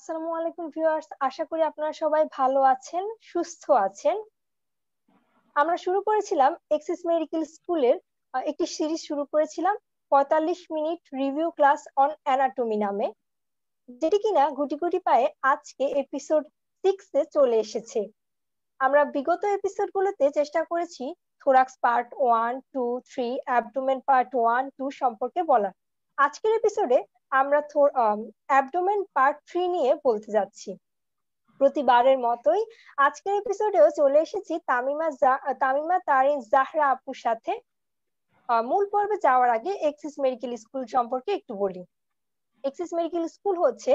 আসসালামু আলাইকুম ভিউয়ার্স, আশা করি আপনারা সবাই ভালো আছেন, সুস্থ আছেন। আমরা শুরু করেছিলাম এক্সিস মেডিকেল স্কুলের একটি সিরিজ শুরু করেছিলাম 45 minute review class on anatomy নামে, যেটি কিনা গুটি গুটি পায়ে আজকে এপিসোড 6-এ চলে এসেছে। আমরা বিগত এপিসোডগুলোতে চেষ্টা করেছি থোরাক্স পার্ট 1, 2, 3, অ্যাবডোমেন পার্ট 1, 2 সম্পর্কে বলার। আজকের এপিসোডে আমরা অ্যাবডোমেন পার্ট 3 নিয়ে বলতে যাচ্ছি। প্রতিবারের মতোই আজকের এপিসোডেও চলে এসেছি তামিমা তারিন জাহরা আপুর সাথে। মূল পর্বে যাওয়ার আগে এক্সিস মেডিকেল স্কুল সম্পর্কে একটু বলি। এক্সিস মেডিকেল স্কুল হচ্ছে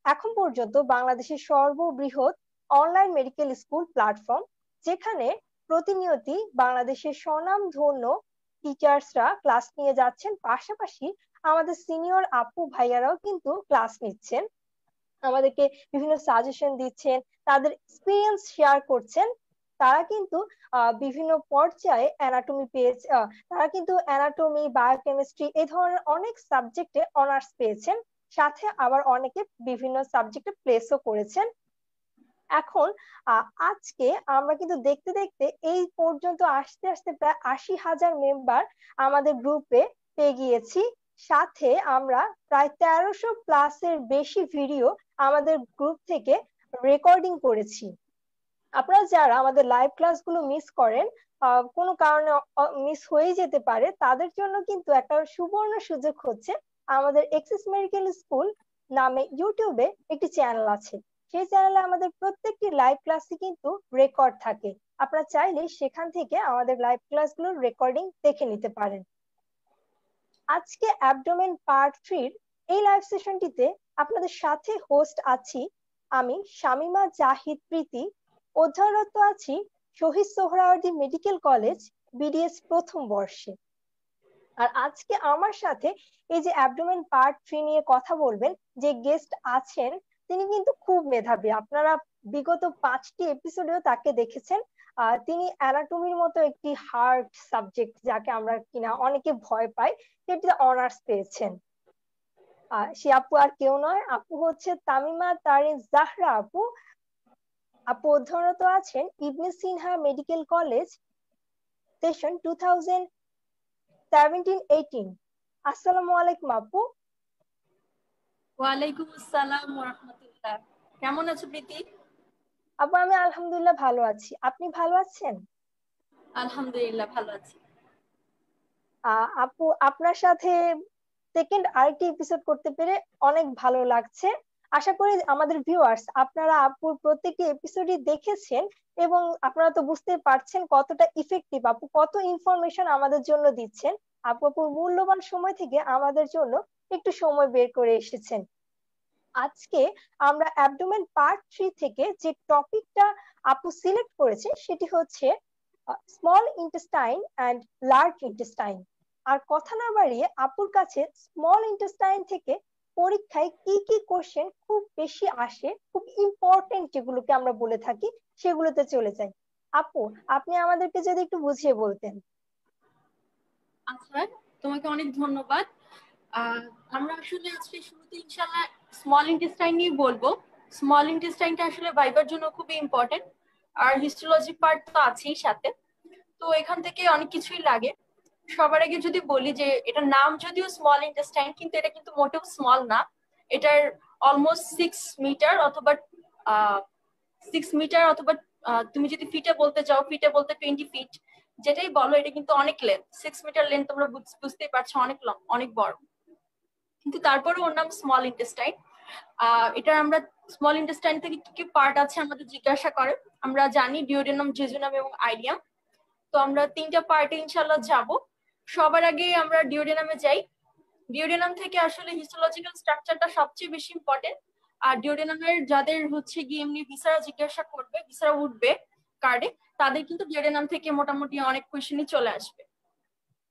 এখন পর্যন্ত বাংলাদেশের সর্ববৃহৎ অনলাইন মেডিকেল স্কুল প্ল্যাটফর্ম, যেখানে প্রতিনিয়তই বাংলাদেশের স্বনামধন্য টিচার্সরা ক্লাস নিয়ে যাচ্ছেন, পাশাপাশি আমাদের সিনিয়র আপু ভাইয়ারাও কিন্তু ক্লাস নিচ্ছেন, আমাদেরকে বিভিন্ন সাজেশন দিচ্ছেন, তাদের এক্সপিরিয়েন্স শেয়ার করছেন। তারা কিন্তু বিভিন্ন পর্যায়ে অ্যানাটমি পেয়েছে, তারা কিন্তু অ্যানাটমি, বায়োকেমিস্ট্রি এই ধরনের অনেক সাবজেক্টে অনার্স পেয়েছেন, সাথে আবার অনেকে বিভিন্ন সাবজেক্টে প্লেসও করেছেন। এখন আজকে আমরা কিন্তু দেখতে দেখতে এই পর্যন্ত আসতে আসতে প্রায় 80,000 মেম্বার আমাদের গ্রুপে পেয়ে গিয়েছি। সাথে আমরা প্রায় 1300 প্লাসের বেশি ভিডিও আমাদের গ্রুপ থেকে রেকর্ডিং করেছি। আপনারা যারা আমাদের লাইভ ক্লাসগুলো মিস করেন, কোনো কারণে মিস হয়ে যেতে পারে, তাদের জন্য কিন্তু একটা সুবর্ণ সুযোগ হচ্ছে, আমাদের এক্সিস মেডিকেল স্কুল নামে ইউটিউবে একটি চ্যানেল আছে। সেই চ্যানেলে আমাদের প্রত্যেকটি লাইভ ক্লাসই কিন্তু রেকর্ড থাকে। আপনারা চাইলে সেখান থেকে আমাদের লাইভ ক্লাসগুলোর রেকর্ডিং দেখে নিতে পারেন। আজকে অ্যাবডোমেন পার্ট 3 এই লাইভ সেশনটিতে আপনাদের সাথে হোস্ট আছি আমি, শামিমা জাহিদ প্রীতি। অধ্যয়নরত আছি Shaheed Suhrawardy medical college, BDS প্রথম বর্ষে। আর আজকে আমার সাথে এই যে অ্যাবডোমেন পার্ট 3 নিয়ে কথা বলবেন যে গেস্ট আছেন, তিনি কিন্তু খুব মেধাবী। আপনারা বিগত 5টি এপিসোডেও তাকে দেখেছেন। তিনি অ্যানাটমির মতো একটি হার্ড সাবজেক্ট, যাকে আমরা কিনা অনেকে ভয় পাই, সেটিতে অনার্স পেয়েছেন। সে আপু আর কেউ নয়, আপু হচ্ছে তামিমা তারিন জাহরা আপু। আপু অধ্যয়নরত আছেন ইবনে সিনহা মেডিকেল কলেজ, সেশন 2017-18। আসসালামু আলাইকুম আপু। ওয়ালাইকুম আসসালাম ওয়া রাহমাতুল্লাহ। কেমন আছো প্রীতি? আপু আমি আলহামদুলিল্লাহ ভালো আছি, আপনি ভালো আছেন? আলহামদুলিল্লাহ ভালো আছি। আপু আপনার সাথে সেকেন্ড আরেকটি এপিসোড করতে পেরে অনেক ভালো লাগছে। আশা করি আমাদের ভিউয়ার্স আপনারা আপুর প্রত্যেকটি এপিসোডই দেখেছেন, এবং আপনারা তো বুঝতে পারছেন কতটা ইফেক্টিভ আপু, কত ইনফরমেশন আমাদের জন্য দিচ্ছেন। আপুর মূল্যবান সময় থেকে আমাদের জন্য একটু সময় বের করে এসেছেন। আজকে আমরা অ্যাবডোমেন পার্ট 3 থেকে যে টপিকটা আপু সিলেক্ট করেছে সেটি হচ্ছে small intestine and large intestine. আর কথা না বাড়িয়ে আপুর কাছে স্মল ইন্টেস্টাইন থেকে পরীক্ষায় কি কি কোশ্চেন খুব বেশি আসে, খুব ইম্পর্টেন্ট যেগুলোকে আমরা বলে থাকি, সেগুলোতে চলে যাই। আপু আপনি আমাদেরকে যদি একটু বুঝিয়ে বলতেন। আচ্ছা, তোমাকে অনেক ধন্যবাদ। আমরা আসলে আজকে শুরুতে ইনশাআল্লাহ স্মল ইন্টেস্টাইন নিয়ে বলবো। স্মল ইন্টেস্টাইনটা আসলে ভাইবার জন্য খুবই ইম্পর্টেন্ট, আর হিস্টোলজি পার্ট তো আছেই সাথে। তো এখান থেকে অনেক কিছুই লাগে। সবার আগে যদি বলি যে এটার নাম যদিও স্মল ইন্টেস্টাইন, কিন্তু এটা কিন্তু মোটেও স্মল না। এটার অলমোস্ট 6 মিটার অথবা 6 মিটার অথবা তুমি যদি ফিটে বলতে চাও, ফিটে বলতে 20 ফিট, যেটাই বলো, এটা কিন্তু অনেক লেন্থ। 6 মিটার লেন্থ তোমরা বুঝতেই পারছো, অনেক লং, অনেক বড়। কিন্তু তারপরে ওর নাম স্মল ইন্টেস্টাইন। এটা আমরা স্মল ইন্টেস্টাইন থেকে কি কি পার্ট আছে আমাদের জিজ্ঞাসা করে। আমরা জানি ডিওডেনাম, জেজুনাম এবং আইলিয়াম। তো আমরা 3টা পার্টে ইনশাল্লাহ যাব। সবার আগে আমরা ডিওডেনামে যাই। ডিওডেনাম থেকে আসলে হিস্টোলজিক্যাল স্ট্রাকচারটা সবচেয়ে বেশি ইম্পর্টেন্ট। আর ডিওডেনামের যাদের হচ্ছে গিয়ে এমনি ভিসারা জিজ্ঞাসা করবে, ভিসারা উঠবে কার্ডে, তাদের কিন্তু ডিওডেনাম থেকে মোটামুটি অনেক কোয়েশ্চেনই চলে আসবে।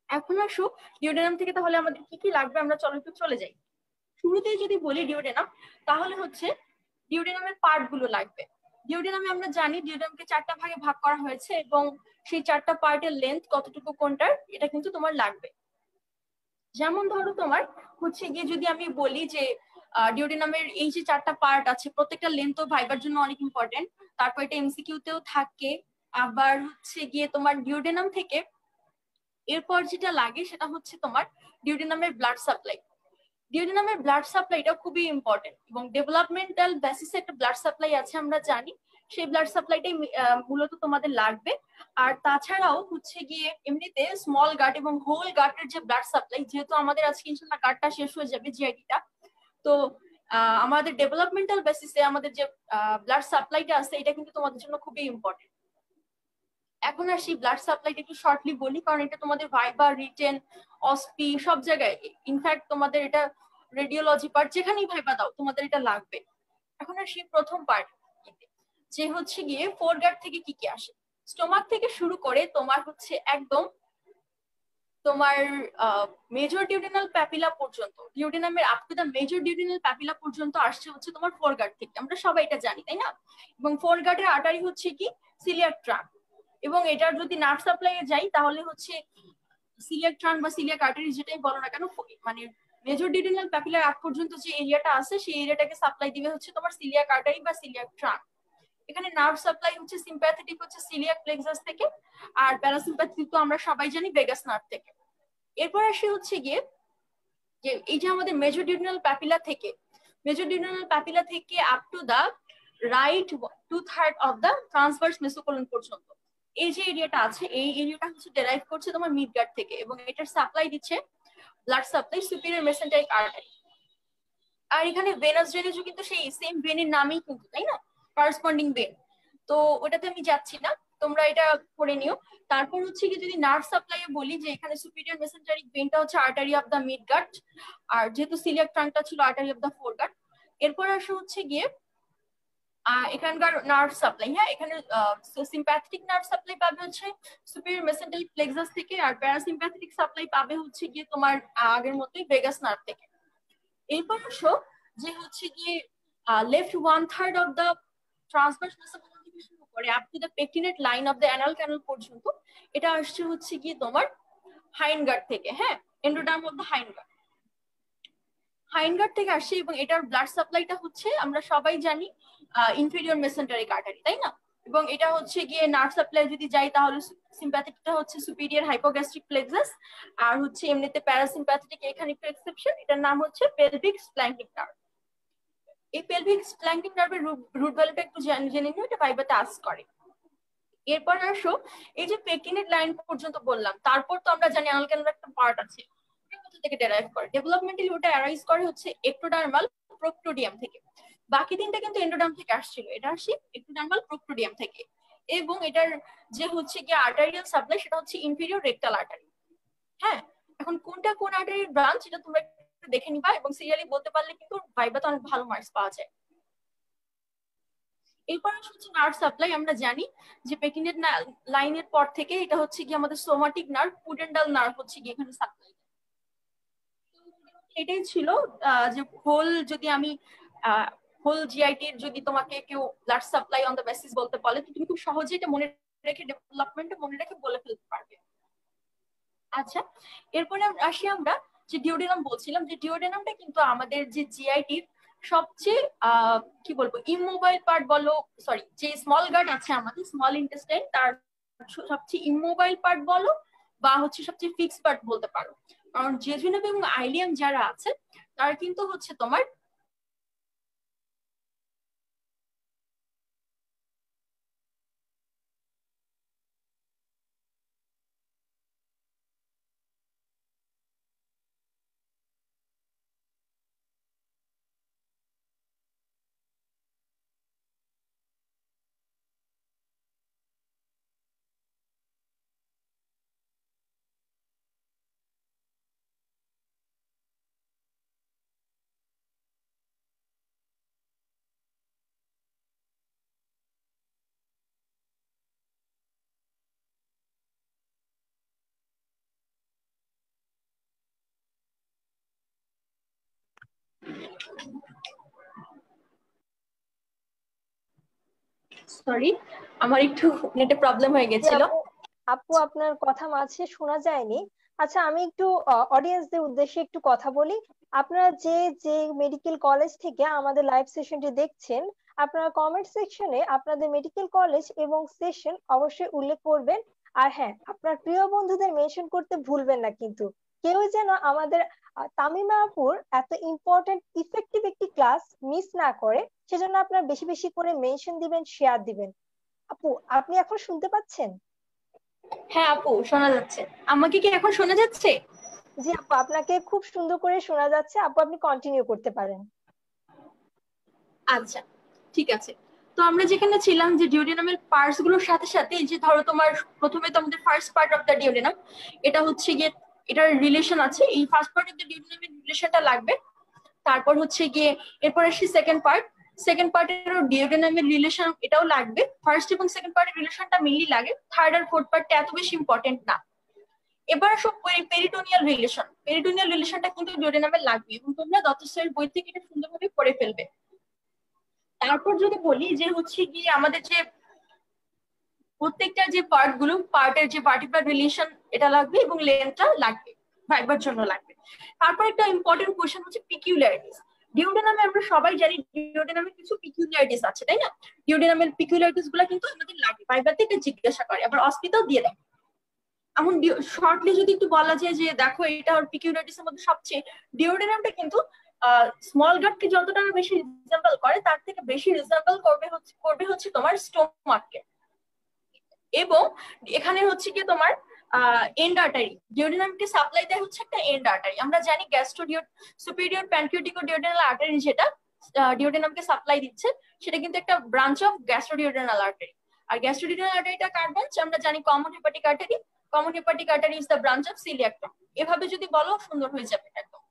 এখন আসো ডিওডেনাম থেকে তাহলে আমাদের কি কি লাগবে, আমরা একটু চলে যাই। শুরুতেই যদি বলি ডিওডেনাম, তাহলে হচ্ছে ডিওডেনামের পার্ট গুলো লাগবে। ডিওডেনামে আমরা জানি ডিওডেনামকে 4টা ভাগে ভাগ করা হয়েছে, এবং সেই 4টা পার্টের লেন্থ কতটুকু কোনটার, এটা কিন্তু তোমার লাগবে। যেমন ধরো তোমার হচ্ছে গিয়ে যদি আমি বলি যে ডিওডিনামের এই যে 4টা পার্ট আছে প্রত্যেকটা লেন্থ ভাইবার জন্য অনেক ইম্পর্টেন্ট। তারপর এটা এমসিকিউ তেও থাকে। আবার হচ্ছে গিয়ে তোমার ডিওডিনাম থেকে এরপর যেটা লাগে সেটা হচ্ছে তোমার ডিওডিনামের ব্লাড সাপ্লাই। ডিওডিনামের ব্লাড সাপ্লাইটা খুবই ইম্পর্টেন্ট এবং ডেভেলপমেন্টাল বেসিসে একটা ব্লাড সাপ্লাই আছে আমরা জানি, সেই ব্লাড সাপ্লাইটাই মূলত তোমাদের লাগবে। আর তাছাড়াও হচ্ছে গিয়ে এমনিতে স্মল গাট এবং হোল গাটের যে ব্লাড সাপ্লাই, যেহেতু আমাদের আজকে ইনশাআল্লাহ গাটটা শেষ হয়ে যাবে জিআইটিটা, তো আমাদের ডেভেলপমেন্টাল বেসিসে আমাদের যে ব্লাড সাপ্লাইটা আছে এটা কিন্তু তোমাদের জন্য খুবই ইম্পর্টেন্ট। এখন আর সেই ব্লাড সাপ্লাইটা একটু শর্টলি বলি, কারণ এটা তোমাদের ভাইবা, রিটেন, অসপি সব জায়গায়, ইনফ্যাক্ট তোমাদের এটা রেডিওলজি পার্ট যেখানেই ভাইবা দাও তোমাদের এটা লাগবে। এখন আর সেই প্রথম পার্ট যে হচ্ছে গিয়ে ফোরগার্ড থেকে কি কি আসে। স্টোমাক থেকে শুরু করে তোমার হচ্ছে একদম তোমার মেজর ডিউডিনাল প্যাপিলা পর্যন্ত, ডিউডিনামের up to the major duodenal papilla পর্যন্ত আসছে হচ্ছে তোমার ফোরগার্ড থেকে, আমরা সবাই এটা জানি তাই না। এবং ফোরগার্ডের আর্টারি হচ্ছে কি সিলিয়াক ট্রাঙ্ক, এবং এটার যদি নার্ভ সাপ্লাইয়ে যাই তাহলে হচ্ছে সিলিয়াক ট্রাঙ্ক বা সিলিয়াক আর্টারি যেটাই বলো না কেন, মানে মেজর ডিউডিনাল প্যাপিলার আগ পর্যন্ত যে এরিয়াটা আছে সেই এরিয়াটাকে সাপ্লাই দিবে হচ্ছে তোমার সিলিয়াক আর্টারি বা সিলিয়াক ট্রাঙ্ক। এখানে নার্ভ সাপ্লাই হচ্ছে সিম্প্যাথেটিক হচ্ছে সিলিয়াক প্লেক্সাস থেকে, আর প্যারাসিম্প্যাথেটিক তো আমরা সবাই জানি ভেগাস নার্ভ থেকে। এরপর আসে হচ্ছে গিয়ে যে এই যে আমাদের মেজর ডিউডিনাল প্যাপিলা থেকে up to the right 2/3 of the transverse mesocolon পর্যন্ত এই যে এরিয়াটা আছে, এই এরিয়াটা হচ্ছে ডেরাইভ করছে তোমার মিডগার্ড থেকে, এবং এটার সাপ্লাই দিচ্ছে blood supply superior mesenteric artery. আর এখানে ভেনাস ড্রেনেজও কিন্তু সেই সেম ভেনের নামই কিন্তু, তাই না, করসপন্ডিং ভেন। তো ওটাতে আমি যাচ্ছি না, তোমরা এটা করে নিও। তারপর হচ্ছে কি যদি নার্ভ সাপ্লাই বলি যে এখানে সুপিরিয়র মেসেন্টারিক ভেনটা হচ্ছে আর্টারি অফ দা মিডগার্ড, আর যেহেতু সিলিয়াক ট্রাঙ্কটা ছিল আর্টারি অফ দা ফোরগার্ড। এরপর আসে হচ্ছে গিয়ে এখানকার নার্ভ সাপ্লাই, হ্যাঁ এখানে সিম্প্যাথেটিক নার্ভ সাপ্লাই পাবে হচ্ছে সুপিরিয়র মেসেন্টারিক প্লেক্সাস থেকে, আর প্যারাসিম্প্যাথেটিক সাপ্লাই পাবে হচ্ছে গিয়ে তোমার আগের মতোই ভেগাস নার্ভ থেকে। এরপর আসো যে হচ্ছে গিয়ে left 1/3 of the transverse mesocolon থেকে শুরু করে up to the pectinate line of the anal canal পর্যন্ত, এটা আসছে হচ্ছে গিয়ে তোমার হাইন্ডগার্ড থেকে, হ্যাঁ এন্ডোডার্ম অফ দা হাইন্ডগার্ড থেকে আসছে, এবং এটার ব্লাড সাপ্লাইটা হচ্ছে আমরা সবাই জানি ইনফেরিয়র মেসেন্টারিক আর্টারি, তাই না। এবং এটা হচ্ছে গিয়ে নার্ভ সাপ্লাই যদি যাই তাহলে সিম্প্যাথেটিকটা হচ্ছে সুপিরিয়র হাইপোগ্যাস্ট্রিক প্লেক্সাস, আর হচ্ছে এমনিতে প্যারাসিম্প্যাথেটিক এখানে একটু এক্সেপশন, এটার নাম হচ্ছে পেলভিক স্প্ল্যাঙ্কিং নার্ভ। এই পেলভিক স্প্ল্যাঙ্কিং নার্ভের রুট ভ্যালুটা একটু জেনে নিও, এটা ভাইবাতে আস্ক করে। এরপর আসো এই যে পেকটিনেট লাইন পর্যন্ত বললাম, তারপর তো আমরা জানি অ্যানাল ক্যানালের একটা পার্ট আছে, কোথা থেকে ডেরাইভ করে, ডেভেলপমেন্টালি ওটা অ্যারাইজ করে হচ্ছে এক্টোডার্মাল প্রোক্টোডিয়াম থেকে। বাকি তিনটা কিন্তু এন্ডোডার্ম থেকে আসছিল, এটা আসে এক্টোডার্মাল প্রোক্টোডিয়াম থেকে। এবং এটার যে হচ্ছে কি আর্টারিয়াল সাপ্লাই সেটা হচ্ছে ইনফেরিয়র রেকটাল আর্টারি। হ্যাঁ এখন কোনটা কোন আর্টারির ব্রাঞ্চ এটা তোমরা একটু দেখে নিবা, এবং সিরিয়ালি বলতে পারলে কিন্তু ভাইবাতে অনেক ভালো মার্কস পাওয়া যায়। এরপর হচ্ছে নার্ভ সাপ্লাই, আমরা জানি যে পেকিনেট লাইনের পর থেকে এটা হচ্ছে কি আমাদের সোমাটিক নার্ভ, পুডেন্ডাল নার্ভ হচ্ছে কি এখানে সাপ্লাই। এটাই ছিল যে হোল, যদি আমি হোল জিআইটির যদি তোমাকে কেউ blood supply on the basis বলতে বলে তুমি খুব সহজে এটা মনে রেখে ডেভেলপমেন্টটা মনে রেখে বলে ফেলতে পারবে। আচ্ছা এরপরে আসি আমরা যে ডিওডেনাম বলছিলাম, যে ডিওডেনামটা কিন্তু আমাদের যে জিআইটির সবচেয়ে কি বলবো ইমোবাইল পার্ট বলো, সরি যে স্মল গার্ড আছে আমাদের স্মল ইন্টেস্টাইন তার সবচেয়ে ইমোবাইল পার্ট বলো বা হচ্ছে সবচেয়ে ফিক্সড পার্ট বলতে পারো। কারণ জেজুনাম এবং আইলিয়াম যারা আছে তারা কিন্তু হচ্ছে তোমার সরি আমার একটু নেটে প্রবলেম হয়ে গেছিল। আপু আপনার কথা মাঝে শোনা যায়নি। আচ্ছা আমি একটু অডিয়েন্সদের উদ্দেশ্যে একটু কথা বলি। আপনারা যে যে মেডিকেল কলেজ থেকে আমাদের লাইভ সেশনটি দেখছেন, আপনারা কমেন্ট সেকশনে আপনাদের মেডিকেল কলেজ এবং সেশন অবশ্যই উল্লেখ করবেন। আর হ্যাঁ, আপনার প্রিয় বন্ধুদের মেনশন করতে ভুলবেন না কিন্তু। কেউ যেন আমাদের তামিমা আপুর এত ইম্পর্টেন্ট ইফেক্টিভ একটি ক্লাস মিস না করে, সেজন্য আপনারা বেশি বেশি করে মেনশন দিবেন, শেয়ার দিবেন। আপু, আপনি এখন শুনতে পাচ্ছেন? হ্যাঁ আপু, শোনা যাচ্ছে। আমাকে কি এখন শোনা যাচ্ছে? জি আপু, আপনাকে খুব সুন্দর করে শোনা যাচ্ছে। আপু, আপনি কন্টিনিউ করতে পারেন। আচ্ছা, ঠিক আছে। তো আমরা যেখানে ছিলাম যে ডিওডিনামের পার্টস গুলোর সাথে সাথে, যে ধরো তোমার প্রথমে তো আমাদের first part of the duodenum, এটা হচ্ছে গিয়ে এটার রিলেশন আছে, এই ফার্স্ট পার্ট অফ দ্য ডিওডিনামের রিলেশনটা লাগবে। তারপর হচ্ছে গিয়ে এরপর আসি সেকেন্ড পার্ট। সেকেন্ড পার্টের ডিওডিনামের রিলেশন এটাও লাগবে। ফার্স্ট এবং সেকেন্ড পার্টের রিলেশনটা মিললি লাগে, থার্ড আর ফোর্থ পার্টটা এত বেশি ইম্পর্টেন্ট না। এবার সব পেরিটোনিয়াল রিলেশন, পেরিটোনিয়াল রিলেশনটা কিন্তু ডিওডিনামে লাগবে এবং তোমরা দত্তস্বরের বই থেকে এটা সুন্দরভাবে পড়ে ফেলবে। তারপর যদি বলি যে হচ্ছে গিয়ে আমাদের যে প্রত্যেকটা যে পার্ট গুলো, পার্টের যে পার্টিকুলার রিলেশন এটা লাগবে এবং লেন্থটা লাগবে, ভাইবার জন্য লাগবে। তারপর একটা ইম্পর্টেন্ট কোয়েশ্চেন হচ্ছে পিকিউলারিটিস। ডিওডিনামে আমরা সবাই জানি ডিওডিনামের কিছু পিকিউলারিটিস আছে, তাই না? ডিওডিনামের পিকিউলারিটিস গুলো কিন্তু আমাদের লাগে, ভাইবার থেকে জিজ্ঞাসা করে, আবার অস্পিতাও দিয়ে দেয়। এখন শর্টলি যদি একটু বলা যায় যে দেখো এটা ওর পিকিউলারিটিস এর মধ্যে সবচেয়ে, ডিওডিনামটা কিন্তু স্মল গাটকে যতটা বেশি রিজেম্বল করে তার থেকে বেশি রিজেম্বল করবে হচ্ছে তোমার স্টোমাককে। এবং এখানে হচ্ছে কি তোমার এন্ড আর্টারি, ডিওডিনামকে সাপ্লাই দেয় হচ্ছে একটা এন্ড আর্টারি। আমরা জানি সুপিরিয়র প্যানক্রিয়াটিক ডিওডিনাল আর্টারি যেটা ডিওডিনামকে সাপ্লাই দিচ্ছে, সেটা কিন্তু একটা ব্রাঞ্চ অফ গ্যাস্ট্রোডিওডিনাল আর্টারি। আর গ্যাস্ট্রোডিওডিনাল আর্টারিটা কার ব্রাঞ্চ? আমরা জানি common hepatic artery. Common hepatic artery is the branch of coeliac tract. এভাবে যদি বলো সুন্দর হয়ে যাবে একদম।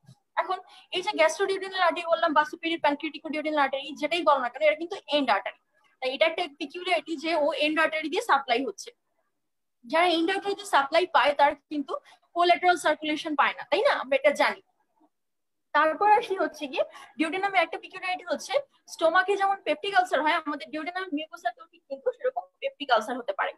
এখন এই যে গ্যাস্ট্রোডিওডিনাল আর্টারি বললাম বা সুপিরিয়র প্যানক্রিয়াটিক ডিওডিনাল আর্টারি, যেটাই বলো না কেন, এটা কিন্তু এন্ড আর্টারি। তাই এটা একটা পিকিউলারিটি যে ও এন্ড আর্টারি দিয়ে সাপ্লাই হচ্ছে। যারা এন্ড আর্টারি দিয়ে সাপ্লাই পায় তার কিন্তু কোল্যাটারাল সার্কুলেশন পায় না, তাই না? আমরা এটা জানি। তারপর আসি হচ্ছে গিয়ে ডিওডিনামের একটা পিকিউলারিটি হচ্ছে, স্টোমাকে যেমন পেপটিক আলসার হয়, আমাদের ডিওডিনাম মিউকোসাতেও কিন্তু সেরকম পেপটিক আলসার হতে পারে।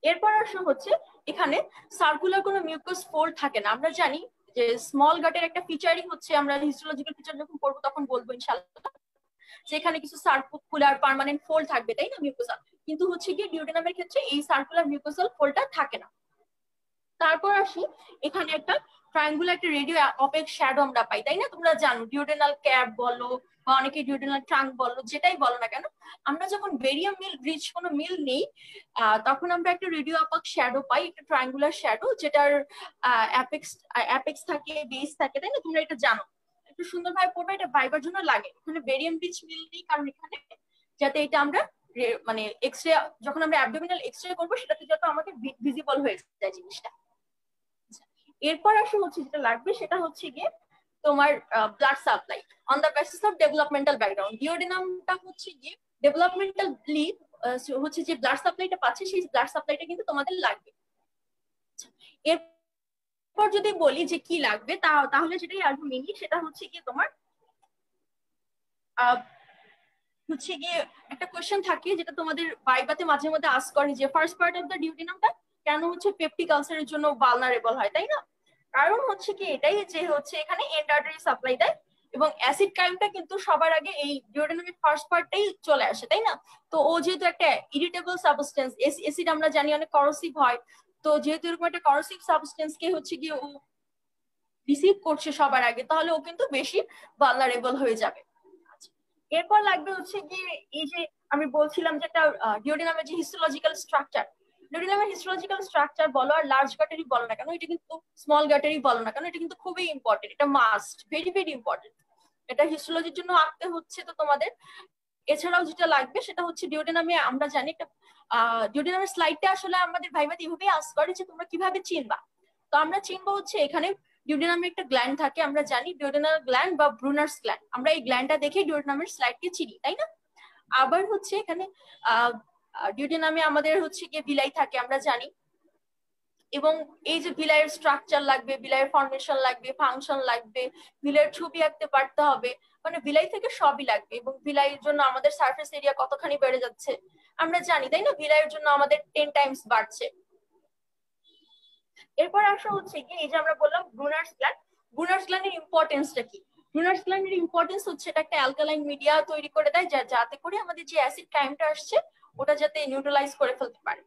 এরপর আসা হচ্ছে এখানে সার্কুলার কোনো মিউকাস ফোল্ড থাকে না। আমরা জানি যে স্মল গাটের একটা ফিচারই হচ্ছে, আমরা হিস্টোলজিক্যাল ফিচার যখন পড়বো তখন বলবো ইনশাআল্লাহ, যেখানে কিছু সার্কুলার পার্মানেন্ট ফোল্ড থাকবে, তাই না, মিউকোসা। কিন্তু হচ্ছে গিয়ে ডিওডিনামের ক্ষেত্রে এই সার্কুলার মিউকোসাল ফোল্ডটা থাকে না। তারপর আসি এখানে একটা ট্রায়াঙ্গুলার একটা রেডিও অপেক শ্যাডো আমরা পাই, তাই না? তোমরা জানো ডিওডিনাল ক্যাপ বলো বা অনেকে ডিওডিনাল ট্রাঙ্ক বলো, যেটাই বলো না কেন, আমরা যখন বেরিয়াম মিল ব্রিজ কোনো মিল নেই তখন আমরা একটা রেডিও অপেক শ্যাডো পাই, একটা ট্রায়াঙ্গুলার শ্যাডো, যেটার অ্যাপেক্স থাকে, বেস থাকে, তাই না? তোমরা এটা জানো, একটু সুন্দরভাবে পড়বে, এটা ভাইবার জন্য লাগে। এখানে বেরিয়াম ব্রিজ মিল নেই কারণ এখানে যাতে এটা আমরা মানে এক্সরে, যখন আমরা অ্যাবডোমিনাল এক্সরে করবো সেটাতে যত আমাদের ভিজিবল হয়ে যায় জিনিসটা। এরপর আসে হচ্ছে যেটা লাগবে সেটা হচ্ছে গিয়ে তোমার blood supply on the basis of developmental background. ডিওডিনামটা হচ্ছে গিয়ে ডেভেলপমেন্টালি হচ্ছে যে ব্লাড সাপ্লাইটা পাচ্ছে, সেই ব্লাড সাপ্লাইটা কিন্তু তোমাদের লাগবে। এরপর যদি বলি যে কি লাগবে, তাহলে যেটাই আসবে মেনলি সেটা হচ্ছে গিয়ে তোমার হচ্ছে গিয়ে একটা কোয়েশ্চেন থাকে যেটা তোমাদের ভাইভাতে মাঝে মধ্যে আস্ক করে, যে ফার্স্ট পার্ট অফ দ্য ডিওডিনামটা কেন হচ্ছে পেপটিক আলসারের জন্য ভালনারেবল হয়, তাই না? কারণ হচ্ছে কি এটাই যে হচ্ছে এখানে এন্ড আর্টারি সাপ্লাই দেয় এবং অ্যাসিড কাইমটা কিন্তু সবার আগে এই ডিওডিনামের ফার্স্ট পার্টটাই চলে আসে, তাই না? তো ও যেহেতু একটা ইরিটেবল সাবস্টেন্স, অ্যাসিড আমরা জানি অনেক করসিভ হয়, তো যেহেতু এরকম একটা করসিভ সাবস্টেন্স কে হচ্ছে গিয়ে ও রিসিভ করছে সবার আগে, তাহলে ও কিন্তু বেশি ভালনারেবল হয়ে যাবে। এরপর লাগবে হচ্ছে গিয়ে এই যে আমি বলছিলাম যে একটা ডিওডিনামের যে হিস্টোলজিক্যাল স্ট্রাকচার, ডিওডিনামের হিস্টোলজিক্যাল স্ট্রাকচার বলো আর লার্জ গাটারি বলো না কেন, এটা কিন্তু স্মল গাটারি বলো না কেন, এটা কিন্তু খুবই ইম্পর্টেন্ট, এটা মাস্ট, ভেরি ভেরি ইম্পর্টেন্ট। এটা হিস্টোলজির জন্য আঁকতে হচ্ছে তো তোমাদের। এছাড়াও যেটা লাগবে সেটা হচ্ছে ডিওডিনামে আমরা জানি একটা ডিওডিনামের স্লাইডটা আসলে আমাদের ভাইভাতে এভাবেই আস্ক করে যে তোমরা কিভাবে চিনবা। তো আমরা চিনবো হচ্ছে এখানে ডিওডিনামে একটা গ্ল্যান্ড থাকে, আমরা জানি ডিওডিনাল গ্ল্যান্ড বা ব্রুনার্স গ্ল্যান্ড, আমরা এই গ্ল্যান্ডটা দেখে ডিওডিনামের স্লাইডকে চিনি, তাই না? আবার হচ্ছে এখানে ডিওডিনামে আমাদের হচ্ছে গিয়ে বিলাই থাকে, আমরা জানি। এবং এই যে বিলাইয়ের স্ট্রাকচার লাগবে, বিলাইয়ের ফর্মেশন লাগবে, ফাংশন লাগবে, বিলাইয়ের ছবি আঁকতে পারতে হবে, মানে বিলাই থেকে সবই লাগবে। এবং বিলাইয়ের জন্য আমাদের সারফেস এরিয়া কতখানি বেড়ে যাচ্ছে আমরা জানি, তাই না? বিলাইয়ের জন্য আমাদের 10 টাইমস বাড়ছে। এরপর আসা হচ্ছে কি এই যে আমরা বললাম ব্রুনার্স গ্ল্যান্ড, ব্রুনার্স গ্ল্যান্ডের ইম্পর্টেন্সটা কি? ব্রুনার্স গ্ল্যান্ডের ইম্পর্টেন্স হচ্ছে এটা একটা অ্যালকালাইন মিডিয়া তৈরি করে দেয় যাতে করে আমাদের যে অ্যাসিড টাইমটা আসছে ওটা যাতে নিউট্রালাইজ করে ফেলতে পারে।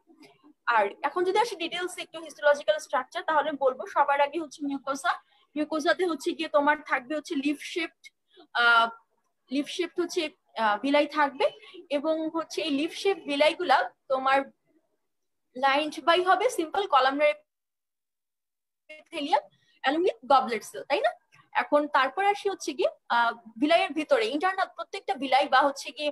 আর এখন যদি আসি ডিটেইলস একটু হিস্টোলজিক্যাল স্ট্রাকচার, তাহলে বলবো সবার আগে হচ্ছে মিউকোসা। মিউকোসাতে হচ্ছে গিয়ে তোমার থাকবে হচ্ছে লিফ শেপড হচ্ছে বিলাই থাকবে, এবং হচ্ছে এই লিফ শেপ বিলাইগুলা তোমার লাইনড বাই হবে simple columnar epithelium along with goblet cell, তাই না? এখন তারপর আসি হচ্ছে কি বিলাইয়ের ভিতরে ইন্টারনাল প্রত্যেকটা বিলাই বা হচ্ছে কি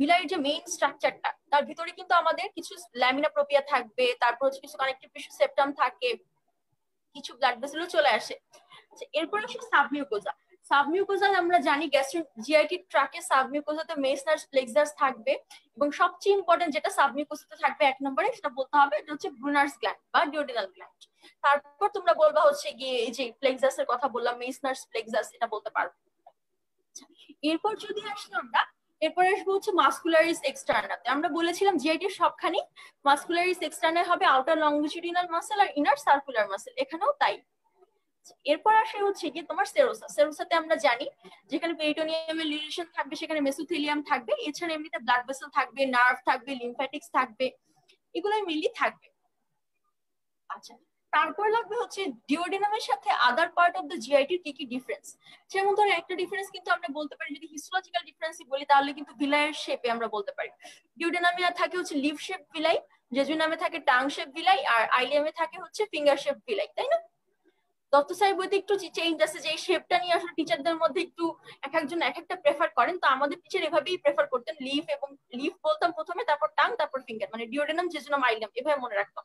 বিলাইয়ের যে মেইন স্ট্রাকচারটা তার ভিতরে কিন্তু আমাদের কিছু ল্যামিনা প্রোপিয়া থাকবে, তারপর হচ্ছে কিছু কানেকটিভ টিস্যু সেপ্টাম থাকে, কিছু ব্লাড ভেসেলও চলে আসে। এরপর আসি সাবমিউকোজা। সাবমিউকোজা আমরা জানি জিআইটি ট্র্যাকে সাবমিউকোজাতে মেসনার্স প্লেক্সাস থাকবে, এবং সবচেয়ে ইম্পর্টেন্ট যেটা সাবমিউকোজাতে থাকবে এক নম্বরে সেটা বলতে হবে এটা হচ্ছে ব্রুনার্স গ্ল্যান্ড বা ডিওডিনাল গ্ল্যান্ড। তারপর তোমরা বলবা হচ্ছে গিয়ে এই যে প্লেক্সাসের কথা বললাম মেসনার্স প্লেক্সাস, এটা বলতে পারবো। এরপর যদি আসি আমরা এরপর আসবো হচ্ছে মাসকুলারিস এক্সটার্নাতে। আমরা বলেছিলাম জিআইটির সবখানি মাসকুলারিস এক্সটার্নাল হবে আউটার লংজিটিউডিনাল মাসেল আর ইনার সার্কুলার মাসেল, এখানেও তাই। এরপর আসে হচ্ছে কি তোমার সেরোসা। সেরোসাতে আমরা জানি যেখানে পেরিটোনিয়ামের লিউরেশন থাকবে সেখানে মেসোথেলিয়াম থাকবে, এছাড়া এমনিতে ব্লাড ভেসেল থাকবে, নার্ভ থাকবে, লিম্ফ্যাটিক্স থাকবে, এগুলোই মেইনলি থাকবে। আচ্ছা, তারপর লাগবে হচ্ছে ডিওডিনামের সাথে আদার পার্ট অফ দ্য জিআইটির কি কি ডিফারেন্স। যেমন ধরো একটা ডিফারেন্স কিন্তু আমরা বলতে পারি, যদি হিস্টোলজিক্যাল ডিফারেন্সই বলি তাহলে কিন্তু ভিলাইয়ের শেপে আমরা বলতে পারি। ডিওডিনামে থাকে হচ্ছে লিভ শেপ ভিলাই, জেজুনামে থাকে টাং শেপ ভিলাই, আর আইলিয়ামে থাকে হচ্ছে ফিঙ্গার শেপ ভিলাই, তাই না? দত্ত স্যার বইতে একটু চেঞ্জ আছে, যে এই শেপটা নিয়ে আসলে টিচারদের মধ্যে একটু এক একজন এক একটা প্রেফার করেন, তো আমাদের টিচার এভাবেই প্রেফার করতেন, লিফ এবং লিফ বলতাম প্রথমে, তারপর টাং, তারপর ফিঙ্গার, মানে ডিওডেনাম জেজুনাম আইলিয়াম এভাবে মনে রাখতাম।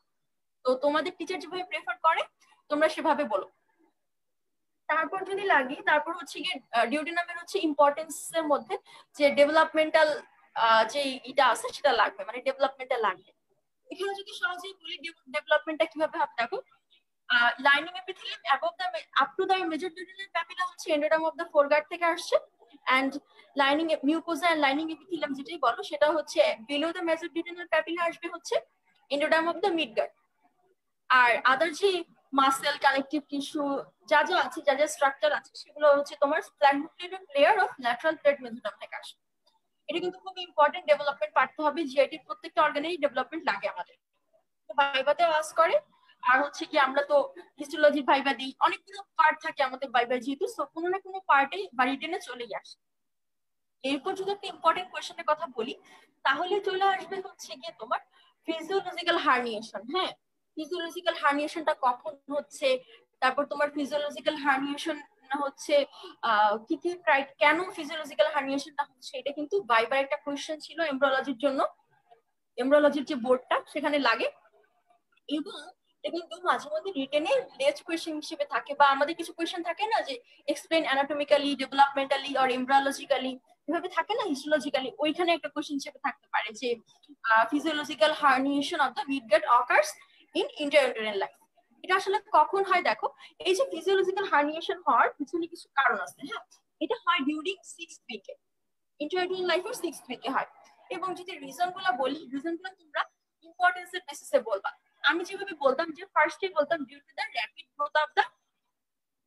তো তোমাদের টিচার যেভাবে প্রেফার করে তোমরা সেভাবে বলো। তারপর যদি লাগি তারপর হচ্ছে গিয়ে ডিওডিনামের হচ্ছে ইম্পর্টেন্স এর মধ্যে যে ডেভেলপমেন্টাল যে এটা আছে সেটা লাগবে, মানে ডেভেলপমেন্টাল লাগবে। এখানে যদি সহজেই বলি ডেভেলপমেন্টটা কিভাবে হবে দেখো, lining epithelium above the up to the major duodenal papilla হচ্ছে endoderm of the foreguard থেকে আসছে, and lining mucosa and lining epithelium যেটাই বলো সেটা হচ্ছে below the major duodenal papilla আসবে হচ্ছে endoderm of the midguard। আর আদার যে মাসেল কানেকটিভ টিস্যু যা যা আছে, যা যা স্ট্রাকচার আছে সেগুলো হচ্ছে তোমার স্প্ল্যাগমোক্লিডন layer of lateral thread mesoderm থেকে আসে। এটা কিন্তু খুব ইম্পর্টেন্ট ডেভেলপমেন্ট পারতে হবে, জিআইটির প্রত্যেকটা অর্গানেরই ডেভেলপমেন্ট লাগে আমাদের, তো ভাইভাতে আস করে। আর হচ্ছে কি আমরা তো হিস্টোলজির ভাইভা দিই, অনেকগুলো পার্ট থাকে আমাদের ভাইভা, যেহেতু কোনো না কোনো পার্টে বা রিটেনে চলেই আসে। এরপর যদি একটা ইম্পর্টেন্ট কোয়েশ্চেনের কথা বলি তাহলে চলে আসবে হচ্ছে গিয়ে তোমার ফিজিওলজিক্যাল হার্নিয়েশন। হ্যাঁ, ফিজিওলজিক্যাল হার্নিয়েশনটা কখন হচ্ছে, তারপর তোমার ফিজিওলজিক্যাল হার্নিয়েশন হচ্ছে কি কি কেন ফিজিওলজিক্যাল হার্নিয়েশনটা হচ্ছে, এটা কিন্তু ভাইবার একটা কোয়েশ্চেন ছিল এমব্রিওলজির জন্য, এমব্রিওলজির যে বোর্ডটা সেখানে লাগে, এবং এটা কিন্তু মাঝে মধ্যে রিটেনে লেজ কোয়েশ্চেন হিসেবে থাকে, বা আমাদের কিছু কোয়েশ্চেন থাকে না যে এক্সপ্লেন অ্যানাটমিক্যালি, ডেভেলপমেন্টালি অর এমব্রিওলজিক্যালি, এভাবে থাকে না হিস্টোলজিক্যালি, ওইখানে একটা কোয়েশ্চেন হিসেবে থাকতে পারে যে physiological herniation of the midgut occurs in intrauterine life. এটা আসলে কখন হয় দেখো, এই যে ফিজিওলজিক্যাল হার্নিয়েশন হওয়ার পিছনে কিছু কারণ আছে। হ্যাঁ, এটা হয় ডিউরিং 6th উইকে, ইন্টারইউটেরাইন লাইফের 6th উইকে হয়। এবং যদি রিজন গুলো বলি, রিজন গুলো তোমরা ইম্পর্টেন্স এর বেসিসে বলবা। আমি যেভাবে বলতাম যে ফার্স্টে বলতাম due to the rapid growth of the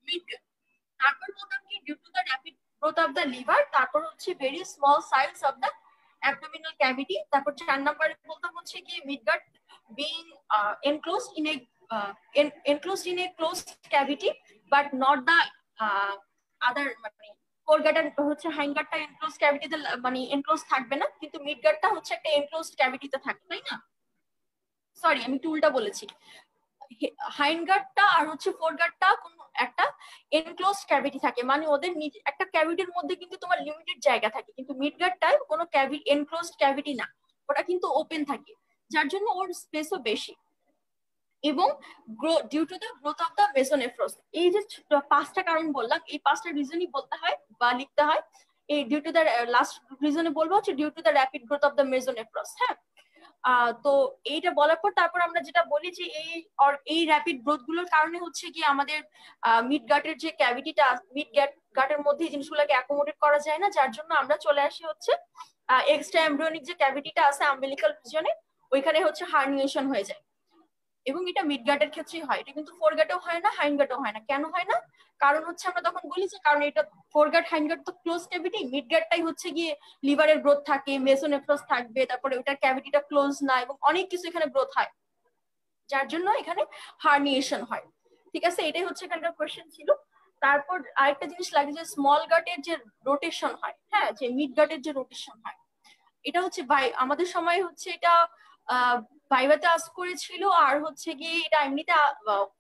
midgut, তারপর বলতাম কি due to the rapid growth of the liver, তারপর হচ্ছে very small size of the abdominal cavity, তারপর 4 নম্বরে বলতাম হচ্ছে কি midgut being enclosed in a closed cavity but not the other, মানে ফোরগার্ডার হচ্ছে হাইন্ডগার্ডটা এনক্লোজ ক্যাভিটিতে, মানে এনক্লোজ থাকবে না, কিন্তু মিডগার্ডটা হচ্ছে একটা এনক্লোজড ক্যাভিটিতে থাকে, তাই না? সরি, আমি টুলটা বলেছি, হাইন্ডগার্ডটা আর হচ্ছে ফোরগার্ডটা কোন একটা এনক্লোজড ক্যাভিটি থাকে, মানে ওদের একটা ক্যাভিটির মধ্যে কিন্তু তোমার লিমিটেড জায়গা থাকে, কিন্তু মিডগার্ডটায় কোনো এনক্লোজড ক্যাভিটি না, ওটা কিন্তু ওপেন থাকে, যার জন্য ওর স্পেসও বেশি। এবং due to the growth of the mesonephros, এই যে 5টা কারণ বললাম, এই 5টা রিজনই বলতে হয় বা লিখতে হয়। এই ডিউ টু দ্য লাস্ট রিজনে বলবো হচ্ছে due to the rapid growth of the mesonephros. হ্যাঁ, তো এইটা বলার পর তারপর আমরা যেটা বলি যে এই র্যাপিড গ্রোথ গুলোর কারণে হচ্ছে কি আমাদের মিডগাটের যে ক্যাভিটিটা, মিডগাটের মধ্যে এই জিনিসগুলোকে অ্যাকোমোডেট করা যায় না, যার জন্য আমরা চলে আসি হচ্ছে এক্সট্রা এমব্রিয়নিক যে ক্যাভিটিটা আছে আম্বিলিক্যাল রিজনে, ওইখানে হচ্ছে হার্নিয়েশন হয়ে যায়। এবং এটা মিড গাটের ক্ষেত্রেই হয়, এটা কিন্তু ফোর গাটেও হয় না, হাইন্ড গাটেও হয় না। কেন হয় না? কারণ হচ্ছে আমরা তখন বলি যে কারণ এটা ফোর গাট হাইন্ড গাট তো ক্লোজ ক্যাভিটি, মিড গাটটাই হচ্ছে গিয়ে লিভারের গ্রোথ থাকে, মেসোনেফ্রস থাকবে, তারপরে ওটার ক্যাভিটিটা ক্লোজ না, এবং অনেক কিছু এখানে গ্রোথ হয়, যার জন্য এখানে হার্নিয়েশন হয়। ঠিক আছে, এটাই হচ্ছে এখানকার কোয়েশ্চেন ছিল। তারপর আরেকটা জিনিস লাগে যে স্মল গাটের যে রোটেশন হয়, হ্যাঁ, যে মিড গাটের যে রোটেশন হয়, এটা হচ্ছে আমাদের সময় হচ্ছে এটা ভাইভাতে আস্ক করেছিল, আর হচ্ছে গিয়ে এটা এমনিতে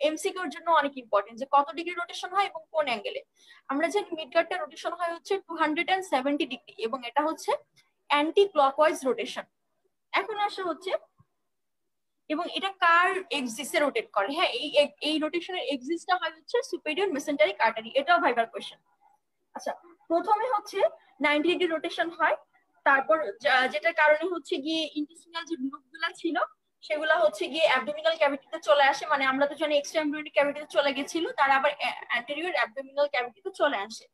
এমসিকিউর জন্য অনেক ইম্পর্টেন্ট যে কত ডিগ্রি রোটেশন হয় এবং কোন অ্যাঙ্গেলে। আমরা জানি মিড গাটটা রোটেশন হয় হচ্ছে 270 ডিগ্রি, এবং এটা হচ্ছে অ্যান্টি ক্লকওয়াইজ রোটেশন। এখন আসা হচ্ছে, এবং এটা কার এক্সিসে রোটেট করে? হ্যাঁ, এই রোটেশনের এক্সিসটা হয় হচ্ছে সুপেরিয়র মেসেন্টারিক আর্টারি, এটাও ভাইবার কোশ্চেন। আচ্ছা, প্রথমে হচ্ছে 90 ডিগ্রি রোটেশন হয়, তারপর যেটার কারণে হচ্ছে গিয়ে ইন্টেস্টিনাল যে গ্রুপগুলো ছিল সেগুলো হচ্ছে গিয়ে অ্যাবডোমিনাল ক্যাভিটিতে চলে আসে, মানে আমরা তো জানি এক্সট্রা এমব্রিওনিক ক্যাভিটিতে চলে গেছিল, তারা আবার অ্যান্টেরিয়র অ্যাবডোমিনাল ক্যাভিটিতে চলে আসে।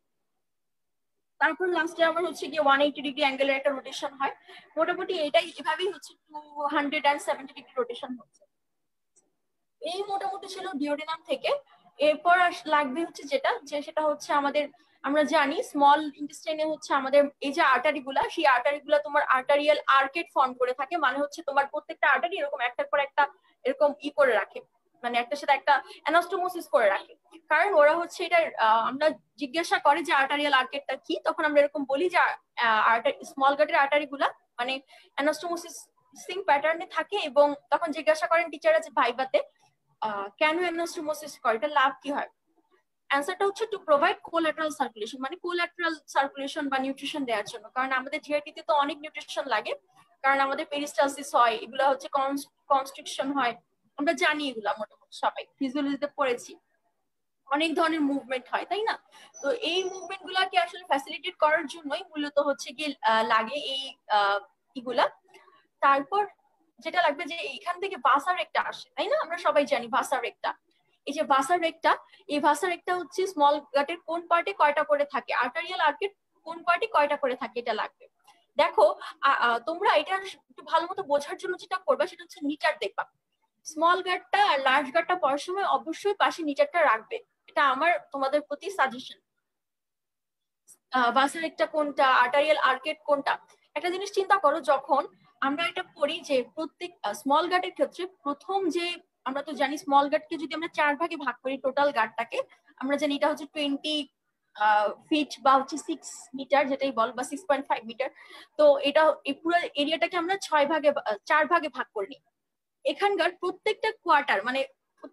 তারপর লাস্টে আবার হচ্ছে গিয়ে 180 ডিগ্রি অ্যাঙ্গেলের একটা রোটেশন হয়। মোটামুটি এটাই এভাবেই হচ্ছে 270 ডিগ্রি রোটেশন হচ্ছে। এই মোটামুটি ছিল ডিওডিনাম থেকে। এরপর লাগবে হচ্ছে সেটা হচ্ছে আমাদের, আমরা জানি স্মল ইন্টেস্টাইনে হচ্ছে আমাদের এই যে আর্টারি গুলা, সেই আর্টারি গুলা তোমার আর্টারিয়াল আর্কেট ফর্ম করে থাকে, মানে হচ্ছে তোমার প্রত্যেকটা আর্টারি এরকম একটার পর একটা এরকম করে রাখে, মানে একটার সাথে একটা অ্যানাস্টোমোসিস করে রাখে। কারণ ওরা হচ্ছে এটা আমরা জিজ্ঞাসা করে যে আর্টারিয়াল আর্কেটটা কি, তখন আমরা এরকম বলি যে স্মল গাটের আর্টারি গুলা মানে অ্যানাস্টোমোসিস প্যাটার্নে থাকে, এবং তখন জিজ্ঞাসা করেন টিচাররা যে ভাইভাতে কেন অ্যানাস্টোমোসিস করে, এটা লাভ কি হয়? অ্যান্সারটা হচ্ছে টু প্রোভাইড কোল্যাটারাল সার্কুলেশন, মানে কোল্যাটারাল সার্কুলেশন বা নিউট্রিশন দেওয়ার জন্য। কারণ আমাদের জিআরটিতে তো অনেক নিউট্রিশন লাগে, কারণ আমাদের পেরিস্টালসিস হয়, এগুলো হচ্ছে কনস্ট্রিকশন হয়, আমরা জানি এগুলা মোটামুটি সবাই ফিজিওলজিতে পড়েছি, অনেক ধরনের মুভমেন্ট হয়, তাই না? তো এই মুভমেন্ট গুলাকে আসলে ফ্যাসিলিটেট করার জন্যই মূলত হচ্ছে কি লাগে এই এগুলা। তারপর যেটা লাগবে যে এখান থেকে ভাসা রেক্টা আসে, তাই না? আমরা সবাই জানি ভাসা রেক্টা। এই যে ভাসা রেক্টা, এই ভাসা রেক্টা হচ্ছে স্মল গাটের কোন পার্টে কয়টা করে থাকে, আর্টারিয়াল আর্কেট কোন পার্টে কয়টা করে থাকে, এটা লাগবে। দেখো তোমরা এটা একটু ভালো মতো বোঝার জন্য যেটা করবা সেটা হচ্ছে নিচার দেখবা। স্মল গাটটা আর লার্জ গাটটা পড়ার সময় অবশ্যই পাশে নিচারটা রাখবে, এটা আমার তোমাদের প্রতি সাজেশন। ভাসা রেক্টা কোনটা, আর্টারিয়াল আর্কেট কোনটা। একটা জিনিস চিন্তা করো, যখন আমরা এটা পড়ি যে প্রত্যেক স্মল গাটের ক্ষেত্রে প্রথম যে, আমরা তো জানি স্মল গাটকে যদি আমরা 4 ভাগে ভাগ করি, টোটাল গাটটাকে আমরা জানি এটা হচ্ছে 20 ফিট বা হচ্ছে 6 মিটার যেটাই বল, বা 6.5 মিটার। তো এটা এই পুরো এরিয়াটাকে আমরা 4 ভাগে ভাগ করি। এখানকার প্রত্যেকটা কোয়ার্টার মানে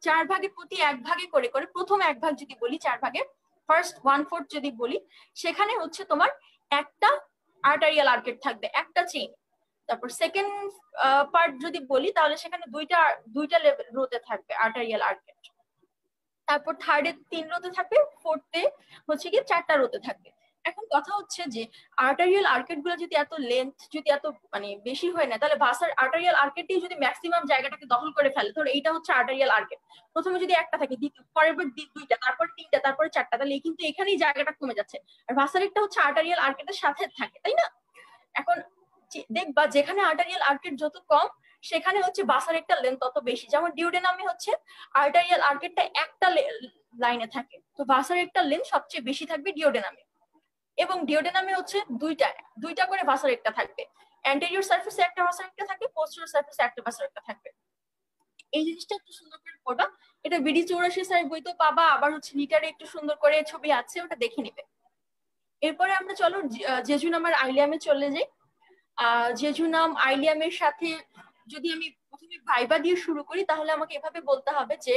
4 ভাগের প্রতি 1 ভাগে করে করে, প্রথম 1 ভাগ যদি বলি 4 ভাগে, ফার্স্ট 1/4 যদি বলি, সেখানে হচ্ছে তোমার একটা আর্টারিয়াল আর্কেট থাকবে, একটা চেইন। তারপর সেকেন্ড পার্ট যদি বলি তাহলে সেখানে দুইটা লেভেল রোতে থাকবে আর্টারিয়াল আর্কেট। তারপর থার্ডে 3 রোতে থাকবে, ফোর্থে হচ্ছে কি 4টা রোতে থাকবে। এখন কথা হচ্ছে যে আর্টারিয়াল আর্কেট গুলো যদি এত লেন্থ যদি এত মানে বেশি হয় না, তাহলে ভাসার আর্টারিয়াল আর্কেটই যদি ম্যাক্সিমাম জায়গাটাকে দখল করে ফেলে, ধরো এইটা হচ্ছে আর্টারিয়াল আর্কেট, প্রথমে যদি একটা থাকে, পরের বার 2টা, তারপর 3টা, তারপর 4টা, তাহলে কিন্তু এখানেই জায়গাটা কমে যাচ্ছে। আর ভাসারেরটা হচ্ছে আর্টারিয়াল আর্কেটের সাথে থাকে, তাই না? এখন দেখবা যেখানে আর্টারিয়াল আর্কেট যত কম, সেখানে হচ্ছে ভাসার একটা লেন্থ তত বেশি। যেমন ডিওডেনামে হচ্ছে আর্টারিয়াল আর্কেটটা একটা লাইনে থাকে, তো ভাসার একটা লেন্থ সবচেয়ে বেশি থাকবে ডিওডেনামে। এবং ডিওডেনামে হচ্ছে দুইটা করে ভাসার একটা থাকবে, অ্যান্টেরিয়র সারফেসে একটা ভাসার একটা থাকবে, পোস্টেরিয়র সারফেসে একটা ভাসার একটা থাকবে। এই জিনিসটা একটু সুন্দর করে পড়বা, এটা বিডি 84 স্যার বইতেও পাবা, আবার হচ্ছে নিটারে একটু সুন্দর করে ছবি আছে, ওটা দেখে নিবে। এরপরে আমরা চলো জেজুনাম আর আইলিয়ামে চলে যাই। জেজুনাম আইলিয়ামের সাথে যদি আমি প্রথমে ভাইবা দিয়ে শুরু করি, তাহলে আমাকে এভাবে বলতে হবে যে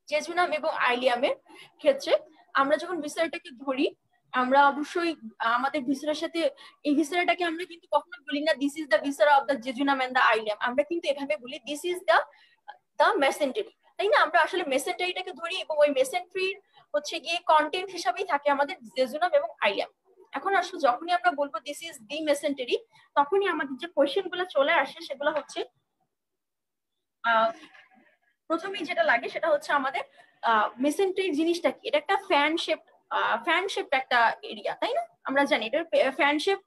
জেজুনাম এবং আইলিয়ামের ক্ষেত্রে আমরা যখন ভিসেরাটাকে ধরি, আমরা অবশ্যই আমাদের ভিসেরার সাথে, এই ভিসেরাটাকে আমরা কিন্তু কখনো বলি না this is the viscera of the jejunum and the ileum, আমরা কিন্তু এভাবে বলি দিস ইজ দ্য মেসেন্টারি, তাই না? আমরা আসলে মেসেন্টারিটাকে ধরি, এবং ওই মেসেন্ট্রির হচ্ছে গিয়ে কন্টেন্ট হিসাবেই থাকে আমাদের জেজুনাম এবং আইলিয়াম। এখন আসলে যখনই আমরা বলবো দিস ইজ দি মেসেন্টারি, তখনই আমাদের যে কোয়েশ্চেন গুলো চলে আসে সেগুলো হচ্ছে প্রথমেই যেটা লাগে সেটা হচ্ছে আমাদের মেসেন্ট্রিক জিনিসটা কি, এটা একটা ফ্যান শেপ একটা এরিয়া, তাই না? আমরা জানি এটা fan shape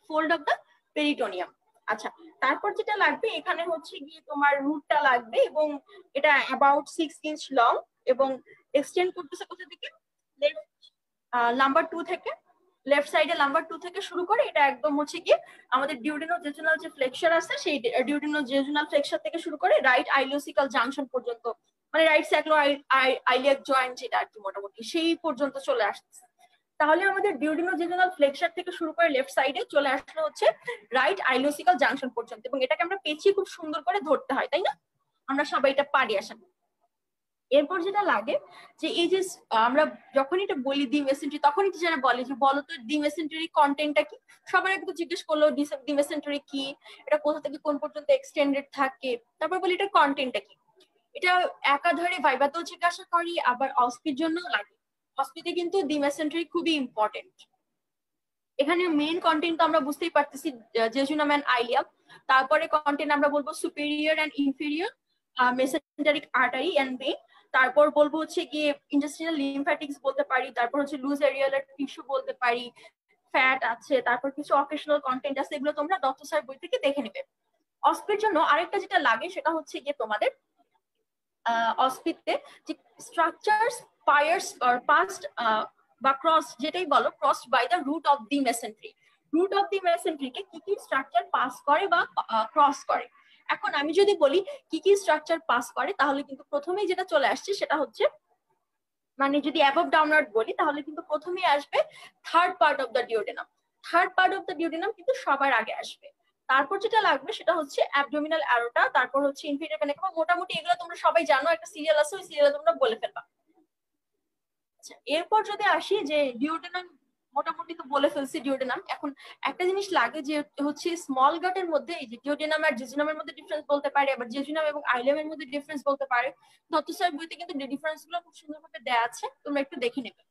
fold of the peritoneum. আচ্ছা, তারপর যেটা লাগবে এখানে হচ্ছে গিয়ে তোমার রুটটা লাগবে, এবং এটা অ্যাবাউট 6 ইঞ্চ লং, এবং এক্সটেন্ড করতেছে কোথা থেকে, নাম্বার 2 থেকে, লেফট সাইডে নাম্বার 2 থেকে শুরু করে এটা একদম হচ্ছে কি আমাদের ডিউডিনো জেজুনাল যে ফ্লেক্সার আছে সেই ডিউডিনো জেজুনাল ফ্লেক্সার থেকে শুরু করে রাইট আইলিওসিকাল জাংশন পর্যন্ত, মানে রাইট স্যাক্রো আইলিয়াক জয়েন্ট যেটা আর কি মোটামুটি সেই পর্যন্ত চলে আসছে। তাহলে আমাদের ডিউডিনো জেজুনাল ফ্লেক্সার থেকে শুরু করে লেফট সাইডে চলে আসলো হচ্ছে রাইট আইলিওসিকাল জাংশন পর্যন্ত, এবং এটাকে আমরা পেঁচিয়ে খুব সুন্দর করে ধরতে হয়, তাই না? আমরা সবাই এটা পারি আসেন। এরপর যেটা লাগে যে এই যে আমরা যখন এটা বলি ডি মেসেন্টারি, তখনই টিচাররা বলে যে বলো তো ডি মেসেন্টারি কন্টেন্টটা কি। সবার আগে তো জিজ্ঞেস করলো ডি মেসেন্টারি কি, এটা কোথা থেকে কোন পর্যন্ত এক্সটেন্ডেড থাকে, তারপর বলি এটা কন্টেন্টটা কি। এটা একাধারে ভাইভাতেও জিজ্ঞাসা করি, আবার অস্পির জন্য লাগে। অস্পিতে কিন্তু ডি মেসেন্টারি খুবই ইম্পর্টেন্ট। এখানে মেইন কন্টেন্ট তো আমরা বুঝতেই পারতেছি জেজুনাম এন্ড আইলিয়াম, তারপরে কন্টেন্ট আমরা বলবো superior and inferior mesenteric artery and vein, তারপর বলবো হচ্ছে গিয়ে ইন্টেস্টিনাল লিম্ফ্যাটিক্স বলতে পারি, তারপর হচ্ছে লুজ এরিয়ালার টিস্যু বলতে পারি, ফ্যাট আছে, তারপর কিছু অকেশনাল কন্টেন্ট আছে, এগুলো তোমরা ডক্টর স্যার বই থেকে দেখে নেবে। অস্পির জন্য আরেকটা যেটা লাগে সেটা হচ্ছে গিয়ে তোমাদের অস্পিতে যে স্ট্রাকচারস পায়ার্স অর পাস্ট বা ক্রস যেটাই বলো, cross by the root of the mesentery. Root of the মেসেন্ট্রিকে কি কি স্ট্রাকচার পাস করে বা ক্রস করে। এখন আমি যদি বলি কি কি স্ট্রাকচার পাস করে, তাহলে কিন্তু প্রথমেই যেটা চলে আসছে সেটা হচ্ছে, মানে যদি অ্যাবভ ডাউনওয়ার্ড বলি তাহলে কিন্তু প্রথমেই আসবে third part of the duodenum. Third part of the duodenum কিন্তু সবার আগে আসবে। তারপর যেটা লাগবে সেটা হচ্ছে অ্যাবডোমিনাল অ্যারোটা, তারপর হচ্ছে ইনফেরিয়র ভেনা কাভা। মোটামুটি এগুলো তোমরা সবাই জানো, একটা সিরিয়াল আছে, ওই সিরিয়ালে তোমরা বলে ফেলবা। আচ্ছা, এরপর যদি আসি যে ডিওডেনাম, মোটামুটি তো বলে ফেলছি ডিওডেনাম। এখন একটা জিনিস লাগে যে হচ্ছে স্মল গাটের মধ্যে এই যে ডিওডেনাম আর জেজুনামের মধ্যে ডিফারেন্স বলতে পারে, আবার জেজুনাম এবং আইলেমের মধ্যে ডিফারেন্স বলতে পারে। দত্ত স্যার বইতে কিন্তু ডিফারেন্স গুলো খুব সুন্দরভাবে দেওয়া আছে, তোমরা একটু দেখে নেবে,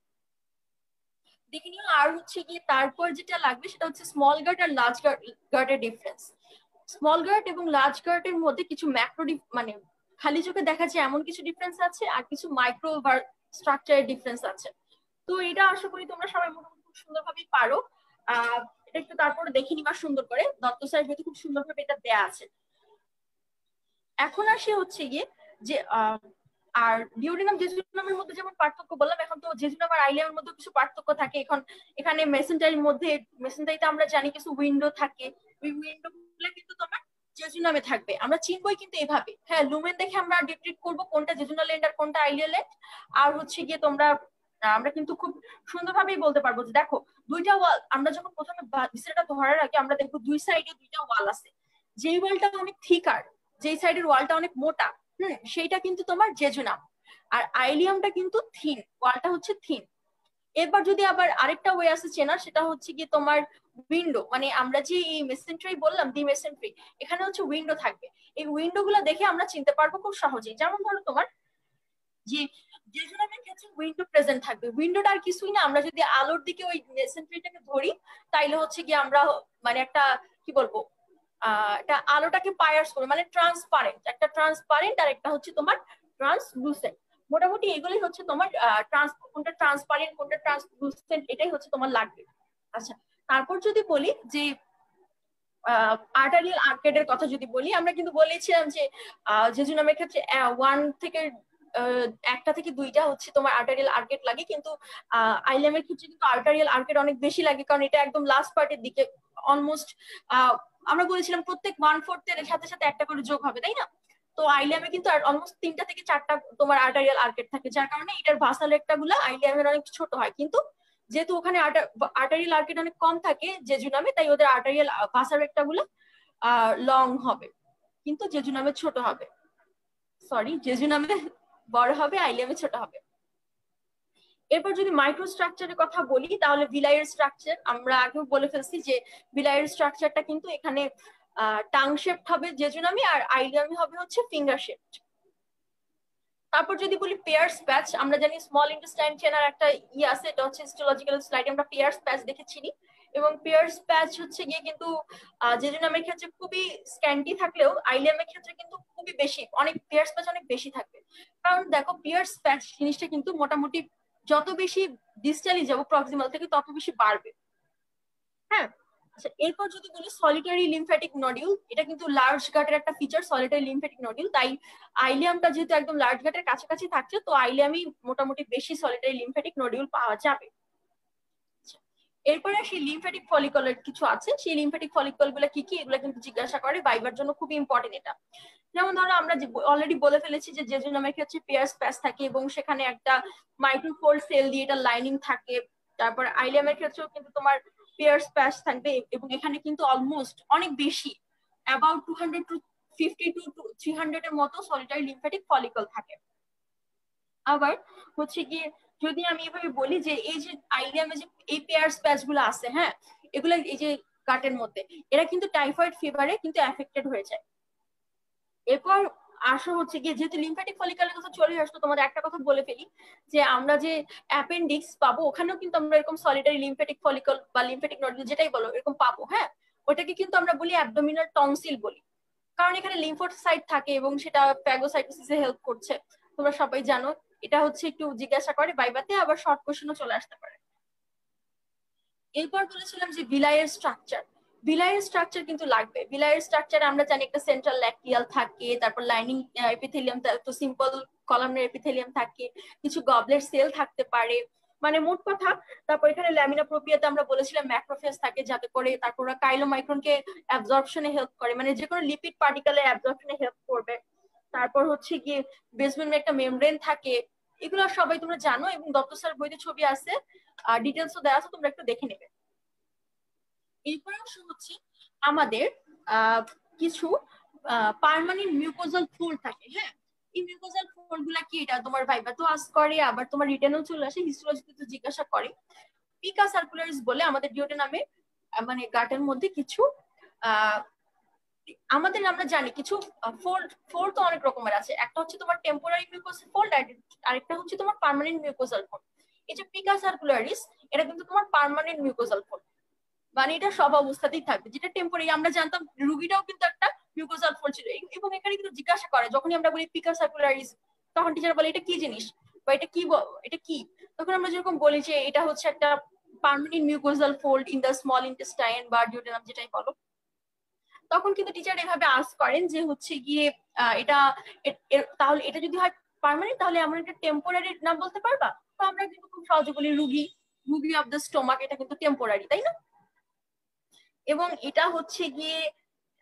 দেখে নিও। আর হচ্ছে গিয়ে তারপর যেটা লাগবে সেটা হচ্ছে স্মল গার্ট আর লার্জ গার্টের ডিফারেন্স। স্মল গার্ট এবং লার্জ গার্টের মধ্যে কিছু ম্যাক্রো মানে খালি চোখে দেখা যায় এমন কিছু ডিফারেন্স আছে, আর কিছু মাইক্রো স্ট্রাকচারের ডিফারেন্স আছে। তো এটা আশা করি তোমরা সবাই মোটামুটি খুব সুন্দরভাবেই পারো। এটা একটু তারপরে দেখে নিবা সুন্দর করে, দত্ত স্যার বইতে খুব সুন্দরভাবে এটা দেয়া আছে। এখন আসি হচ্ছে গিয়ে যে আর ডিওডিনাম জেজুনামের মধ্যে যেমন পার্থক্য বললাম, এখন তো জেজুনাম আর আইলিয়ামের মধ্যে কিছু পার্থক্য থাকে। এখন এখানে মেসেন্টারির মধ্যে, মেসেন্টারিতে আমরা জানি কিছু উইন্ডো থাকে, ওই উইন্ডো গুলো কিন্তু তোমার জেজুনামে থাকবে। আমরা চিনবই কিন্তু এভাবে, হ্যাঁ, লুমেন দেখে আমরা ডিটেক্ট করবো কোনটা জেজুনাল এন্ড আর কোনটা আইলিয়াল এন্ড। আর হচ্ছে গিয়ে তোমরা আমরা কিন্তু খুব সুন্দরভাবেই বলতে পারবো যে দেখো দুইটা ওয়াল, আমরা যখন প্রথমে ভিসেরাটা ধরার আগে আমরা দেখবো দুই সাইডে দুইটা ওয়াল আছে, যেই ওয়ালটা অনেক থিকার, যেই সাইডের ওয়ালটা অনেক মোটা, সেইটা কিন্তু তোমার জেজুনাম। আর আইলিয়ামটা কিন্তু থিন, ওয়ালটা হচ্ছে থিন। এরপর যদি আবার আরেকটা ওয়ে আছে চেনার, সেটা হচ্ছে কি তোমার উইন্ডো, মানে আমরা যে এই মেসেন্ট্রি বললাম দি মেসেন্ট্রি, এখানে হচ্ছে উইন্ডো থাকবে। এই উইন্ডো গুলো দেখে আমরা চিনতে পারবো খুব সহজেই। যেমন ধরো তোমার যে জেজুনামের ক্ষেত্রে উইন্ডো প্রেজেন্ট থাকবে, উইন্ডোটা আর কিছুই না, আমরা যদি আলোর দিকে ওই মেসেন্ট্রিটাকে ধরি তাইলে হচ্ছে কি আমরা মানে একটা কি বলবো এটা আলোটাকে পায়ার্স করে, মানে ট্রান্সপারেন্ট, একটা ট্রান্সপারেন্ট আর একটা হচ্ছে তোমার ট্রান্সলুসেন্ট। মোটামুটি এগুলোই হচ্ছে তোমার কোনটা ট্রান্সপারেন্ট কোনটা ট্রান্সলুসেন্ট, এটাই হচ্ছে তোমার লাগবে। আচ্ছা, তারপর যদি বলি যে আর্টারিয়াল আর্কেডের কথা যদি বলি, আমরা কিন্তু বলেছিলাম যে জেজুনামের ক্ষেত্রে একটা থেকে দুইটা হচ্ছে তোমার আর্টারিয়াল আর্কেড লাগে, কিন্তু আইলেমের ক্ষেত্রে কিন্তু আর্টারিয়াল আর্কেড অনেক বেশি লাগে, কারণ এটা একদম লাস্ট পার্টের দিকে অলমোস্ট আমরা বলেছিলাম প্রত্যেক 1/4 এর সাথে সাথে একটা করে যোগ হবে, তাই না? তো আইলিয়ামে কিন্তু অলমোস্ট 3টা থেকে 4টা তোমার আর্টারিয়াল আর্কেড থাকে, যার কারণে এটার ভাসাল রেটটা গুলা আইলিয়ামের অনেক ছোট হয়। কিন্তু যেহেতু ওখানে আর্টারিয়াল আর্কেড অনেক কম থাকে জেজুনামে, তাই ওদের আর্টারিয়াল ভাসাল রেটটা গুলা লং হবে, কিন্তু জেজুনামে ছোট হবে, সরি জেজুনামে বড় হবে, আইলিয়ামে ছোট হবে। এরপর যদি মাইক্রো স্ট্রাকচারের কথা বলি তাহলে ভিলাইয়ের স্ট্রাকচার, আমরা আগেও বলে ফেলছি যে ভিলাইয়ের স্ট্রাকচারটা কিন্তু এখানে টাং শেপড হবে জেজুনামি, আর আইলিয়ামি হবে হচ্ছে ফিঙ্গার শেপড। তারপর যদি বলি পেয়ার্স প্যাচ, আমরা জানি স্মল ইন্টেস্টাইন চেনার একটা আছে, এটা হচ্ছে হিস্টোলজিক্যাল স্লাইডে আমরা পেয়ার্স প্যাচ দেখেছি, এবং পেয়ার্স প্যাচ হচ্ছে গিয়ে কিন্তু জেজুনামের ক্ষেত্রে খুবই স্ক্যান্টি থাকলেও আইলিয়ামের ক্ষেত্রে কিন্তু খুবই বেশি, অনেক পেয়ার্স প্যাচ অনেক বেশি থাকবে। কারণ দেখো পিয়ার্স প্যাচ জিনিসটা কিন্তু মোটামুটি যত বেশি ডিস্টালি যাবো প্রক্সিমাল থেকে তত বেশি বাড়বে, হ্যাঁ। আচ্ছা, এরপর যদি বলি সলিটারি লিমফ্যাটিক নডিউল, এটা কিন্তু লার্জ গাটের একটা ফিচার, সলিটারি লিমফ্যাটিক নডিউল। তাই আইলিয়ামটা যেহেতু একদম লার্জ গাটের কাছাকাছি থাকছে, তো আইলিয়ামই মোটামুটি বেশি সলিটারি লিমফ্যাটিক নডিউল পাওয়া যাবে। এরপরে সেই লিমফ্যাটিক ফলিকলের কিছু আছে, সেই লিমফ্যাটিক ফলিকল গুলো কি কি, এগুলো কিন্তু জিজ্ঞাসা করে, ভাইবার জন্য খুবই ইম্পর্টেন্ট এটা। যেমন ধরো আমরা অলরেডি বলে ফেলেছি যে জেজুনামের ক্ষেত্রে পেয়ার স্প্যাচ থাকে এবং সেখানে একটা মাইক্রোফোল্ড সেল দিয়ে এটা লাইনিং থাকে। তারপর আইলিয়ামের ক্ষেত্রেও কিন্তু তোমার পেয়ার স্প্যাচ থাকবে এবং এখানে কিন্তু অলমোস্ট অনেক বেশি, অ্যাবাউট 250 টু 300 এর মতো সলিটারি লিমফ্যাটিক ফলিকল থাকে। আবার হচ্ছে গিয়ে যদি আমি এভাবে বলি যে এই যে আইলিয়ামে যে এই পেয়ার স্প্যাচ গুলো আছে, হ্যাঁ, এগুলা এই যে গাটের মধ্যে, এরা কিন্তু টাইফয়েড ফিভারে কিন্তু এফেক্টেড হয়ে যায়। এরপর আসা হচ্ছে গিয়ে, যেহেতু লিমফ্যাটিক ফলিকলের কথা চলে আসলো, তোমাদের একটা কথা বলে ফেলি যে আমরা যে অ্যাপেন্ডিক্স পাবো, ওখানেও কিন্তু আমরা এরকম সলিটারি লিমফ্যাটিক ফলিকল বা লিমফ্যাটিক নডিউল যেটাই বলো এরকম পাবো, হ্যাঁ। ওটাকে কিন্তু আমরা বলি অ্যাবডোমিনাল টনসিল বলি, কারণ এখানে লিম্ফোসাইট থাকে এবং সেটা ফ্যাগোসাইটোসিসে হেল্প করছে। তোমরা সবাই জানো, এটা হচ্ছে একটু জিজ্ঞাসা করে বাইবাতে, আবার শর্ট কোশ্চেনও চলে আসতে পারে। এরপর বলেছিলাম যে বিলাইয়ের স্ট্রাকচার, বিলাইয়ের স্ট্রাকচার কিন্তু লাগবে। বিলাইয়ের স্ট্রাকচার আমরা জানি একটা সেন্ট্রাল ল্যাক্টিয়াল থাকে, তারপর লাইনিং এপিথেলিয়াম, তো সিম্পল কলামনার এপিথেলিয়াম থাকে, কিছু গবলেট সেল থাকতে পারে, মানে মোট কথা। তারপর এখানে ল্যামিনা প্রোপিয়াতে আমরা বলেছিলাম ম্যাক্রোফেজ থাকে, যাতে করে তারপর কাইলোমাইক্রনকে অ্যাবজর্পশনে হেল্প করে, মানে যে কোনো লিপিড পার্টিকেলের অ্যাবজর্পশনে হেল্প করবে। তারপর হচ্ছে গিয়ে বেসমেন্টে একটা মেমব্রেন থাকে, এগুলো সবাই তোমরা জানো এবং দত্ত স্যার বইতে ছবি আছে, আর ডিটেলসও দেওয়া আছে, তোমরা একটু দেখে নেবে। এরপর অংশ হচ্ছে আমাদের কিছু পার্মানেন্ট মিউকোজাল ফোল্ড থাকে, হ্যাঁ। এই মিউকোজাল ফোল্ড গুলা কি, এটা তোমার ভাইবা তো আস করে, আবার তোমার রিটেনও চলে আসে, হিস্টোলজিতে তো জিজ্ঞাসা করে। পিকা সার্কুলারিস বলে আমাদের ডিওডেনামে, মানে গাটের মধ্যে কিছু আমাদের আমরা জানি কিছু ফোল্ড, ফোল্ড তো অনেক রকমের আছে, একটা হচ্ছে তোমার টেম্পোরারি মিউকোজাল ফোল্ড, আরেকটা হচ্ছে তোমার পার্মানেন্ট মিউকোজাল ফোল্ড। এই যে পিকা সার্কুলারিস, এটা কিন্তু তোমার পার্মানেন্ট মিউকোজাল ফোল্ড, মানে এটা সব অবস্থাতেই থাকবে। যেটা টেম্পোরারি, আমরা জানতাম রুগীটাও কিন্তু একটা মিউকোজাল ফোল্ড ছিল, এবং এখানে কিন্তু জিজ্ঞাসা করে যখনই আমরা বলি পিকা সার্কুলারিস, তখন টিচার বলে এটা কি জিনিস বা এটা কি, এটা কি। তখন আমরা যেরকম বলি যে এটা হচ্ছে একটা permanent mucosal fold in the small intestine বা ডিওডেনাম, যেটাই বলো। তখন কিন্তু টিচার এভাবে আস্ক করেন যে হচ্ছে গিয়ে এটা তাহলে এটা যদি হয় পার্মানেন্ট, তাহলে এমন একটা টেম্পোরারি নাম বলতে পারবা? তো আমরা কিন্তু খুব সহজে বলি রুগী, রুগী অফ দ্য স্টোমাক, এটা কিন্তু টেম্পোরারি, তাই না? এবং এটা হচ্ছে গিয়ে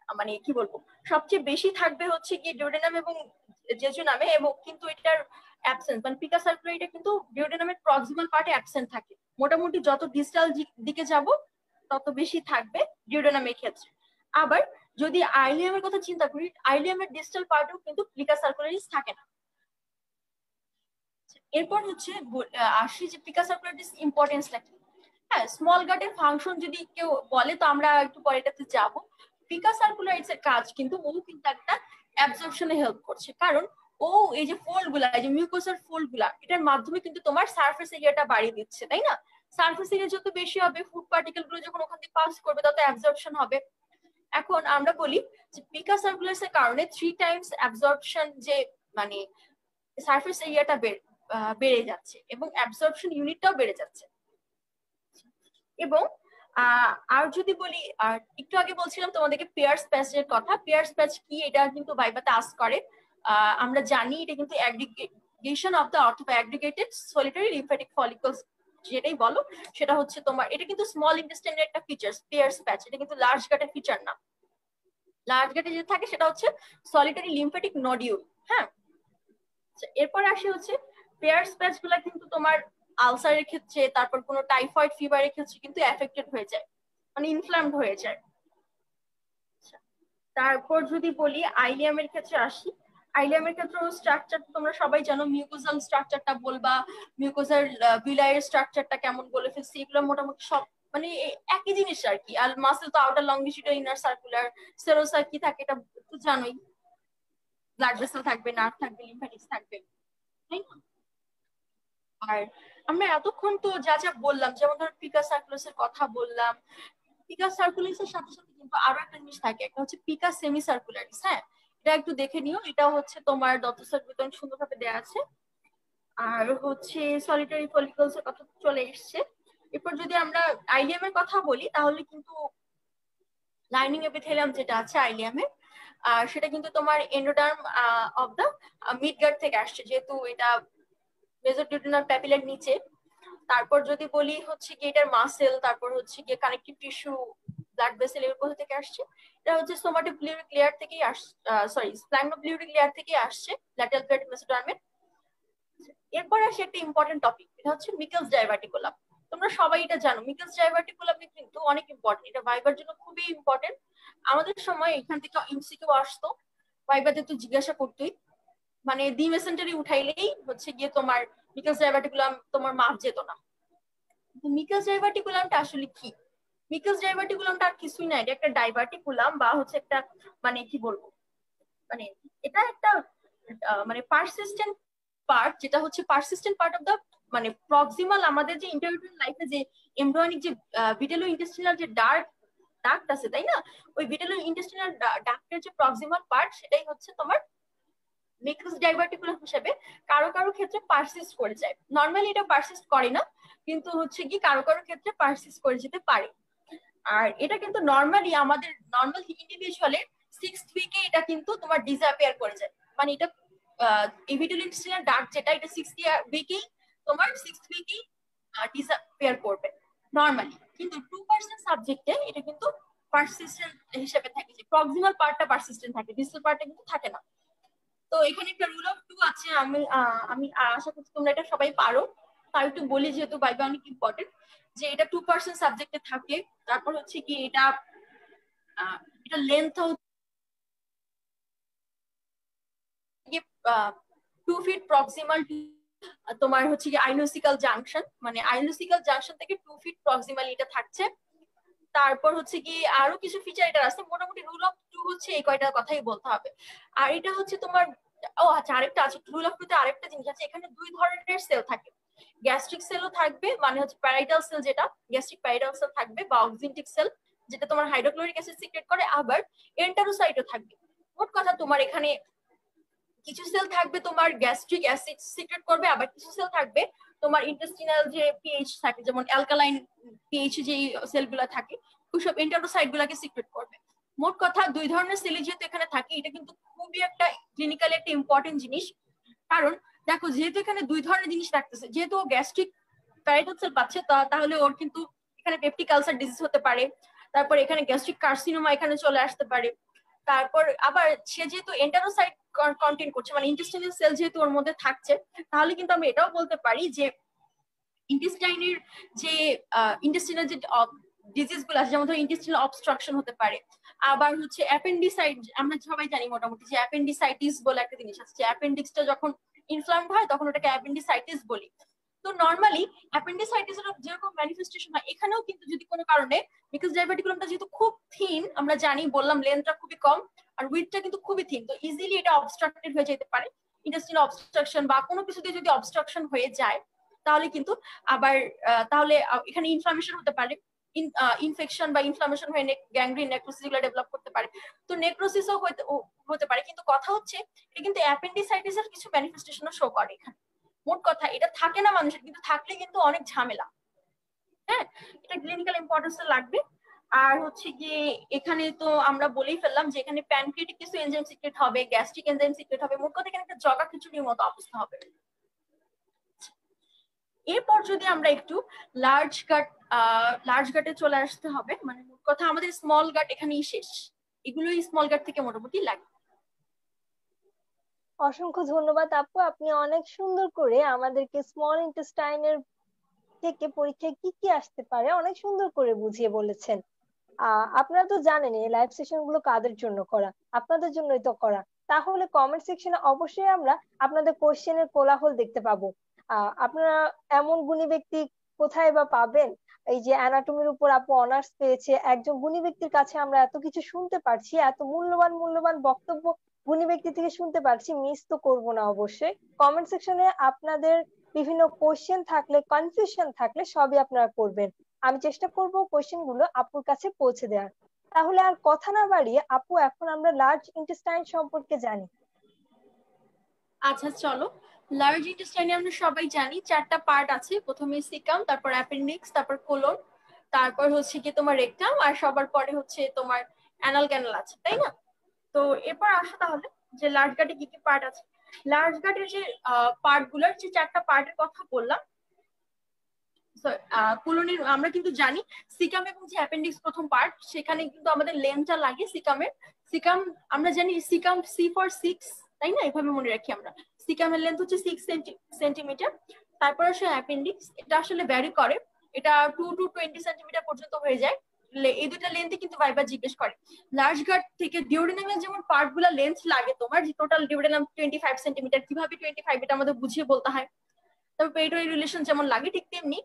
মানে কি বলবো, সবচেয়ে বেশি থাকবে হচ্ছে গিয়ে ডিওডেনাম এবং জেজুনামে, এবং কিন্তু এটার অ্যাবসেন্স, মানে পিকা সার্কুলারিটা কিন্তু ডিওডেনামের প্রক্সিমাল পার্টে অ্যাবসেন্ট থাকে। মোটামুটি যত ডিস্টাল দিকে যাব তত বেশি থাকবে ডিওডেনামের ক্ষেত্রে। আবার যদি আইলিয়ামের কথা চিন্তা করি, আইলিয়ামের ডিস্টাল পার্টেও কিন্তু পিকা সার্কুলারিস থাকে না। এরপর হচ্ছে আসি যে পিকা সার্কুলারিস ইম্পর্টেন্সটা কি। হ্যাঁ, স্মল গাটের ফাংশন যদি কেউ বলে, তো আমরা একটু পরে এটাতে যাবো। পিকা সার্কুলারিস এর কাজ কিন্তু ও কিন্তু একটা অ্যাবজর্পশনে হেল্প করছে, কারণ ও এই যে ফোল্ড গুলা, এই যে মিউকোসার ফোল্ড গুলা, এটার মাধ্যমে কিন্তু তোমার সারফেস এরিয়াটা বাড়িয়ে দিচ্ছে, তাই না? সারফেস এরিয়া যত বেশি হবে, ফুড পার্টিকেল গুলো যখন ওখান থেকে পাস করবে, তত অ্যাবজর্পশন হবে। এখন আমরা বলি যে পিকা সার্কুলারিস এর কারণে 3 টাইমস অ্যাবজর্পশন, যে মানে সারফেস এরিয়াটা বেড়ে যাচ্ছে এবং অ্যাবজর্পশন ইউনিটটাও বেড়ে যাচ্ছে। এবং আর যদি বলি, আর একটু আগে বলছিলাম তোমাদেরকে পেয়ার স্প্যাচের কথা, পেয়ার স্প্যাচ কি এটা কিন্তু ভাইভাতে আস্ক করে। আমরা জানি এটা কিন্তু aggregation of the aggregated solitary lymphatic follicles, যেটাই বলো সেটা হচ্ছে তোমার, এটা কিন্তু স্মল ইন্টেস্টাইনের একটা ফিচার পেয়ার স্প্যাচ, এটা কিন্তু লার্জ গাটের ফিচার না। লার্জ গাটে যে থাকে সেটা হচ্ছে সলিটারি লিম্ফ্যাটিক নডিউল, হ্যাঁ। এরপর আসে হচ্ছে পেয়ার স্প্যাচ গুলা কিন্তু তোমার আলসারের ক্ষেত্রে, তারপর কোনো টাইফয়েড ফিভারের ক্ষেত্রে কিন্তু এফেক্টেড হয়ে যায়, মানে ইনফ্লামড হয়ে যায়। তারপর যদি বলি আইলিয়ামের ক্ষেত্রে আসি, আইলিয়ামের ক্ষেত্রে স্ট্রাকচার তোমরা সবাই জানো, মিউকোজাল স্ট্রাকচারটা বলবা, মিউকোজাল বিলাইয়ের স্ট্রাকচারটা কেমন বলে ফেলছি, এগুলো মোটামুটি সব মানে একই জিনিস আর কি। আর মাসেল তো আউটার লংগিটিউডাল, ইনার সার্কুলার, সেরোসাইট কি থাকে এটা তো জানোই, ব্লাড ভেসেল থাকবে, নার্ভ থাকবে, লিম্ফ্যাটিক্স থাকবে, তাই না? আর আমরা এতক্ষণ তো যা যা বললাম, যেমন ধর পিকা সার্কুলাসের কথা বললাম, পিকা সার্কুলারিসের সাথে সাথে কিন্তু আরো একটা জিনিস থাকে, একটা হচ্ছে পিকা সেমি সার্কুলারিস, হ্যাঁ। এটা একটু দেখে নিও, এটা হচ্ছে তোমার দত্ত স্যার সুন্দরভাবে দেওয়া আছে। আর হচ্ছে সলিটারি ফলিকলস এর কথা চলে এসছে। এরপর যদি আমরা আইলিয়াম এর কথা বলি, তাহলে কিন্তু লাইনিং এপিথেলিয়াম যেটা আছে আইলিয়ামের, সেটা কিন্তু তোমার এন্ডোডার্ম অফ দা মিডগার্ড থেকে আসছে, যেহেতু এটা মেসোডিউডিনাল প্যাপিলার নিচে। তারপর যদি বলি হচ্ছে কি এটার মাসেল, তারপর হচ্ছে কি কানেকটিভ টিস্যু, ব্লাড ভেসেল, এর কোথা থেকে আসছে? এটা হচ্ছে সোমাটোফ্লুইডিক লেয়ার থেকেই সরি স্প্লাইনোফ্লুইডিক লেয়ার থেকেই আসছে, ল্যাটেরাল প্যাড মেসোডার্মের। এরপর আসে একটা ইম্পর্টেন্ট টপিক, এটা হচ্ছে মিকেলস ডাইভার্টিকুলাম। তোমরা সবাই এটা জানো, মিকেলস ডাইভার্টিকুলাম কিন্তু অনেক ইম্পর্টেন্ট, এটা ভাইবার জন্য খুবই ইম্পর্টেন্ট। আমাদের সময় এখান থেকে এমসিকিউ আসতো, ভাইবাতে তো জিজ্ঞাসা করতোই, মানে দ্বি মেসেন্টারি উঠাইলেই হচ্ছে গিয়ে তোমার মিকেলস ডাইভার্টিকুলাম তোমার মাপ যেত না। মিকেলস ডাইভার্টিকুলামটা আসলে কি? মিকেলস ডাইভার্টিকুলামটা আর কিছুই না, এটা একটা ডাইভার্টিকুলাম বা হচ্ছে একটা, মানে কি বলবো, মানে এটা একটা মানে পারসিস্টেন্ট পার্ট, যেটা হচ্ছে পারসিস্টেন্ট পার্ট অফ দা মানে প্রক্সিমাল, আমাদের যে ইন্টারভিউটাল লাইফে যে এমব্রিয়নিক যে ভিটেলো ইন্টেস্টিনাল যে ডাক্ট আছে তাই না, ওই ভিটেলো ইন্টেস্টিনাল ডাক্টের যে প্রক্সিমাল পার্ট, সেটাই হচ্ছে তোমার মিকেলস ডাইভার্টিকুলাম হিসেবে কারো কারো ক্ষেত্রে পারসিস্ট করে যায়। নর্মালি এটা পারসিস্ট করে না, কিন্তু হচ্ছে কি কারো কারো ক্ষেত্রে পারসিস্ট করে যেতে পারে। আর এটা কিন্তু নর্মালি আমাদের নর্মাল ইন্ডিভিজুয়ালের 6th উইকে এটা কিন্তু তোমার ডিসঅ্যাপিয়ার করে যায়, মানে এটা ইভিটুলিনস্টিনাল ডার্ক যেটা, এটা 6th উইকেই তোমার 6th উইকেই ডিসঅ্যাপিয়ার করবে নর্মালি। কিন্তু 2% সাবজেক্টে এটা কিন্তু পারসিস্টেন্ট হিসেবে থাকে, যে প্রক্সিমাল পার্টটা পারসিস্টেন্ট থাকে, ডিসটাল পার্টটা কিন্তু থাকে না। তো এখানে একটা রুল অফ 2 আছে, আমি আমি আশা করছি তোমরা এটা সবাই পারো, তাই একটু বলি যেহেতু ভাইবা অনেক ইম্পর্টেন্ট, যে এটা 2% সাবজেক্টে থাকে। তারপর হচ্ছে কি এটা এটা লেন্থ 2 ফিট প্রক্সিমাল, তোমার হচ্ছে কি আইলোসিক্যাল জাংশন, মানে আইলোসিক্যাল জাংশন থেকে 2 ফিট প্রক্সিমালি এটা থাকছে। তারপর হচ্ছে কি আরো কিছু ফিচার এটা আছে, মোটামুটি রুল অফ 2 হচ্ছে এই কয়টার কথাই বলতে হবে। আর এটা হচ্ছে তোমার, ও আচ্ছা আরেকটা আছে রুল অফ 2 তে, আরেকটা জিনিস আছে, এখানে 2 ধরনের সেল থাকে, গ্যাস্ট্রিক সেলও থাকবে, মানে হচ্ছে প্যারাইটাল সেল যেটা গ্যাস্ট্রিক প্যারাইটাল সেল থাকবে, বা অক্সিনটিক সেল যেটা তোমার হাইড্রোক্লোরিক অ্যাসিড সিক্রেট করে, আবার এন্টারোসাইটও থাকবে। মোট কথা তোমার এখানে কিছু সেল থাকবে তোমার গ্যাস্ট্রিক অ্যাসিড সিক্রেট করবে, আবার কিছু সেল থাকবে তোমার ইন্টেস্টিনাল যে পিএইচ থাকে, যেমন অ্যালকালাইন পিএইচ যে সেলগুলো থাকে, ওইসব এন্টারোসাইট গুলাকে সিক্রেট করবে। মোট কথা 2 ধরনের সেল যেহেতু এখানে থাকে, এটা কিন্তু খুবই একটা ক্লিনিক্যালি একটা ইম্পর্টেন্ট জিনিস। কারণ দেখো যেহেতু এখানে 2 ধরনের জিনিস থাকতেছে, যেহেতু ও গ্যাস্ট্রিক প্যারাইটাল সেল পাচ্ছে, তাহলে ওর কিন্তু এখানে পেপটিক আলসার ডিজিজ হতে পারে, তারপর এখানে গ্যাস্ট্রিক কার্সিনোমা এখানে চলে আসতে পারে। তারপর আবার সে যেহেতু এন্টারোসাইট কন্টেন্ট করছে, মানে ইন্টেস্টাইনাল সেল যেহেতু ওর মধ্যে থাকছে, তাহলে কিন্তু আমরা এটাও বলতে পারি যে ইন্টেস্টাইনের যে ইন্টেস্টাইনাল যে ডিজিজ গুলো আছে, যেমন ধরো ইন্টেস্টাইনাল অবস্ট্রাকশন হতে পারে, আবার হচ্ছে অ্যাপেন্ডিসাইট, আমরা সবাই জানি মোটামুটি যে অ্যাপেন্ডিসাইটিস বলে একটা জিনিস আছে, যে অ্যাপেন্ডিক্সটা যখন ইনফ্লামড হয় তখন ওটাকে অ্যাপেন্ডিসাইটিস বলি। তো নর্মালি অ্যাপেন্ডিসাইটিস এর যেরকম ম্যানিফেস্টেশন হয়, এখানেও কিন্তু যদি কোনো কারণে মিকেলস ডাইভার্টিকুলামটা যেহেতু খুব থিন, আমরা জানি বললাম লেন্থটা খুবই কম আর উইডথটা কিন্তু খুবই থিন, তো ইজিলি এটা অবস্ট্রাক্টেড হয়ে যেতে পারে। ইন্টেস্টিনাল অবস্ট্রাকশন বা কোনো কিছু দিয়ে যদি অবস্ট্রাকশন হয়ে যায়, তাহলে কিন্তু আবার তাহলে এখানে ইনফ্লামেশন হতে পারে, ইনফেকশন বা ইনফ্লামেশন হয়ে গ্যাংগ্রিন নেক্রোসিস গুলো ডেভেলপ করতে পারে। তো নেক্রোসিসও হতে পারে, কিন্তু কথা হচ্ছে এটা কিন্তু অ্যাপেন্ডিসাইটিস এর কিছু ম্যানিফেস্টেশনও শো করে এখানে। মোট কথা এটা থাকে না মানুষের, কিন্তু থাকলে কিন্তু অনেক ঝামেলা। হ্যাঁ, এটা ক্লিনিক্যাল ইম্পর্টেন্স লাগবে। আর হচ্ছে গিয়ে এখানে তো আমরা বলেই ফেললাম যে এখানে প্যানক্রিয়াটিক কিছু এনজাইম সিক্রেট হবে, গ্যাস্ট্রিক এনজাইম সিক্রেট হবে, মোট কথা এখানে একটা জগা খিচুড়ির মতো অবস্থা হবে। এরপর যদি আমরা একটু লার্জ গাটে চলে আসতে হবে, মানে মোট কথা আমাদের স্মল গাট এখানেই শেষ, এগুলোই স্মল গাট থেকে মোটামুটি লাগে। অসংখ্য ধন্যবাদ আপু, আপনি অনেক সুন্দর করে আমাদেরকে স্মল ইন্টেস্টাইনের থেকে পরীক্ষায় কি কি আসতে পারে অনেক সুন্দর করে বুঝিয়ে বলেছেন। আপনারা তো জানেন এই লাইভ সেশন গুলো কাদের জন্য করা, আপনাদের জন্যই তো করা। তাহলে কমেন্ট সেকশনে অবশ্যই আমরা আপনাদের কোশ্চেনের কোলাহল দেখতে পাবো। আপনারা এমন গুণী ব্যক্তি কোথায় বা পাবেন? এই যে অ্যানাটমির উপর আপু অনার্স পেয়েছে, একজন গুণী ব্যক্তির কাছে আমরা এত কিছু শুনতে পারছি, এত মূল্যবান মূল্যবান বক্তব্য গুণী ব্যক্তি থেকে শুনতে পারছি, মিস তো করবো না অবশ্যই। কমেন্ট সেকশনে আপনাদের বিভিন্ন কোশ্চেন থাকলে, কনফিউশন থাকলে সবই আপনারা করবেন, আমি চেষ্টা করব কোশ্চেন গুলো আপুর কাছে পৌঁছে দেওয়ার। তাহলে আর কথা না বাড়িয়ে আপু, এখন আমরা লার্জ ইন্টেস্টাইন সম্পর্কে জানি। আচ্ছা চলো, লার্জ ইন্টেস্টাইনে আমরা সবাই জানি 4টা পার্ট আছে, প্রথমে সিকাম, তারপর অ্যাপেন্ডিক্স, তারপর কোলন, তারপর হচ্ছে কি তোমার রেকটাম, আর সবার পরে হচ্ছে তোমার অ্যানাল ক্যানাল আছে, তাই না? তো এরপর আসো তাহলে যে লার্জ গাটে কি কি পার্ট আছে। লার্জ গাটের যে পার্ট গুলোর যে 4টা পার্টের কথা বললাম, কোলনের আমরা কিন্তু জানি সিকাম এবং যে অ্যাপেন্ডিক্স প্রথম পার্ট, সেখানে কিন্তু আমাদের লেন্থটা লাগে সিকামের। সিকাম আমরা জানি সিকাম সি ফর 6, তাই না? এভাবে মনে রাখি আমরা। সিকামের লেন্থ হচ্ছে 6 সেন্টিমিটার। তারপর আসলে অ্যাপেন্ডিক্স, এটা আসলে ভ্যারি করে, এটা 2 to 20 সেন্টিমিটার পর্যন্ত হয়ে যায়। এই দুটা লেন্থে কিন্তু ভাইবা জিজ্ঞেস করে। লার্জ গাট থেকে ডিউডেনামের যেমন পার্ট গুলা লেন্থ লাগে তোমার, যে টোটাল ডিউডেনাম 25 সেন্টিমিটার, কিভাবে 25 এটা আমাদের বুঝিয়ে বলতে হয়। তবে পেরিটোয়াল রিলেশন যেমন লাগে ঠিক তেমনি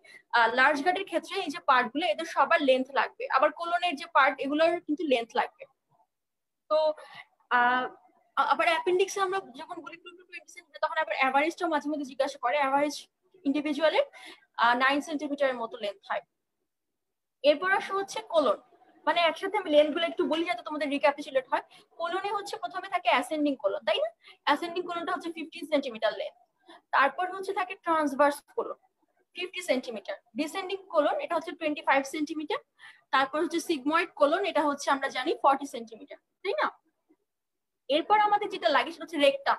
লার্জ গাটের ক্ষেত্রে এই যে পার্ট গুলো এদের সবার লেন্থ লাগবে, আবার কোলনের যে পার্ট এগুলোর কিন্তু লেন্থ লাগবে। তো আবার অ্যাপেন্ডিক্সে আমরা যখন বলি 2 to 20 সেন্টিমিটার, তখন আবার অ্যাভারেজটাও মাঝে মধ্যে জিজ্ঞাসা করে। অ্যাভারেজ ইন্ডিভিজুয়ালের 9 সেন্টিমিটারের মতো লেন্থ হয়। এরপর আসা হচ্ছে কোলন, মানে একসাথে আমি লেন্থ গুলো একটু বলি যাতে তোমাদের রিক্যাপিচুলেট হয়। কোলনে হচ্ছে প্রথমে থাকে অ্যাসেন্ডিং কোলন, তাই না? অ্যাসেন্ডিং কোলনটা হচ্ছে 15 সেন্টিমিটার লেন্থ। তারপর হচ্ছে থাকে transverse colon 50 centimetre. Descending colon এটা হচ্ছে 25 সেন্টিমিটার। তারপর হচ্ছে সিগময়েড কোলন, এটা হচ্ছে আমরা জানি 40 সেন্টিমিটার, তাই না? এরপর আমাদের যেটা লাগে সেটা হচ্ছে রেকটাম।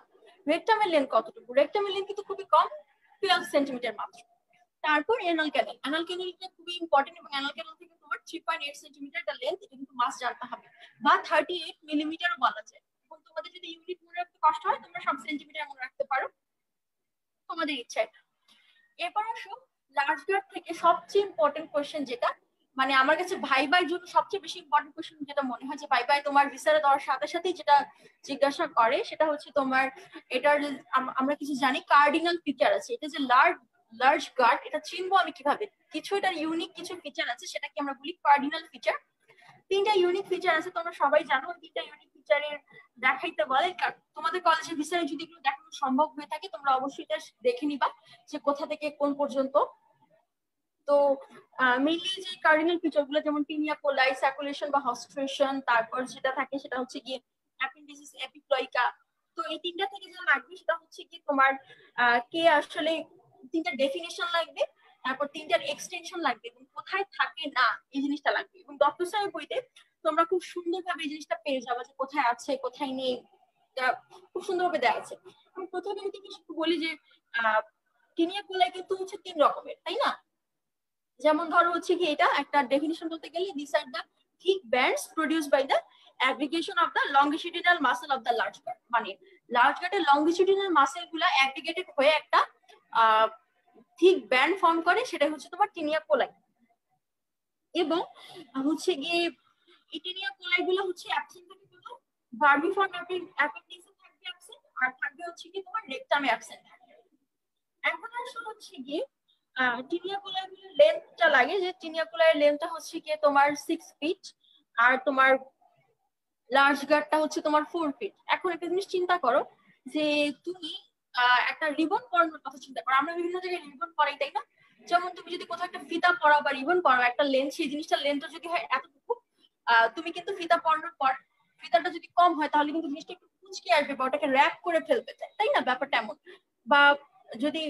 রেকটামের লেন্থ কতটুকু? রেকটামের লেন্থ কিন্তু খুবই কম, 12 সেন্টিমিটার মাত্র। তারপর এনাল ক্যানাল, অ্যানাল ক্যানালটা খুবই ইম্পর্টেন্ট, এবং অ্যানাল ক্যানাল থেকে তোমার 3.8 সেন্টিমিটার এর লেন্থ, এটা কিন্তু মাস জানতে হবে, বা 38 মিলিমিটারও বলা যায়। এবং তোমাদের যদি ইউনিট মনে রাখতে কষ্ট হয় তোমরা সব সেন্টিমিটার মনে রাখতে পারো, তোমাদের ইচ্ছা। এরপর আসো লার্জ গাট থেকে সবচেয়ে ইম্পর্টেন্ট কোয়েশ্চেন, যেটা মানে আমার কাছে ভাইবার জন্য সবচেয়ে বেশি ইম্পর্টেন্ট কোয়েশ্চেন যেটা মনে হয় যে ভাইবাই তোমার রিসার্চে দেওয়ার সাথে সাথেই যেটা জিজ্ঞাসা করে, সেটা হচ্ছে তোমার এটার আমরা কিছু জানি কার্ডিনাল ফিচার আছে। এটা যে লার্জ গাট, এটা চিনবো আমি কিভাবে? কিছু এটার ইউনিক কিছু ফিচার আছে, সেটাকে আমরা বলি কার্ডিনাল ফিচার। 3টা ইউনিক ফিচার আছে, তোমরা সবাই জানো। 3টা ইউনিক ফিচারের দেখাইতে বলে, তোমাদের কলেজের বিষয়ে যদি এগুলো দেখানো সম্ভব হয়ে থাকে তোমরা অবশ্যই এটা দেখে নিবা যে কোথা থেকে কোন পর্যন্ত। তো মেইনলি যে কার্ডিনাল ফিচার গুলো যেমন টিনিয়া কোলাই, স্যাকুলেশন বা হস্ট্রেশন, তারপর যেটা থাকে সেটা হচ্ছে গিয়ে অ্যাপেন্ডিসিস, এপিক্লোইকা। তো এই 3টা থেকে যা লাগবে সেটা হচ্ছে কি তোমার কে আসলে 3টা ডেফিনেশন লাগবে, তারপর 3টার এক্সটেনশন লাগবে, এবং কোথায় থাকে না এই জিনিসটা লাগবে। এবং ডক্টর সাহেব বইতে তোমরা খুব সুন্দরভাবে এই জিনিসটা পেয়ে যাবে যে কোথায় আছে কোথায় নেই, খুব সুন্দরভাবে দেওয়া আছে। আমি প্রথমে যদি কিছু বলি যে টিনিয়া কোলাই কিন্তু হচ্ছে 3 রকমের, তাই না? যেমন ধরো হচ্ছে কি এটা একটা ডেফিনিশন বলতে গেলে, this are the thick bands produced by the aggregation of the longitudinal muscle of the large gut, মানে লার্জ গাটের লংগিটিউডিনাল মাসেল গুলা অ্যাগ্রিগেটেড হয়ে একটা থিক ব্যান্ড ফর্ম করে, সেটা হচ্ছে তোমার টিনিয়া কোলাই। এবং হচ্ছে গিয়ে এই টিনিয়া কোলাই গুলো হচ্ছে অ্যাবসেন্ট থাকে কোথাও, ভার্মিফর্ম অ্যাপেন্ডিক্সে থাকবে অ্যাবসেন্ট, আর থাকবে হচ্ছে কি তোমার রেকটামে অ্যাবসেন্ট। এখন আসলে হচ্ছে গিয়ে টিনিয়া কোলাইগুলোর লেন্থটা লাগে, যে টিনিয়া কোলাইয়ের লেন্থটা হচ্ছে গিয়ে তোমার 6 ফিট, আর তোমার লার্জ গাটটা হচ্ছে তোমার 4 ফিট। এখন একটা জিনিস চিন্তা করো, যে তুমি একটা রিবন পরানোর কথা চিন্তা করো, আমরা বিভিন্ন জায়গায় রিবন পরাই, তাই না? যেমন তুমি যদি কোথাও একটা ফিতা পরাও বা রিবন পরাও, একটা লেন্থ, সেই জিনিসটার লেন্থটা যদি হয় এতটুকু, তুমি কিন্তু ফিতা পরানোর পর ফিতাটা যদি কম হয় তাহলে কিন্তু জিনিসটা একটু কুচকে আসবে বা ওটাকে র্যাপ করে ফেলতে চায়, তাই না? ব্যাপারটা এমন। বা যদি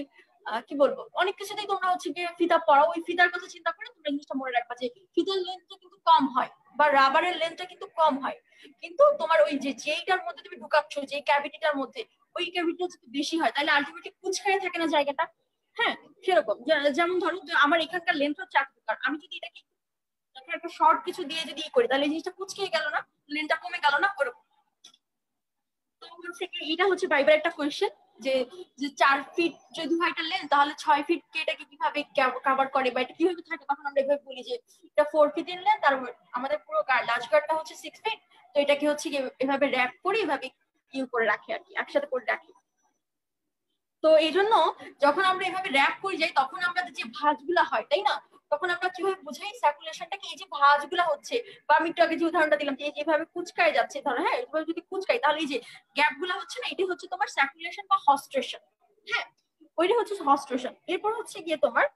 কি বলবো, অনেক কিছুতেই তোমরা হচ্ছে গিয়ে ফিতা পরাও, ওই ফিতার কথা চিন্তা করে তোমরা জিনিসটা মনে রাখবা যে ফিতার লেন্থটা কিন্তু কম হয়, বা রাবারের লেন্থটা কিন্তু কম হয়, কিন্তু তোমার ওই যে যেইটার মধ্যে তুমি ঢুকাচ্ছ, যে ক্যাভিটিটার মধ্যে, ওই ক্যাভিটিটা যদি বেশি হয় তাহলে আলটিমেটলি কুচকায় থাকে না জায়গাটা। হ্যাঁ, সেরকম যেমন ধরো যে আমার এখানকার লেন্থ হচ্ছে 8 মিটার, আমি যদি এটাকে একটা শর্ট কিছু দিয়ে যদি করি তাহলে এই জিনিসটা কুচকে গেল না, লেন্থটা কমে গেল না, ওরকম। তো হচ্ছে এটা হচ্ছে বাইবেল একটা কোয়েশ্চেন, যে যে 4 ফিট যদি হয় এটা লেন্থ, তাহলে 6 ফিট কে এটাকে কিভাবে কভার করে বা এটা কিভাবে থাকে, তখন আমরা এভাবে বলি যে এটা 4 ফিট ইন লেন্থ, আর আমাদের পুরো লার্জ গার্ডটা হচ্ছে 6 ফিট। তো এটাকে হচ্ছে এভাবে র্যাপ করে এভাবে করে রাখি আর কি, একসাথে করে রাখি। তো এই জন্য যখন আমরা এভাবে র্যাপ করে যাই তখন আমাদের যে ভাঁজগুলা হয়, তাই না? তখন আমরা কিভাবে বুঝাই সার্কুলেশনটাকে, এই যে ভাঁজগুলা হচ্ছে, বা আমি একটু আগে যে উদাহরণটা দিলাম যে যেভাবে কুচকায় যাচ্ছে, ধরো হ্যাঁ এইভাবে যদি কুচকাই তাহলে এই যে গ্যাপ গুলা হচ্ছে না, এটি হচ্ছে তোমার সার্কুলেশন বা হস্ট্রেশন। হ্যাঁ, ওইটা হচ্ছে হস্ট্রেশন। এরপর হচ্ছে গিয়ে তোমার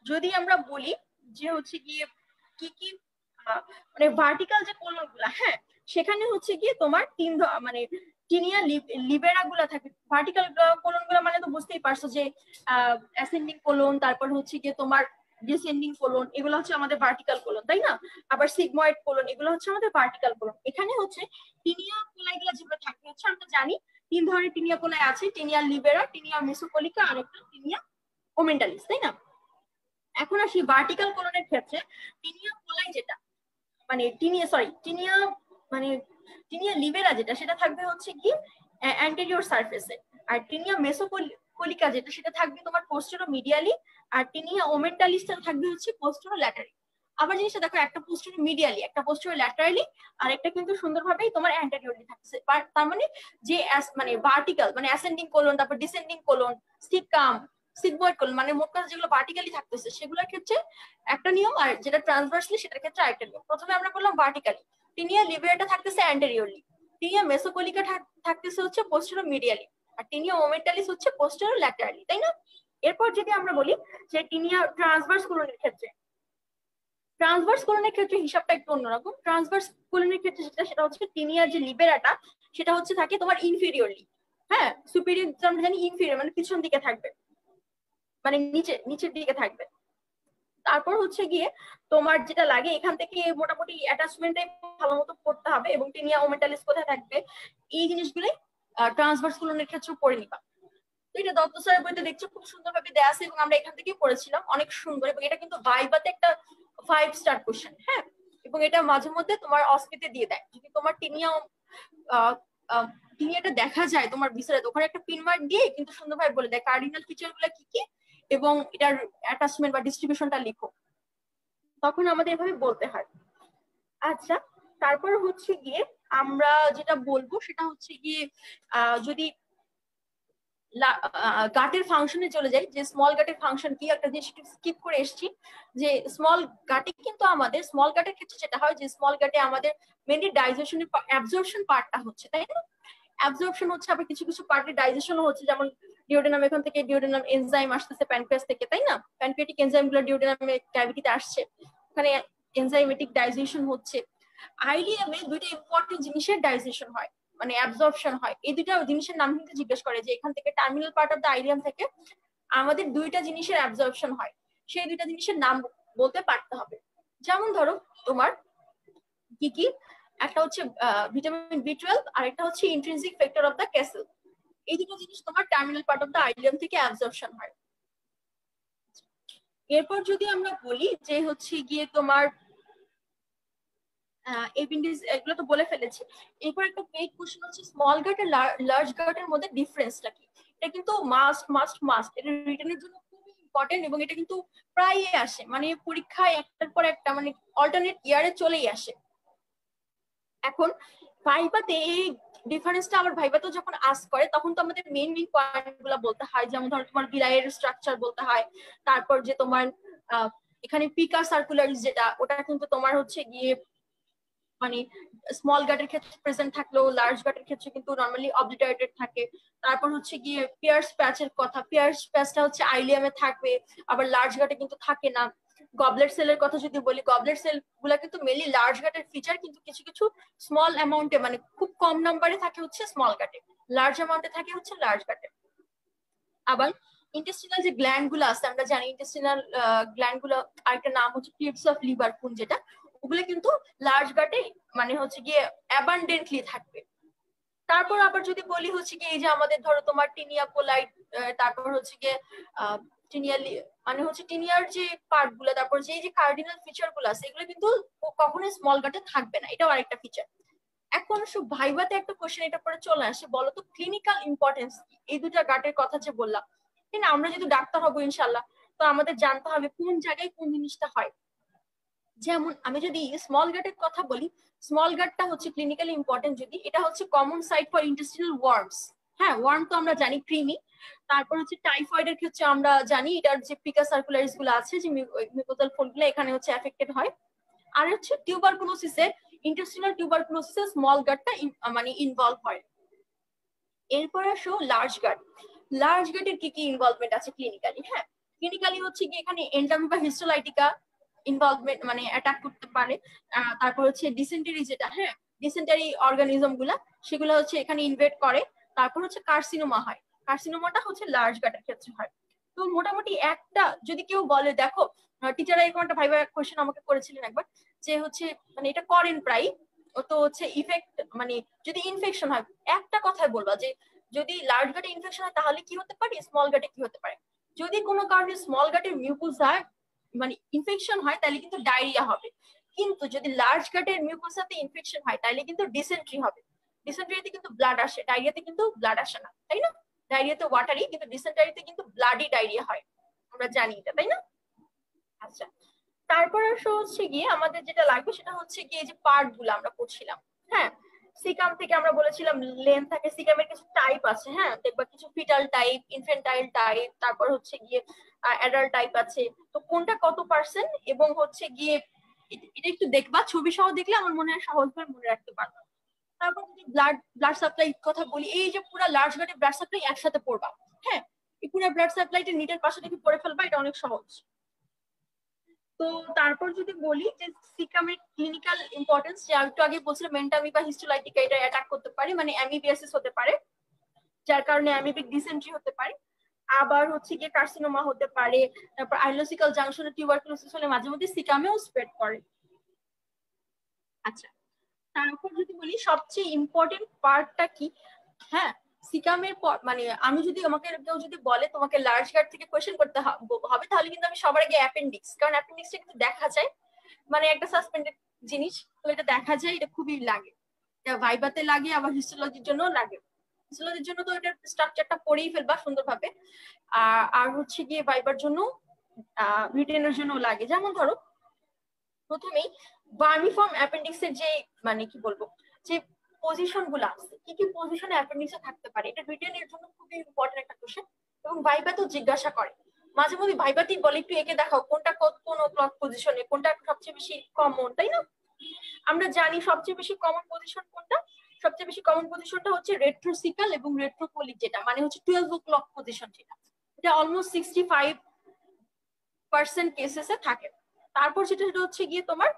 যদি আমরা বলি যে হচ্ছে গিয়ে কি কি মানে ভার্টিক্যাল যে কোলন গুলা, হ্যাঁ সেখানে হচ্ছে গিয়ে তোমার মানে টিনিয়া লিবেরা গুলা থাকে। ভার্টিক্যাল কোলন গুলা মানে তো বুঝতেই পারছো যে অ্যাসেন্ডিং কোলন, তারপর হচ্ছে গিয়ে তোমার ডিসেন্ডিং কোলন এগুলো হচ্ছে আমাদের ভার্টিক্যাল কোলন, তাই না? আবার সিগময়েড কোলন এগুলো হচ্ছে আমাদের ভার্টিক্যাল কোলন। এখানে হচ্ছে টিনিয়া কোলাই গুলো যেগুলো থাকে হচ্ছে আমরা জানি 3 ধরনের টিনিয়া কোলাই আছে, টিনিয়া লিবেরা, টিনিয়া মেসোকলিকা আর একটা টিনিয়া ওমেন্টালিস, তাই না? এখন আসি ভার্টিক্যাল কোলনের ক্ষেত্রে টিনিয়া কোলাই যেটা মানে টিনিয়া মানে টিনিয়া লিবেরা যেটা সেটা থাকবে হচ্ছে কি অ্যান্টেরিয়র সারফেসে, আর টিনিয়া মেসোকলিকা যেটা সেটা থাকবে তোমার পোস্টেরো মিডিয়ালি, আর টিনিয়া ওমেন্টালিসটা থাকবে হচ্ছে পোস্টেরো ল্যাটারালি। আবার জিনিসটা দেখো, একটা পোস্টেরো মিডিয়ালি একটা পোস্টেরো ল্যাটারালি আর একটা কিন্তু সুন্দরভাবেই তোমার অ্যান্টেরিয়রলি থাকছে। তার মানে যে মানে ভার্টিক্যাল মানে অ্যাসেন্ডিং কোলন, তারপর descending colon, caecum, sigmoid colon মানে মোট কথা যেগুলো ভার্টিক্যালি থাকতেছে সেগুলোর ক্ষেত্রে একটা নিয়ম, আর যেটা ট্রান্সভার্সলি সেটার ক্ষেত্রে আরেকটা নিয়ম। প্রথমে আমরা বললাম ভার্টিক্যালি, টিনিয়া লিবেরাটা থাকতেছে অ্যান্টেরিয়রলি, টিনিয়া মেসোকলিকা থাকতেছে হচ্ছে পোস্টেরো মিডিয়ালি, আর টিনিয়া ওমেন্টালিস হচ্ছে পোস্টেরো ল্যাটারালি, তাই না? এরপর যদি আমরা বলি যে টিনিয়া ট্রান্সভার্স কোলনের ক্ষেত্রে, ট্রান্সভার্স কোলনের ক্ষেত্রে হিসাবটা একটু অন্যরকম। ট্রান্সভার্স কোলনের ক্ষেত্রে সেটা হচ্ছে টিনিয়ার যে লিবেরাটা সেটা হচ্ছে থাকে তোমার ইনফিরিয়রলি, হ্যাঁ সুপিরিয়র আমরা জানি, ইনফিরিয়র মানে পিছন দিকে থাকবে, মানে নিচের দিকে থাকবে। তারপর হচ্ছে গিয়ে তোমার যেটা লাগে এখান থেকে মোটামুটি অ্যাটাচমেন্টটাই ভালো মতো করতে হবে, এবং টিনিয়া ওমেন্টালিস কোথায় থাকবে এই জিনিসগুলোই ট্রান্সভার্স কোলনের ক্ষেত্রে পড়ে নিবা। তো এটা দত্ত স্যারের বইতে দেখছো খুব সুন্দরভাবে দেয়া আছে, এবং আমরা এখান থেকেই পড়েছিলাম, অনেক সুন্দর। এবং এটা কিন্তু ভাইভাতে একটা 5 স্টার কোশ্চেন, হ্যাঁ। এবং এটা মাঝে মধ্যে তোমার অস্মিতে দিয়ে দেয়, যদি তোমার টিনিয়াটা দেখা যায় তোমার বিচারে, ওখানে একটা পিন মার্ক দিয়ে কিন্তু সুন্দরভাবে বলে দেয় কার্ডিনাল ফিচার গুলো কি কি এবং এটার অ্যাটাচমেন্ট বা ডিস্ট্রিবিউশনটা লিখো, তখন আমাদের এভাবে বলতে হয়। আচ্ছা, তারপর হচ্ছে গিয়ে আমরা যেটা বলবো সেটা হচ্ছে গিয়ে যদি গাটের ফাংশনে চলে যাই, যে স্মল গাটের ফাংশন কি, একটা জিনিস স্কিপ করে এসেছি, যে স্মল গাটে কিন্তু আমাদের স্মল গাটের ক্ষেত্রে যেটা হয় যে স্মল গাটে আমাদের মেনলি ডাইজেশনের অ্যাবজর্পশন পার্টটা হচ্ছে, তাই না? অ্যাবজর্পশন হচ্ছে, আবার কিছু কিছু পার্টে ডাইজেশনও হচ্ছে, যেমন ডিওডেনাম, এখান থেকে ডিওডেনাম এনজাইম আসতেছে প্যানক্রিয়াস থেকে, তাই না? প্যানক্রিয়াটিক এনজাইম গুলো ডিওডেনামে ক্যাভিটিতে আসছে, ওখানে এনজাইমেটিক ডাইজেশন হচ্ছে। আইলিয়ামে দুইটা ইম্পর্টেন্ট জিনিসের ডাইজেশন হয়, মানে অ্যাবজর্পশন হয়। এই দুইটা জিনিসের নাম কিন্তু জিজ্ঞেস করে যে এখান থেকে terminal part of the ileum থেকে আমাদের দুইটা জিনিসের অ্যাবজর্পশন হয়, সেই দুইটা জিনিসের নাম বলতে পারতে হবে। যেমন ধরো তোমার কি কি, একটা হচ্ছে ভিটামিন বি12 আর একটা হচ্ছে intrinsic factor of the castle. এই দুটো জিনিস তোমার terminal part of the ileum থেকে অ্যাবজর্পশন হয়। এরপর যদি আমরা বলি যে হচ্ছে গিয়ে তোমার এপিন্ডিক্স, এগুলো তো বলে ফেলেছি। এরপর একটা মেইন কোশ্চেন হচ্ছে স্মল গাট আর লার্জ গাটের মধ্যে ডিফারেন্সটা কি। এটা কিন্তু মাস্ট এটা রিটেনের জন্য খুবই ইম্পর্টেন্ট, এবং এটা কিন্তু প্রায়ই আসে, মানে পরীক্ষায় একটার পর একটা মানে অল্টারনেট ইয়ারে চলেই আসে। এখন ভাইভাতে এই ডিফারেন্সটা আবার ভাইভাতে যখন আস্ক করে তখন তো আমাদের মেইন পয়েন্ট গুলো বলতে হয়, যেমন ধরো তোমার বিলাইয়ের স্ট্রাকচার বলতে হয়, তারপর যে তোমার এখানে পিকা সার্কুলারিস যেটা ওটা কিন্তু তোমার হচ্ছে গিয়ে মানে স্মল গাটের ক্ষেত্রে প্রেজেন্ট থাকলেও লার্জ গাটের ক্ষেত্রে কিন্তু নর্মালি অবলিটারেটেড থাকে। তারপর হচ্ছে গিয়ে পিয়ার্স প্যাচের কথা, পিয়ার্স প্যাচটা হচ্ছে আইলিয়ামে থাকবে, আবার লার্জ গাটে কিন্তু থাকে না। গবলেট সেলের কথা যদি বলি, গবলেট সেল গুলা কিন্তু মেনলি লার্জ গাটের ফিচার, কিন্তু কিছু কিছু স্মল অ্যামাউন্টে মানে খুব কম নাম্বারে থাকে হচ্ছে স্মল গাটে, লার্জ অ্যামাউন্টে থাকে হচ্ছে লার্জ গাটে। আবার ইন্টেস্টিনাল যে গ্ল্যান্ড গুলো আছে আমরা জানি, ইন্টেস্টিনাল গ্ল্যান্ড গুলো আরেকটা নাম হচ্ছে টিপস অফ লিভার কোন, যেটা ওগুলো কিন্তু লার্জ গাটে মানে হচ্ছে গিয়ে অ্যাবান্ডেন্টলি থাকবে। তারপর আবার যদি বলি হচ্ছে কি, এই যে আমাদের ধরো তোমার টিনিয়া কোলাইট, তারপর হচ্ছে গিয়ে টিনিয়ালি মানে হচ্ছে টিনিয়ার যে পার্ট গুলো, তারপর যে এই যে কার্ডিনাল ফিচার গুলো আছে এগুলো কিন্তু কখনোই স্মল গাটে থাকবে না, এটাও আরেকটা ফিচার। এখন ভাইভাতে একটা কোশ্চেন এটা পরে চলে আসে, বলো তো ক্লিনিক্যাল ইম্পর্টেন্স কি এই দুটা গাটের কথা যে বললাম, ঠিক না? আমরা যদি ডাক্তার হবো ইনশাল্লাহ, তো আমাদের জানতে হবে কোন জায়গায় কোন জিনিসটা হয়। যেমন আমি যদি স্মল গাটের কথা বলি, স্মল গাটটা হচ্ছে ক্লিনিক্যালি ইম্পর্টেন্ট, যদি এটা হচ্ছে common site for intestinal worms. হ্যাঁ, ওয়ার্ম তো আমরা জানি কৃমি। তারপর হচ্ছে টাইফয়েডের ক্ষেত্রে আমরা জানি এটার যে পিকা সার্কুলারিস গুলো আছে, যে মিউকোজাল ফোল্ড গুলো এখানে হচ্ছে এফেক্টেড হয়। আর হচ্ছে টিউবারকুলোসিসে, ইন্টেস্টিনাল টিউবারকুলোসিসে স্মল গাটটা মানে ইনভলভ হয়। এরপর আসো লার্জ গাট। লার্জ গাটের কি কি ইনভলভমেন্ট আছে ক্লিনিক্যালি? হ্যাঁ, ক্লিনিক্যালি হচ্ছে কি এখানে এন্টামিবা হিস্টোলাইটিকা ইনভলভমেন্ট মানে অ্যাটাক করতে পারে। তারপর হচ্ছে ডিসেন্টারি যেটা, হ্যাঁ ডিসেন্টারি অর্গানিজম গুলা সেগুলো হচ্ছে এখানে ইনভেট করে। তারপর হচ্ছে কার্সিনোমা হয়, কার্সিনোমাটা হচ্ছে লার্জ গাটের ক্ষেত্রে হয়। তো মোটামুটি একটা যদি কেউ বলে দেখো টিচার এরকম একটা ভাইবা কোশ্চেন আমাকে করেছিলেন একবার, যে হচ্ছে মানে এটা করেন প্রায়, তো হচ্ছে ইফেক্ট মানে যদি ইনফেকশন হয় একটা কথায় বলবা যে যদি লার্জ গাটে ইনফেকশন হয় তাহলে কি হতে পারে, স্মল গাটে কি হতে পারে। যদি কোনো কারণে স্মল গাটের মিউকোসা মানে ইনফেকশন হয় তাহলে কিন্তু ডায়রিয়া হবে, কিন্তু যদি লার্জ গাটের মিউকোসাতে ইনফেকশন হয় তাহলে কিন্তু ডিসেন্ট্রি হবে। ডিসেন্ট্রিতে কিন্তু ব্লাড আসে, ডায়রিয়াতে কিন্তু ব্লাড আসে না, তাই না? ডায়রিয়াতে ওয়াটারি, কিন্তু ডিসেন্ট্রিতে কিন্তু ব্লাডি ডায়রিয়া হয়, আমরা জানি এটা, তাই না? আচ্ছা, তারপর হচ্ছে গিয়ে আমাদের যেটা লাগবে সেটা হচ্ছে গিয়ে যে পার্ট গুলো আমরা পড়ছিলাম। হ্যাঁ, সিকাম থেকে আমরা বলেছিলাম লেন্থ থাকে, সিকামের কিছু টাইপ আছে, হ্যাঁ দেখবা কিছু ফিটাল টাইপ, ইনফেন্টাইল টাইপ, তারপর হচ্ছে গিয়ে অ্যাডাল্ট টাইপ আছে। তো কোনটা কত পার্সেন্ট এবং হচ্ছে গিয়ে এটা একটু দেখবা, ছবি সহ দেখলে আমার মনে হয় সহজভাবে মনে রাখতে পারবা। তারপর যদি ব্লাড সাপ্লাই কথা বলি, এই যে পুরো লার্জ গাড়ি ব্লাড সাপ্লাই একসাথে পড়বা। হ্যাঁ, এই পুরো ব্লাড সাপ্লাইটা নিটের পাশে থেকে পড়ে ফেলবা, এটা অনেক সহজ। তো তারপর যদি বলি যে সিকামের ক্লিনিক্যাল ইম্পর্টেন্স, যে একটু আগে বলছিলাম মেন্টামি বা হিস্টোলাইটিকা এটা অ্যাটাক করতে পারে, মানে অ্যামিবিয়াসিস হতে পারে, যার কারণে অ্যামিবিক ডিসেন্ট্রি হতে পারে। আবার হচ্ছে গিয়ে কার্সিনোমা হতে পারে। তারপর আইলোসিক্যাল জাংশনে টিউবারকুলোসিস হলে মাঝে মধ্যে সিকামেও স্প্রেড করে। আচ্ছা, তারপর যদি বলি সবচেয়ে ইম্পর্টেন্ট পার্টটা কি, হ্যাঁ সিকামের পর মানে আমি যদি আমাকে কেউ যদি বলে তোমাকে লার্জ গার্ড থেকে কোয়েশ্চেন করতে হবে, তাহলে কিন্তু আমি সবার আগে অ্যাপেন্ডিক্স, কারণ অ্যাপেন্ডিক্সটা কিন্তু দেখা যায়, মানে একটা সাসপেন্ডেড জিনিস, তো এটা দেখা যায়, এটা খুবই লাগে, এটা ভাইবাতে লাগে, আবার হিস্টোলজির জন্য লাগে। হিস্টোলজির জন্য তো এটার স্ট্রাকচারটা পড়েই ফেলবা সুন্দরভাবে, আর হচ্ছে গিয়ে ভাইবার জন্য রিটেনের জন্য লাগে। যেমন ধরো প্রথমেই ভার্মিফর্ম অ্যাপেন্ডিক্সের যে মানে কি বলবো যে পজিশন গুলো আছে, কি কি পজিশনে অ্যাপেন্ডিক্সে থাকতে পারে, এটা রিটেনের জন্য খুবই ইম্পর্টেন্ট একটা কোশ্চেন। এবং ভাইবাতেও জিজ্ঞাসা করে, মাঝে মধ্যে ভাইবাতেই বলে একটু এঁকে দেখাও কোনটা কোন ক্লক পজিশনে, কোনটা সবচেয়ে বেশি কমন, তাই না? আমরা জানি সবচেয়ে বেশি কমন পজিশন কোনটা, সবচেয়ে বেশি কমন পজিশনটা হচ্ছে রেট্রোসিকাল এবং রেট্রোপোলিক, যেটা মানে হচ্ছে 12 ক্লক পজিশন, যেটা এটা অলমোস্ট 65% কেসেসে থাকে। তারপর সেটা হচ্ছে গিয়ে তোমার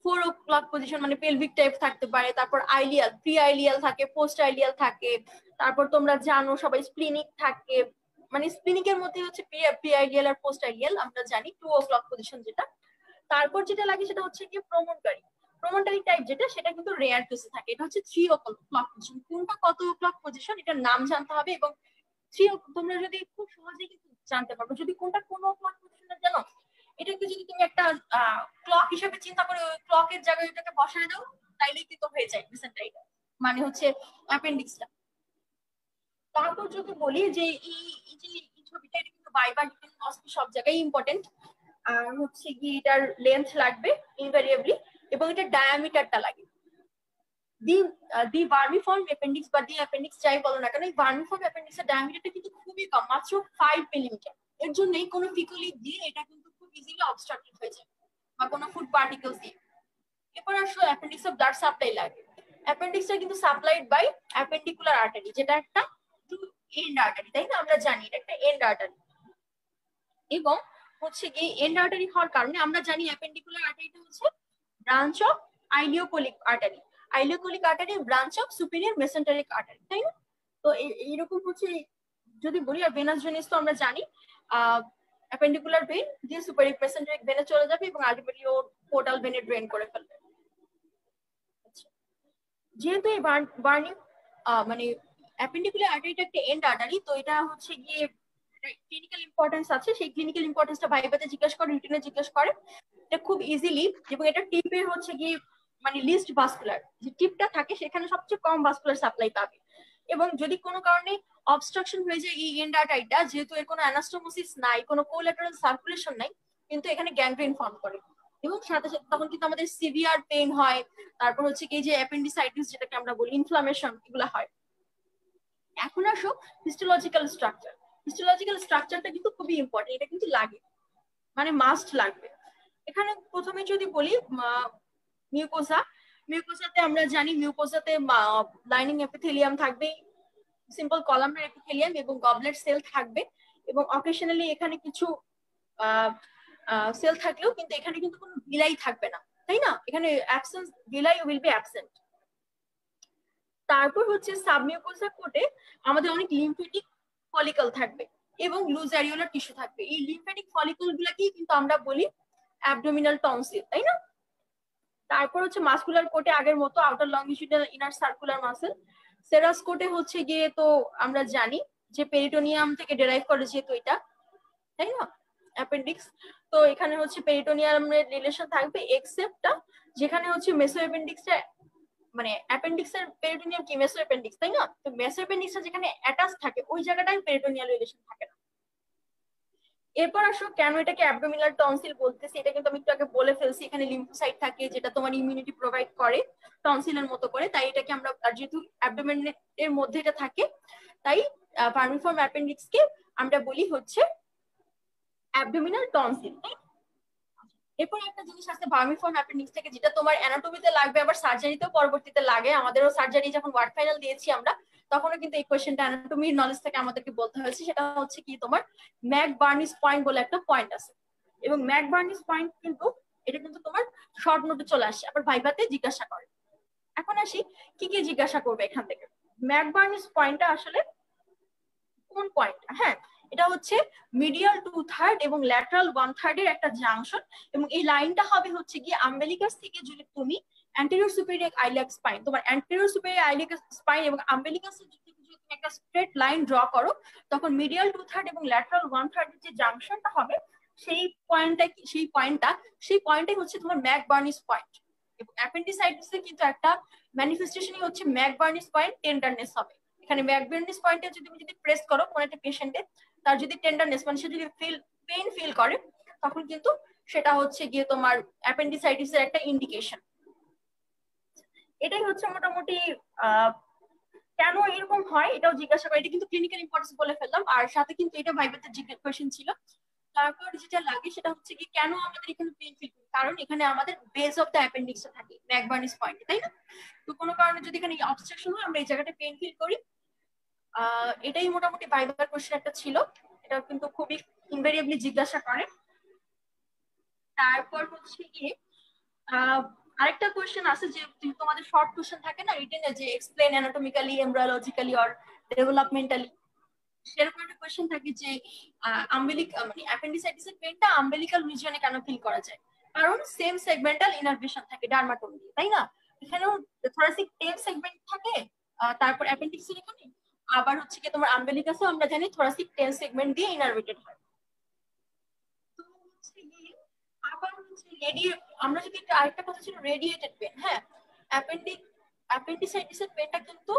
4 পজিশন, মানে পেলভিক টাইপ থাকতে পারে। তারপর আইলিয়াল, প্রি আইলিয়াল থাকে, পোস্ট আইলিয়াল থাকে। তারপর তোমরা জানো সবাই স্প্লিনিক থাকে, মানে স্প্লিনিকের মধ্যে হচ্ছে প্রি আইলিয়াল আর পোস্ট আইলিয়াল, আমরা জানি 2 পজিশন যেটা। তারপর যেটা লাগে সেটা হচ্ছে কি প্রমোটারি, প্রমোটারি টাইপ যেটা, সেটা কিন্তু রেয়ার কেসে থাকে। এটা হচ্ছে 3 পজিশন, কোনটা কত পজিশন এটার নাম জানতে হবে। এবং 3 তোমরা যদি খুব সহজেই কিন্তু জানতে পারবে, যদি কোনটা কোন পজিশনে জানো, এটাকে যদি তুমি একটা ক্লক হিসেবে চিন্তা করে ওই ক্লকের জায়গায় এটাকে বসায় দাও, তাইলেই কিন্তু হয়ে যায় ডিসেন্টারিটা, মানে হচ্ছে অ্যাপেন্ডিক্সটা। তারপর যদি বলি যে এই ছবিটা, এটা কিন্তু বাইবার সব জায়গায় ইম্পর্টেন্ট। আর হচ্ছে কি এটার লেন্থ লাগবে ইনভেরিয়েবলি, এবং এটার ডায়ামিটারটা লাগে। দি ভার্মিফর্ম অ্যাপেন্ডিক্স বা দি অ্যাপেন্ডিক্স যাই বলো না কেন, এই ভার্মিফর্ম অ্যাপেন্ডিক্সের ডায়ামিটারটা কিন্তু খুবই কম, মাত্র 5 মিলিমিটার। এর জন্যই কোনো ফিকুলি দিয়ে এটা কিন্তু খুব ইজিলি অবস্ট্রাক্টেড হয়ে যায়, বা কোনো ফুড পার্টিকেলস দিয়ে। এরপর আসলে অ্যাপেন্ডিক্স অফ ব্লাড সাপ্লাই লাগে। অ্যাপেন্ডিক্সটা কিন্তু সাপ্লাইড বাই অ্যাপেন্ডিকুলার আর্টারি, যেটা একটা টু এন্ড আর্টারি, তাই না? আমরা জানি এটা একটা এন্ড আর্টারি। এবং হচ্ছে কি এন্ড আর্টারি হওয়ার কারণে আমরা জানি অ্যাপেন্ডিকুলার আর্টারিটা হচ্ছে branch of ileocolic artery, ileocolic artery branch of superior mesenteric artery, তাই না? তো এইরকম হচ্ছে যদি বলি। আর ভেনাস ভেনিস তো আমরা জানি, অ্যাপেন্ডিকুলার ভেন দিয়ে সুপিরিয়র মেসেন্টারিক ভেনে চলে যাবে এবং আলটিমেটলি ও পোর্টাল ভেনে ড্রেন করে ফেলবে। যেহেতু এই বার্নিং মানে অ্যাপেন্ডিকুলার আর্টারিটা একটা এন্ড আর্টারি, তো এটা হচ্ছে গিয়ে ক্লিনিক্যাল ইম্পর্টেন্স আছে। সেই ক্লিনিক্যাল ইম্পর্টেন্সটা ভাইবাতে জিজ্ঞেস করে, রিটেনে জিজ্ঞেস করে। এটা খুব ইজিলি, এবং এটা টিপে হচ্ছে গিয়ে মানে লিস্ট ভাস্কুলার, যে টিপটা থাকে সেখানে সবচেয়ে কম ভাস্কুলার সাপ্লাই পাবে। এবং যদি কোনো কারণে অবস্ট্রাকশন হয়ে যায় এই এন্ড আর্টারিটা, যেহেতু এর কোনো অ্যানাস্টোমোসিস নাই, কোনো কোল্যাটারাল সার্কুলেশন নাই, কিন্তু এখানে গ্যাংগ্রিন ফর্ম করে, এবং সাথে সাথে তখন কিন্তু আমাদের সিভিয়ার পেইন হয়। তারপর হচ্ছে কি যে অ্যাপেন্ডিসাইটিস যেটাকে আমরা বলি, ইনফ্লামেশন, এগুলো হয়। এখন আসো হিস্টোলজিক্যাল স্ট্রাকচার। হিস্টোলজিক্যাল স্ট্রাকচারটা কিন্তু খুবই ইম্পর্টেন্ট, এটা কিন্তু লাগে, মানে মাস্ট লাগবে। এখানে প্রথমে যদি বলি মিউকোসা, মিউকোসাতে আমরা জানি মিউকোসাতে লাইনিং এপিথেলিয়াম থাকবে, সিম্পল কলামনার এপিথেলিয়াম এবং গবলেট সেল থাকবে। এবং অকেশনালি এখানে কিছু সেল থাকলেও কিন্তু এখানে কিন্তু কোনো ভিলাই থাকবে না, তাই না? এখানে absence, villi will be absent. তারপর হচ্ছে সাবমিউকোসা কোটে আমাদের অনেক লিম্ফেটিক ফলিকল থাকবে, এবং লুজ অ্যারিওলার টিস্যু থাকবে। এই লিম্ফ্যাটিক ফলিকল গুলাকেই কিন্তু আমরা বলি অ্যাবডোমিনাল টনসিল, তাই না? তারপর হচ্ছে মাসকুলার কোটে আগের মতো outer longitudinal inner circular muscle. Serous কোটে হচ্ছে গিয়ে তো আমরা জানি যে পেরিটোনিয়াম থেকে ডেরাইভ করে যেহেতু এটা, তাই না, অ্যাপেন্ডিক্স। তো এখানে হচ্ছে পেরিটোনিয়ামের রিলেশন থাকবে এক্সেপ্টটা যেখানে হচ্ছে মেসো অ্যাপেন্ডিক্সটা, মানে অ্যাপেন্ডিক্সের পেরিটোনিয়াম কি মেসো অ্যাপেন্ডিক্স, তাই না? তো মেসো অ্যাপেন্ডিক্সটা যেখানে অ্যাটাচ থাকে ওই জায়গাটায় পেরিটোনিয়াল রিলেশন থাকে না। এরপর আসো কেন এটাকে অ্যাবডোমিনাল টনসিল বলতেছি, এটা কিন্তু আমি একটু আগে বলে ফেলছি। এখানে লিম্ফোসাইট থাকে যেটা তোমার ইমিউনিটি প্রোভাইড করে টনসিলের মতো করে, তাই এটাকে আমরা, যেহেতু অ্যাবডোমেনের মধ্যে এটা থাকে, তাই ভার্মিফর্ম অ্যাপেন্ডিক্সকে আমরা বলি হচ্ছে অ্যাবডোমিনাল টনসিল। এরপর একটা জিনিস আছে ভার্মিফর্ম অ্যাপেন্ডিক্স থেকে, যেটা তোমার অ্যানাটমিতে লাগবে আবার সার্জারিতেও পরবর্তীতে লাগে। আমাদেরও সার্জারি যখন ওয়ার্ড ফাইনাল দিয়েছি আমরা, তখনও কিন্তু এই কোয়েশ্চেনটা অ্যানাটমির নলেজ থেকে আমাদেরকে বলতে হয়েছে। সেটা হচ্ছে কি, তোমার ম্যাক বার্নিস পয়েন্ট বলে একটা পয়েন্ট আছে, এবং ম্যাক বার্নিস পয়েন্ট কিন্তু এটা কিন্তু তোমার শর্ট নোটে চলে আসে, আবার ভাইভাতে জিজ্ঞাসা করে। এখন আসি কি কি জিজ্ঞাসা করবে এখান থেকে। ম্যাক বার্নিস পয়েন্টটা আসলে কোন পয়েন্ট? হ্যাঁ, এটা হচ্ছে মিডিয়াল 2/3 এবং ল্যাটারাল 1/3 এর একটা জাংশন, এবং এই লাইনটা হবে হচ্ছে গিয়ে আম্বেলিকাস থেকে যদি তুমি অ্যান্টেরিয়র সুপিরিয়র আইলিয়াক স্পাইন, তোমার অ্যান্টেরিয়র সুপিরিয়র আইলিয়াক স্পাইন এবং আম্বেলিকাস থেকে যদি তুমি একটা স্ট্রেট লাইন ড্র করো, তখন মিডিয়াল 2/3 এবং ল্যাটারাল 1/3 এর যে জাংশনটা হবে সেই পয়েন্টটাই হচ্ছে তোমার ম্যাক বার্নিস পয়েন্ট। এবং অ্যাপেন্ডিসাইটিসের কিন্তু একটা ম্যানিফেস্টেশনই হচ্ছে ম্যাক বার্নিস পয়েন্ট টেন্ডারনেস হবে। এখানে ম্যাক বার্নিস পয়েন্টে যদি তুমি প্রেস করো কোন একটা পেশেন্টে, তার যদি টেন্ডারনেস মানে সে যদি পেইন ফিল করে, তখন কিন্তু সেটা হচ্ছে গিয়ে তোমার অ্যাপেন্ডিসাইটিসের একটা ইন্ডিকেশন। এটাই হচ্ছে মোটামুটি কেন এরকম হয় এটাও জিজ্ঞাসা করে। এটা কিন্তু ক্লিনিক্যাল ইম্পর্টেন্স বলে ফেললাম, আর সাথে কিন্তু এটা ভাইভাতে জিজ্ঞাসা কোয়েশ্চেন ছিল। তারপর যেটা লাগে সেটা হচ্ছে কি, কেন আমাদের এখানে পেইন ফিল করি? কারণ এখানে আমাদের বেস অফ দ্য অ্যাপেন্ডিক্স থাকে ম্যাক বার্নিস পয়েন্টে, তাই না? তো কোনো কারণে যদি এখানে অবস্ট্রাকশন হয় আমরা এই জায়গাটা পেইন ফিল করি। এটাই মোটামুটি ভাইবার কোশ্চেন একটা ছিল, এটা কিন্তু খুবই ইনভেরিয়েবলি জিজ্ঞাসা করে। তারপর হচ্ছে গিয়ে আরেকটা কোশ্চেন আছে যে তোমাদের শর্ট কোশ্চেন থাকে না রিটেনে, যে এক্সপ্লেইন অ্যানাটমিক্যালি, এমব্রায়োলজিক্যালি অর ডেভেলপমেন্টালি, সেরকম একটা কোশ্চেন থাকে যে মানে অ্যাপেন্ডিসাইটিসের পেইনটা আম্বেলিকাল রিজিয়নে কেন ফিল করা যায়? কারণ সেম সেগমেন্টাল ইনারভেশন থাকে ডার্মাটোম দিয়ে, তাই না? এখানেও থোরাসিক টেল সেগমেন্ট থাকে, তারপর অ্যাপেন্ডিক্সের এখানে আবার হচ্ছে কি তোমার আম্বেলিকাসও আমরা জানি থোরাসিক টেল সেগমেন্ট দিয়ে ইনারভেটেড হয়। তো হচ্ছে কি আবার হচ্ছে আমরা যদি আরেকটা কথা ছিল রেডিয়েটেড পেন। হ্যাঁ, অ্যাপেন্ডিসাইটিসের পেনটা কিন্তু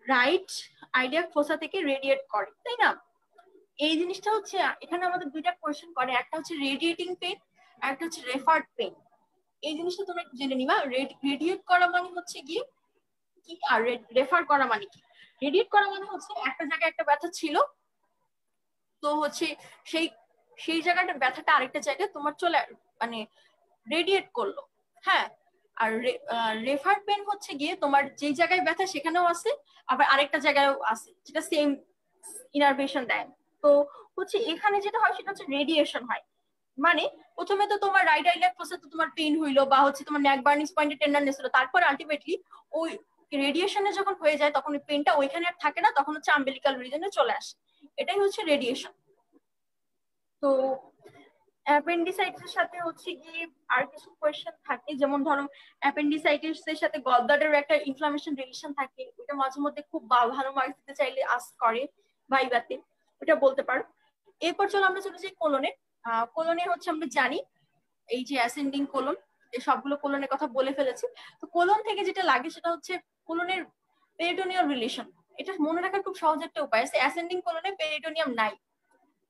রাইট আইলিয়াক ফোসা থেকে রেডিয়েট করে, তাই না? এই জিনিসটা হচ্ছে এখানে আমাদের দুইটা কোয়েশ্চেন করে, একটা হচ্ছে রেডিয়েটিং পেন আর একটা হচ্ছে রেফার্ড পেন। এই জিনিসটা তোমরা জেনে নিবা। রেডিয়েট করা মানে হচ্ছে গিয়ে কি, আর রেফার করা মানে কি? রেডিয়েট করা মানে হচ্ছে একটা জায়গায় একটা ব্যথা ছিল, তো হচ্ছে সেই সেই জায়গাটা ব্যথাটা আরেকটা জায়গায় তোমার চলে মানে রেডিয়েট করলো। হ্যাঁ, আর রেফার পেন হচ্ছে গিয়ে তোমার যেই জায়গায় ব্যথা সেখানেও আছে, আবার আরেকটা জায়গায়ও আছে, যেটা সেম ইনারভেশন দেয়। তো হচ্ছে এখানে যেটা হয় সেটা হচ্ছে রেডিয়েশন হয়। মানে প্রথমে তো তোমার রাইট আইলিয়াক ফোসা তো তোমার পেইন হইলো, বা হচ্ছে তোমার নেক বার্নিস পয়েন্টে টেন্ডারনেস হলো, তারপর আলটিমেটলি ওই রেডিয়েশনে যখন হয়ে যায় তখন ওই পেইনটা ওইখানে আর থাকে না, তখন হচ্ছে আম্বেলিকাল রিজনে চলে আসে। এটাই হচ্ছে রেডিয়েশন। তো অ্যাপেন্ডিসাইটিসের সাথে হচ্ছে কি আর কিছু কোয়েশ্চেন থাকে, যেমন ধরো অ্যাপেন্ডিসাইটিসের সাথে গলব্লাডারের একটা ইনফ্লামেশন রিলেশন থাকে, ওটা মাঝে মধ্যে খুব ভালো মার্কস দিতে চাইলে আস্ক করে ভাইভাতে, ওটা বলতে পারো। এরপর চলো আমরা চলে যাই কোলনে। কোলনে হচ্ছে আমরা জানি এই যে অ্যাসেন্ডিং কোলন, এই সবগুলো কোলনের কথা বলে ফেলেছি। তো কোলন থেকে যেটা লাগে সেটা হচ্ছে কোলনের পেরিটোনিয়াল রিলেশন। এটা মনে রাখার খুব সহজ একটা উপায় আছে, অ্যাসেন্ডিং কোলনে পেরিটোনিয়াম নাই।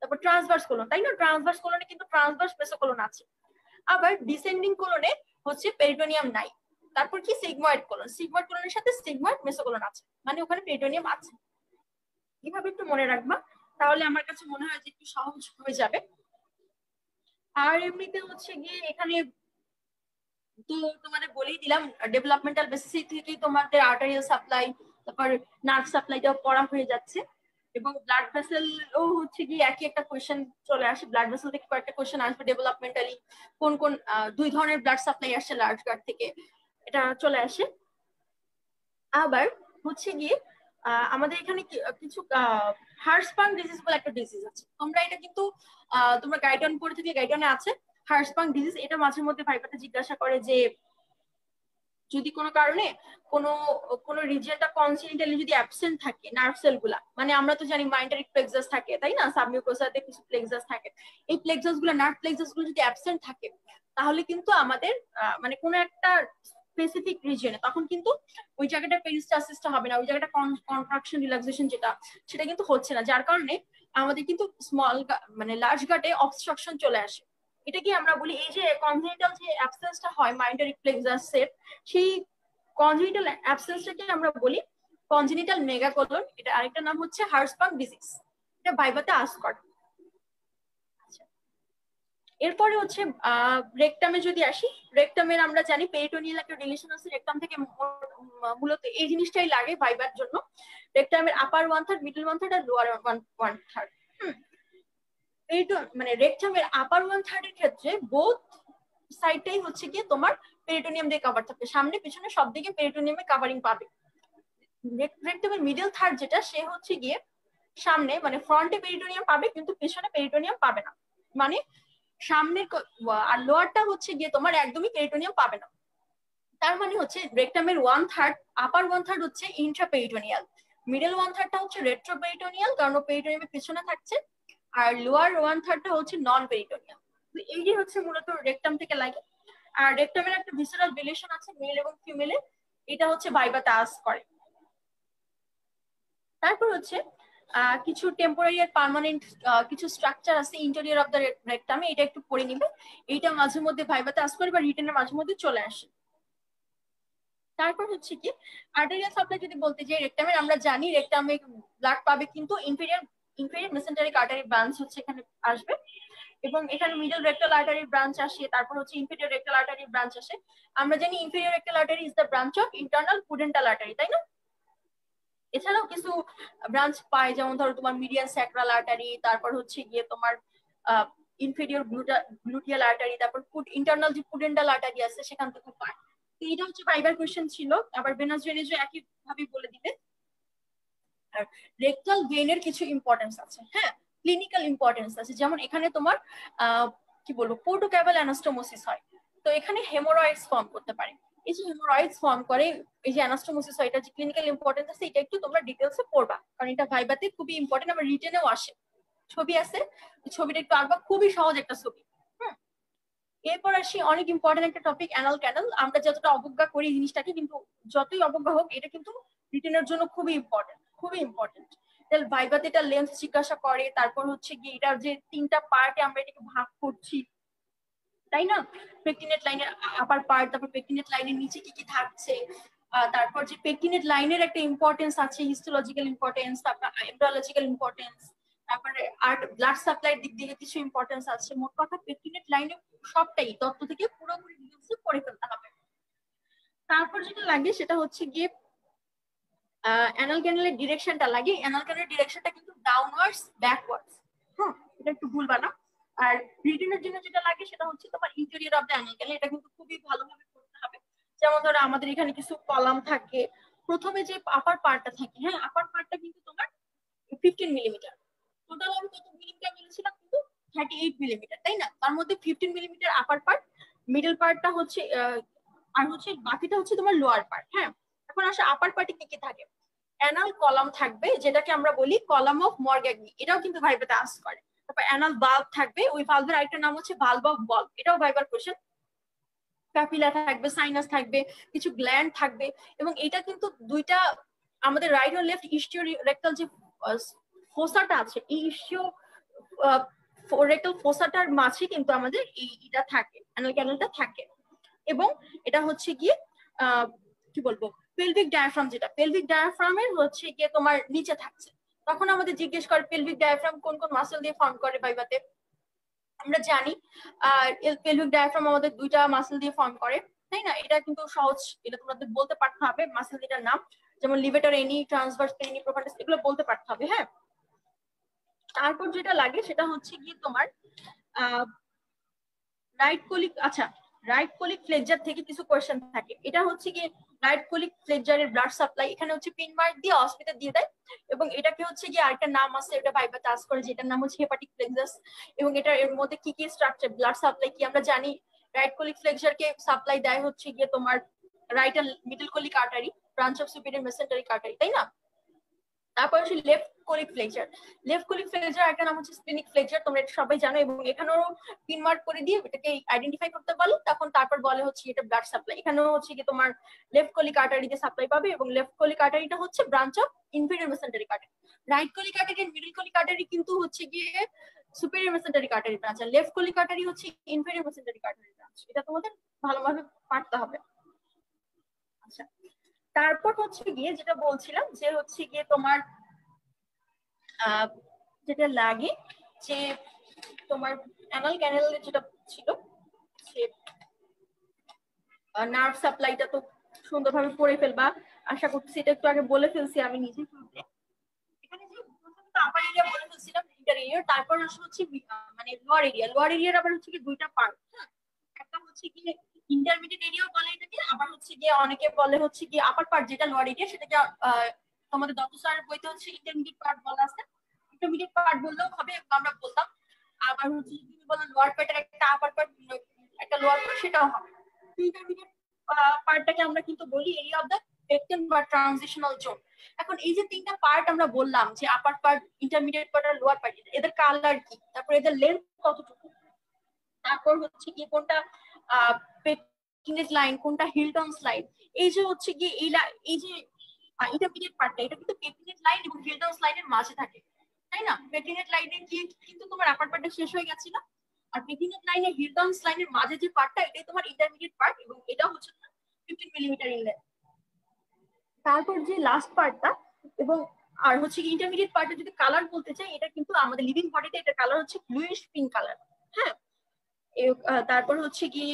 তারপর ট্রান্সভার্স কোলন, তাই না? ট্রান্সভার্স কোলনে কিন্তু ট্রান্সভার্স মেসোকোলন আছে। আবার ডিসেন্ডিং কোলনে হচ্ছে পেরিটোনিয়াম নাই। তারপর কি সিগময়েড কোলন, সিগময়েড কোলনের সাথে সিগময়েড মেসোকোলন আছে, মানে ওখানে পেরিটোনিয়াম আছে। এইভাবে একটু মনে রাখবা, তাহলে আমার কাছে মনে হয় যে একটু সহজ হয়ে যাবে। আর এমনিতে হচ্ছে গিয়ে এখানে তো তোমাদের বলেই দিলাম ডেভেলপমেন্টাল বেসিস থেকেই তোমাদের আর্টারিয়াল সাপ্লাই, তারপর নার্ভ সাপ্লাইটাও পড়া হয়ে যাচ্ছে, এবং ব্লাড ভেসেল ও হচ্ছে কি একই একটা কোয়েশ্চেন চলে আসে। ব্লাড ভেসেল থেকে কয়েকটা কোয়েশ্চেন আসবে ডেভেলপমেন্টালি, কোন কোন দুই ধরনের ব্লাড সাপ্লাই আসে লার্জ গার্ড থেকে, এটা চলে আসে। আবার হচ্ছে গিয়ে আমাদের এখানে কিছু হার্সপাং ডিজিজ বলে একটা ডিজিজ আছে, তোমরা এটা কিন্তু তোমরা গাইডলাইন পড়ে থেকে গাইডলাইনে আছে হার্সপাং ডিজিজ। এটা মাঝে মধ্যে ভাইবাতে জিজ্ঞাসা করে যে যদি কোনো কারণে কোনো কোনো রিজিয়নটা কনজেনিটালি যদি অ্যাবসেন্ট থাকে, নার্ভ সেল গুলা, মানে আমরা তো জানি মাইন্ডারিক প্লেক্সাস থাকে তাই না, সাবমিউকোসাতে কিছু প্লেক্সাস থাকে, এই প্লেক্সাস গুলো নার্ভ প্লেক্সাস গুলো যদি অ্যাবসেন্ট থাকে তাহলে কিন্তু আমাদের মানে কোনো একটা স্পেসিফিক রিজিয়নে তখন কিন্তু ওই জায়গাটা পেরিস্টালসিসটা হবে না, ওই জায়গাটা কন্ট্রাকশন রিল্যাক্সেশন যেটা সেটা কিন্তু হচ্ছে না, যার কারণে আমাদের কিন্তু স্মল মানে লার্জ গাটে অবস্ট্রাকশন চলে আসে। এটা কি আমরা বলি এই যে কনজেনিটাল যে অ্যাবসেন্সটা হয় মাইন্ডারিক প্লেক্সাসের, সেই কনজেনিটাল অ্যাবসেন্সটাকে আমরা বলি কনজেনিটাল মেগাকোলন। এটা আরেকটা নাম হচ্ছে হার্সপাং ডিজিজ, এটা ভাইবাতে আস্ক করে। এরপরে হচ্ছে রেকটামে যদি আসি, রেকটামের আমরা জানি পেরিটোনিয়াল একটা রিলেশন আছে রেকটাম থেকে, মূলত এই জিনিসটাই লাগে ভাইবার জন্য। রেকটামের আপার 1/3, মিডল 1/3 আর লোয়ার 1/3। মানে রেকটামের আপার 1/3 এর ক্ষেত্রে বোথ সাইডটাই হচ্ছে কি তোমার পেরিটোনিয়াম দিয়ে কভার থাকে, সামনে পিছনে সব দিকে পেরিটোনিয়ামে কভারিং পাবে। রেকটামের মিডল থার্ড যেটা সে হচ্ছে গিয়ে সামনে মানে ফ্রন্টে পেরিটোনিয়াম পাবে কিন্তু পিছনে পেরিটোনিয়াম পাবে না, মানে সামনের আর লোয়ারটা হচ্ছে গিয়ে তোমার একদমই পেরিটোনিয়াম পাবে না। তার মানে হচ্ছে রেকটামের 1/3 আপার 1/3 হচ্ছে ইন্ট্রাপেরিটোনিয়াল, মিডল 1/3টা হচ্ছে রেট্রোপেরিটোনিয়াল কারণ পেরিটোনিয়ামের পিছনে থাকছে, আর লোয়ার 1/3টা হচ্ছে নন পেরিটোনিয়াল। এই যে হচ্ছে মূলত রেকটাম থেকে লাগে। আর রেকটামের একটা ভিসেরাল রিলেশন আছে মেল এবং ফিমেলে, এটা হচ্ছে ভাইবাতে আস্ক করে। তারপর হচ্ছে কিছু টেম্পোরারি আর পার্মানেন্ট কিছু স্ট্রাকচার আছে ইন্টেরিয়র অফ দ্য রেকটামে, এটা একটু পড়ে নিবে। এইটা মাঝে মধ্যে ভাইবাতে আস্ক করে বা রিটেনের মাঝে মধ্যে চলে আসে। তারপর হচ্ছে কি আর্টেরিয়াল সাপ্লাই যদি বলতে যাই, রেকটামের আমরা জানি রেকটামে ব্লাড পাবে কিন্তু ইনফেরিয়র মেসেন্টারিক আর্টারি ব্রাঞ্চ হচ্ছে এখানে আসবে, এবং এখানে মিডল রেক্টাল আর্টারি ব্রাঞ্চ আসে, তারপর হচ্ছে ইনফেরিয়র রেক্টাল আর্টারি ব্রাঞ্চ আসে। আমরা জানি inferior rectal artery is the branch of internal pudendal artery, তাই না? এছাড়াও কিছু ব্রাঞ্চ পায়, যেমন ধরো তোমার মিডিয়ান স্যাক্রাল আর্টারি, তারপর হচ্ছে গিয়ে তোমার ইনফেরিয়র গ্লুটিয়াল আর্টারি, তারপর ইন্টারনাল যে পুডেন্টাল আর্টারি আছে সেখান থেকে পায়। এইটা হচ্ছে ফাইবার কোয়েশ্চেন ছিল, আবার ভেনাস ড্রেনেজও একই ভাবে বলে দিবে। আর রেকটাল ভেনের কিছু ইম্পর্টেন্স আছে, হ্যাঁ ক্লিনিক্যাল ইম্পর্টেন্স আছে, যেমন এখানে তোমার কি বলবো পোর্টোক্যাভাল অ্যানাস্টোমোসিস হয়, তো এখানে হেমোরয়েডস ফর্ম করতে পারে। এই যে হেমোরয়েডস ফর্ম করে, এই যে অ্যানাস্টোমোসিস হয়, এটা যে ক্লিনিক্যাল ইম্পর্টেন্স আছে এটা একটু তোমরা ডিটেইলসে পড়বা, কারণ এটা ভাইবাতে খুবই ইম্পর্টেন্ট, আমার রিটেনেও আসে। ছবি আছে, ছবিটা একটু আঁকবা, খুবই সহজ একটা ছবি। এরপর আসি অনেক ইম্পর্টেন্ট একটা টপিক অ্যানাল ক্যানাল। আমরা যতটা অবজ্ঞা করি জিনিসটাকে, কিন্তু যতই অবজ্ঞা হোক এটা কিন্তু রিটেনের জন্য খুবই ইম্পর্টেন্ট, খুবই ইম্পর্টেন্ট। ভাইবাতে এটা লেন্থ জিজ্ঞাসা করে, তারপর হচ্ছে কি এটার যে তিনটা পার্টে আমরা এটাকে ভাগ করছি, তাই না? পেকটিনেট লাইনের আপার পার্ট, তারপর পেকটিনেট লাইনের নিচে কি কি থাকছে, তারপর যে পেকটিনেট লাইনের একটা ইম্পর্টেন্স আছে, হিস্টোলজিক্যাল ইম্পর্টেন্স, তারপর এমব্রিওলজিক্যাল ইম্পর্টেন্স, তারপরে আর ব্লাড সাপ্লাইয়ের দিক থেকে কিছু ইম্পর্টেন্স আছে। মোট কথা পেকটিনেট লাইনে সবটাই তত্ত্ব থেকে পুরোপুরি ডিটেইলসে পড়ে ফেলতে হবে। তারপর যেটা লাগে সেটা হচ্ছে গিয়ে অ্যানাল ক্যানেলের ডিরেকশনটা লাগে। অ্যানাল ক্যানেলের ডিরেকশনটা কিন্তু ডাউনওয়ার্ডস ব্যাকওয়ার্ডস, হ্যাঁ এটা একটু ভুলবা না। আর রিটেনের জন্য যেটা লাগে সেটা হচ্ছে তোমার ইন্টেরিয়র অফ দ্য অ্যানাল ক্যানেল, এটা কিন্তু খুবই ভালোভাবে করতে হবে। যেমন ধরো আমাদের এখানে কিছু কলাম থাকে, প্রথমে যে আপার পার্টটা থাকে, হ্যাঁ আপার পার্টটা কিন্তু তোমার 15 মিলিমিটার, টোটাল আমি কত মিলিমিটার বলেছিলাম কিন্তু 38 মিলিমিটার, তাই না? তার মধ্যে 15 মিলিমিটার আপার পার্ট, মিডল পার্টটা হচ্ছে আর হচ্ছে বাকিটা হচ্ছে তোমার লোয়ার পার্ট। হ্যাঁ এখন আসে আপার পার্টে কি কি থাকে। অ্যানাল কলাম থাকবে যেটাকে আমরা বলি কলাম অফ মরগ্যাগনি, এটাও কিন্তু ভাইবাতে আস্ক করে। তারপর অ্যানাল বাল্ব থাকবে, ওই বাল্বের আরেকটা নাম হচ্ছে বাল্ব অফ বল, এটাও ভাইবার কোশ্চেন। প্যাপিলা থাকবে, সাইনাস থাকবে, কিছু গ্ল্যান্ড থাকবে, এবং এটা কিন্তু দুইটা আমাদের রাইট আর লেফট ইস্টিও রেক্টাল যে ফোসাটা আছে, এই ইস্টিও রেক্টাল ফোসাটার মাঝে কিন্তু আমাদের এটা থাকে, অ্যানাল ক্যানেলটা থাকে। এবং এটা হচ্ছে গিয়ে কি বলবো পেলভিক ডায়াফ্রাম, যেটা পেলভিক ডায়াফ্রামের হচ্ছে গিয়ে তোমার নিচে থাকছে। তখন আমাদের জিজ্ঞেস করে পেলভিক ডায়াফ্রাম কোন কোন মাসেল দিয়ে ফর্ম করে ভাইবাতে। আমরা জানি পেলভিক ডায়াফ্রাম আমাদের দুইটা মাসেল দিয়ে ফর্ম করে, তাই না? এটা কিন্তু সহজ, এটা তোমাদের বলতে পারতে হবে মাসেল দুইটার নাম, যেমন লিভেটর এনি, ট্রান্সভার্স পেনি, প্রোফান্ডাস, এগুলো বলতে পারতে হবে। হ্যাঁ তারপর যেটা লাগে সেটা হচ্ছে গিয়ে তোমার রাইট কোলিক, আচ্ছা রাইট কোলিক ফ্লেক্সার থেকে কিছু কোয়েশ্চেন থাকে। এটা হচ্ছে কি রাইট কোলিক ফ্লেক্সারের ব্লাড সাপ্লাই, এখানে হচ্ছে পিন মার্ক দিয়ে অসপিতে দিয়ে দেয়, এবং এটাকে হচ্ছে কি আরেকটা নাম আছে, এটা ভাইবা টাচ করে, যেটার নাম হচ্ছে হেপাটিক ফ্লেক্সাস। এবং এটা এর মধ্যে কি কি স্ট্রাকচার ব্লাড সাপ্লাই কি আমরা জানি। রাইট কোলিক ফ্লেক্সারকে সাপ্লাই দেয় হচ্ছে গিয়ে তোমার রাইট আর middle colic artery, branch of superior mesenteric artery, তাই না? তারপর হচ্ছে left colic flexure. Left colic flexure একটা নাম হচ্ছে স্প্লিনিক ফ্লেক্সার, তোমরা এটা সবাই জানো, এবং এখানেও পিন মার্ক করে দিয়ে এটাকে আইডেন্টিফাই করতে বলে, তখন তারপর বলে হচ্ছে এটা ব্লাড সাপ্লাই। এখানেও হচ্ছে কি তোমার লেফট কোলিক আর্টারিতে সাপ্লাই পাবে, এবং লেফট কোলিক আর্টারিটা হচ্ছে branch of inferior mesenteric artery. Right colic artery আর মিডল কোলিক আর্টারি কিন্তু হচ্ছে গিয়ে সুপিরিয়র মেসেন্টারিক আর্টারি ব্রাঞ্চ, আর লেফট কোলিক আর্টারি হচ্ছে ইনফেরিয়র মেসেন্টারিক আর্টারি ব্রাঞ্চ। এটা তোমাদের ভালোভাবে পড়তে হবে। আচ্ছা, তারপর হচ্ছে গিয়ে যেটা বলছিলাম যে হচ্ছে গিয়ে তোমার যেটা লাগে যে তোমার অ্যানাল ক্যানেলে যেটা ছিল যে নার্ভ সাপ্লাইটা তো সুন্দরভাবে পড়ে ফেলবা আশা করছি। এটা একটু আগে বলে ফেলছি আমি নিজে। এখানে যে আপার এরিয়া বলে ফেলছিলাম, ইন্টার এরিয়া, তারপর হচ্ছে মানে লোয়ার এরিয়া। লোয়ার এরিয়ার আবার হচ্ছে কি দুইটা পার্ট, একটা হচ্ছে কি ইন্টারমিডিয়েট এরিয়াও বলে এটাকে, আবার হচ্ছে গিয়ে অনেকে বলে হচ্ছে কি আপার পার্ট যেটা লোয়ার এরিয়া, সেটাকে তোমাদের দত্ত স্যারের বইতে হচ্ছে ইন্টারমিডিয়েট পার্ট বলা আছে। ইন্টারমিডিয়েট পার্ট বললেও হবে, আমরা বলতাম। আবার হচ্ছে যদি বলো লোয়ার পার্টের একটা আপার পার্ট, একটা লোয়ার পার্ট, সেটাও হবে। ইন্টারমিডিয়েট পার্টটাকে আমরা কিন্তু বলি এরিয়া অফ দ্য ভেক্টর বা ট্রানজিশনাল জোন। এখন এই যে তিনটা পার্ট আমরা বললাম যে আপার পার্ট, ইন্টারমিডিয়েট পার্ট আর লোয়ার পার্ট, এদের কালার কি, তারপর এদের লেন্থ কতটুকু, তারপর হচ্ছে কি কোনটা পেকিনেজ লাইন, কোনটা হিলটনস লাইন। এই যে হচ্ছে কি এই যে ইন্টারমিডিয়েট পার্টটা, এটা কিন্তু পেকিনেজ লাইন এবং হিলটনস লাইনের মাঝে থাকে, তাই না? পেকিনেজ লাইনে গিয়ে কিন্তু তোমার আপার পার্টটা শেষ হয়ে গেছিল, আর পেকিনেজ লাইনে হিলটনস লাইনের মাঝে যে পার্টটা, এটাই তোমার ইন্টারমিডিয়েট পার্ট, এবং এটা হচ্ছে 15 মিলিমিটার ইন লেন্থ। তারপর যে লাস্ট পার্টটা, এবং আর হচ্ছে ইন্টারমিডিয়েট পার্টে যদি কালার বলতে চাই, এটা কিন্তু আমাদের লিভিং বডিতে এটা কালার হচ্ছে ব্লুইশ পিঙ্ক কালার। হ্যাঁ, তারপর হচ্ছে কি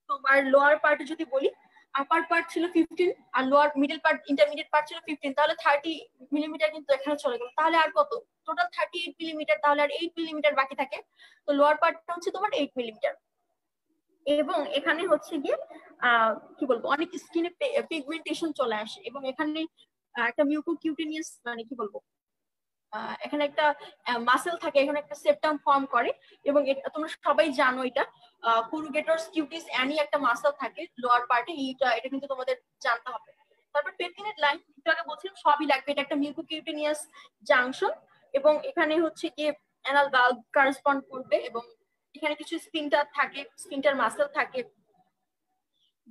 তোমার লোয়ার পার্টে যদি বলি, আপার পার্ট ছিল 15 আর lower middle part intermediate part ছিল 15, তাহলে 30 মিলিমিটার কিন্তু এখানে চলে গেল। তাহলে আর কত, টোটাল 38 মিলিমিটার, তাহলে আর 8 মিলিমিটার বাকি থাকে। তো লোয়ার পার্টটা হচ্ছে তোমার 8 মিলিমিটার। এবং এখানে হচ্ছে গিয়ে কি বলবো, অনেক স্কিনে পিগমেন্টেশন চলে আসে, এবং এখানে একটা মিউকোকিউটেনিয়াস মানে কি বলবো, এখানে একটা মাসেল থাকে, এখানে একটা সেপ্টাম ফর্ম করে, এবং তোমরা সবাই জানো এটা কোরুগেটরস কিউটিস অ্যানি একটা মাসেল থাকে লোয়ার পার্টে, এটা কিন্তু তোমাদের জানতে হবে। তারপর পেকিনেট লাইন, একটু আগে বলছিলাম সবই লাগবে, এটা একটা মিউকোকিউটেনিয়াস জাংশন, এবং এখানে হচ্ছে কি অ্যানাল ভালভ করেসপন্ড করবে, এবং এখানে কিছু স্ফিংটার থাকে, স্ফিংটার মাসেল থাকে।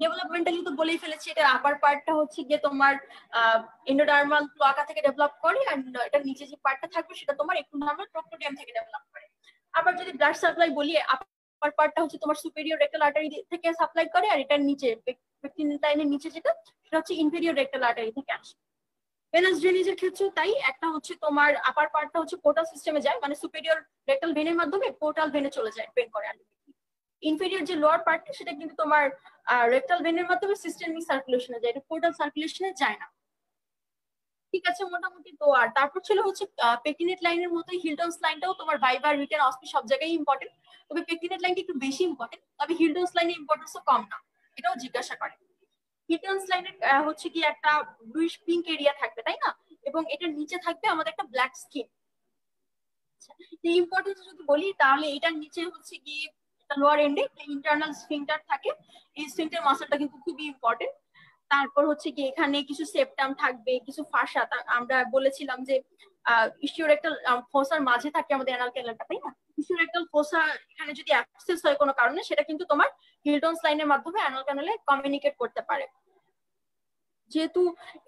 ডেভেলপমেন্টালি তো বলেই ফেলেছি, এটা আপার পার্টটা হচ্ছে গিয়ে তোমার এন্ডোডার্মাল ক্লোয়াকা থেকে ডেভেলপ করে, আর এটা নিচে যে পার্টটা থাকবে সেটা তোমার এক্টোডার্মাল প্রোক্টোডিয়াম থেকে ডেভেলপ করে। আবার যদি ব্লাড সাপ্লাই বলি, আপার পার্টটা হচ্ছে তোমার সুপেরিয়র রেক্টাল আর্টারি থেকে সাপ্লাই করে, আর এটার নিচে পেকটিন লাইনের নিচে যেটা, সেটা হচ্ছে ইনফেরিয়র রেক্টাল আর্টারি থেকে আসে। ভেনাস ড্রেনেজের ক্ষেত্রে তাই, একটা হচ্ছে তোমার আপার পার্টটা হচ্ছে পোর্টাল সিস্টেমে যায়, মানে সুপেরিয়র রেক্টাল ভেনের মাধ্যমে পোর্টাল ভেনে চলে যায়, পেন করে। ইনফেরিয়র যে লোয়ার পার্ট, সেটা কিন্তু তোমার রেক্টাল ভেনের মাধ্যমে সিস্টেমিক সার্কুলেশনে যায়, এটা পোর্টাল সার্কুলেশনে যায় না। ঠিক আছে মোটামুটি। তো আর তারপর ছিল হচ্ছে পেকিনেট লাইনের মতোই হিলটনস লাইনটাও তোমার ভাইবা, রিটেন, অসপি সব জায়গায় ইম্পর্টেন্ট, তবে পেকিনেট লাইনটা একটু বেশি ইম্পর্টেন্ট, তবে হিলটনস লাইনের ইম্পর্টেন্সও কম না, এটাও জিজ্ঞাসা করে। হিলটনস লাইনের হচ্ছে কি একটা ব্লুইশ পিঙ্ক এরিয়া থাকবে, তাই না? এবং এটার নিচে থাকবে আমাদের একটা ব্ল্যাক স্কিন। ইম্পর্টেন্স যদি বলি, তাহলে এটার নিচে হচ্ছে কি লোয়ার এন্ডে ইন্টারনাল স্ফিংটার থাকে, এই স্ফিংটার মাসলটা কিন্তু খুবই ইম্পর্টেন্ট। তারপর হচ্ছে কি এখানে কিছু সেপ্টাম থাকবে, কিছু ফাসা, আমরা বলেছিলাম যে ইস্টিওরেক্টাল ফোসার মাঝে থাকে আমাদের অ্যানাল ক্যানালটা, তাই না? ইস্টিওরেক্টাল ফোসা এখানে যদি অ্যাক্সেস হয় কোনো কারণে, সেটা কিন্তু তোমার হিলটনস লাইনের মাধ্যমে অ্যানাল ক্যানালে কমিউনিকেট করতে পারে। যেহেতু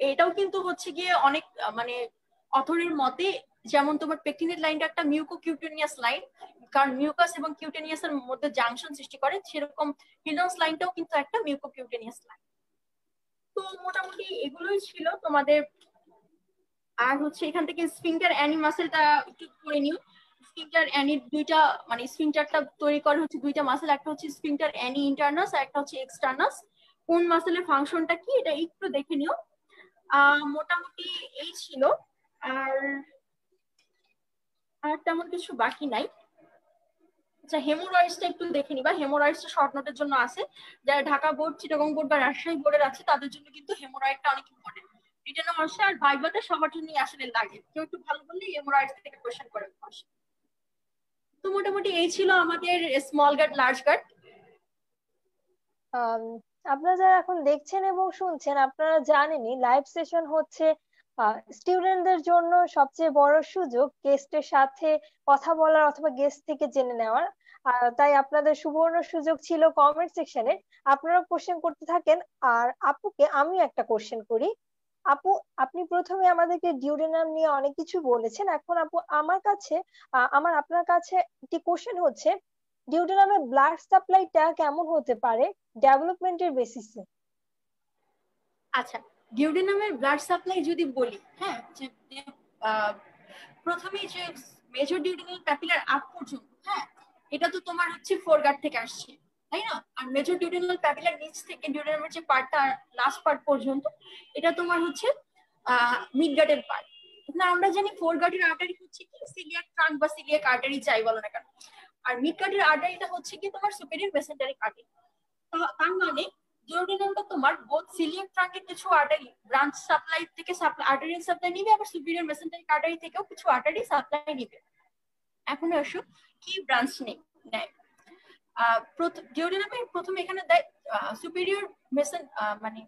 এটাও কিন্তু হচ্ছে গিয়ে অনেক মানে অথরের মতে, যেমন তোমার পেকটিনেট লাইনটা একটা মিউকোকিউটেনিয়াস লাইন, কারণ মিউকাস এবং কিউটেনিয়াসের মধ্যে জাংশন সৃষ্টি করে, সেরকম হিলটনস লাইনটাও কিন্তু একটা মিউকোকিউটেনিয়াস লাইন। তো মোটামুটি এগুলোই ছিল তোমাদের। আর হচ্ছে এখান থেকে স্ফিংটার অ্যানি মাসেলটা একটু করে নিও। স্ফিংটার অ্যানির দুইটা মানে স্ফিংটারটা তৈরি করে হচ্ছে দুইটা মাসেল, একটা হচ্ছে স্ফিংটার অ্যানি ইন্টারনাস আর একটা হচ্ছে এক্সটার্নাস। কোন মাসেলের ফাংশনটা কি এটা একটু দেখে নিও। মোটামুটি এই ছিল। আর আর তেমন কিছু বাকি নাই। আচ্ছা, হেমোরয়েডসটা একটু দেখে নিবা। হেমোরয়েডসটা শর্ট নোটের জন্য আছে, যারা ঢাকা বোর্ড, চিটাগং বোর্ড বা রাজশাহী বোর্ডের আছে তাদের জন্য কিন্তু হেমোরয়েডটা অনেক ইম্পর্টেন্ট। রিটেনও আসে আর ভাইভাতে সবার জন্যই আসলে লাগে, কেউ একটু ভালো বললে হেমোরয়েডস থেকে কোশ্চেন করে আসে। তো মোটামুটি এই ছিল আমাদের স্মল গার্ড লার্জ গার্ড। আপনারা যারা এখন দেখছেন এবং শুনছেন, আপনারা জানেনই লাইভ সেশন হচ্ছে স্টুডেন্টদের জন্য সবচেয়ে বড় সুযোগ গেস্টের সাথে কথা বলার অথবা গেস্ট থেকে জেনে নেওয়ার। তাই আপনাদের সুবর্ণ সুযোগ ছিল কমেন্ট সেকশনে আপনারা কোশ্চেন করতে থাকেন। আর আপুকে আমি একটা কোশ্চেন করি। আপু, আপনি প্রথমে আমাদেরকে ডিউডেনাম নিয়ে অনেক কিছু বলেছেন। এখন আপু আমার কাছে আপনার কাছে একটি কোশ্চেন হচ্ছে, ডিউডেনামের ব্লাড সাপ্লাইটা কেমন হতে পারে ডেভেলপমেন্টের বেসিসে? আচ্ছা, ডিউডেনামের ব্লাড সাপ্লাই যদি বলি, হ্যাঁ, যে প্রথমেই যে মেজর ডিউডেনাল প্যাপিলার আপ পর্যন্ত, হ্যাঁ, এটা তো তোমার হচ্ছে ফোরগার্ড থেকে আসছে, তাই না? আর মেজর ডিউডেনাল প্যাপিলার নিচ থেকে ডিউডেনামের যে পার্টটা লাস্ট পার্ট পর্যন্ত, এটা তোমার হচ্ছে মিডগার্ডের পার্ট। না, আমরা জানি ফোরগার্ডের আর্টারি হচ্ছে কি সিলিয়াক ট্রাঙ্ক বা সিলিয়াক আর্টারি যাই বলো না কেন, আর মিডগার্ডের আর্টারিটা হচ্ছে কি তোমার সুপেরিয়র মেসেন্টারিক আর্টারি। তার মানে ডিউডেনামটা তোমার বোথ সিলিয়াক ট্রাঙ্কের কিছু আর্টারি ব্রাঞ্চ সাপ্লাই থেকে আর্টারিয়াল সাপ্লাই নিবে, আবার সুপিরিয়র মেসেন্টারিক আর্টারি থেকেও কিছু আর্টারি সাপ্লাই নিবে। এখন আসো কি ব্রাঞ্চ নেয়। ডিউডেনামে প্রথমে এখানে দেয় সুপিরিয়র মেসেন, মানে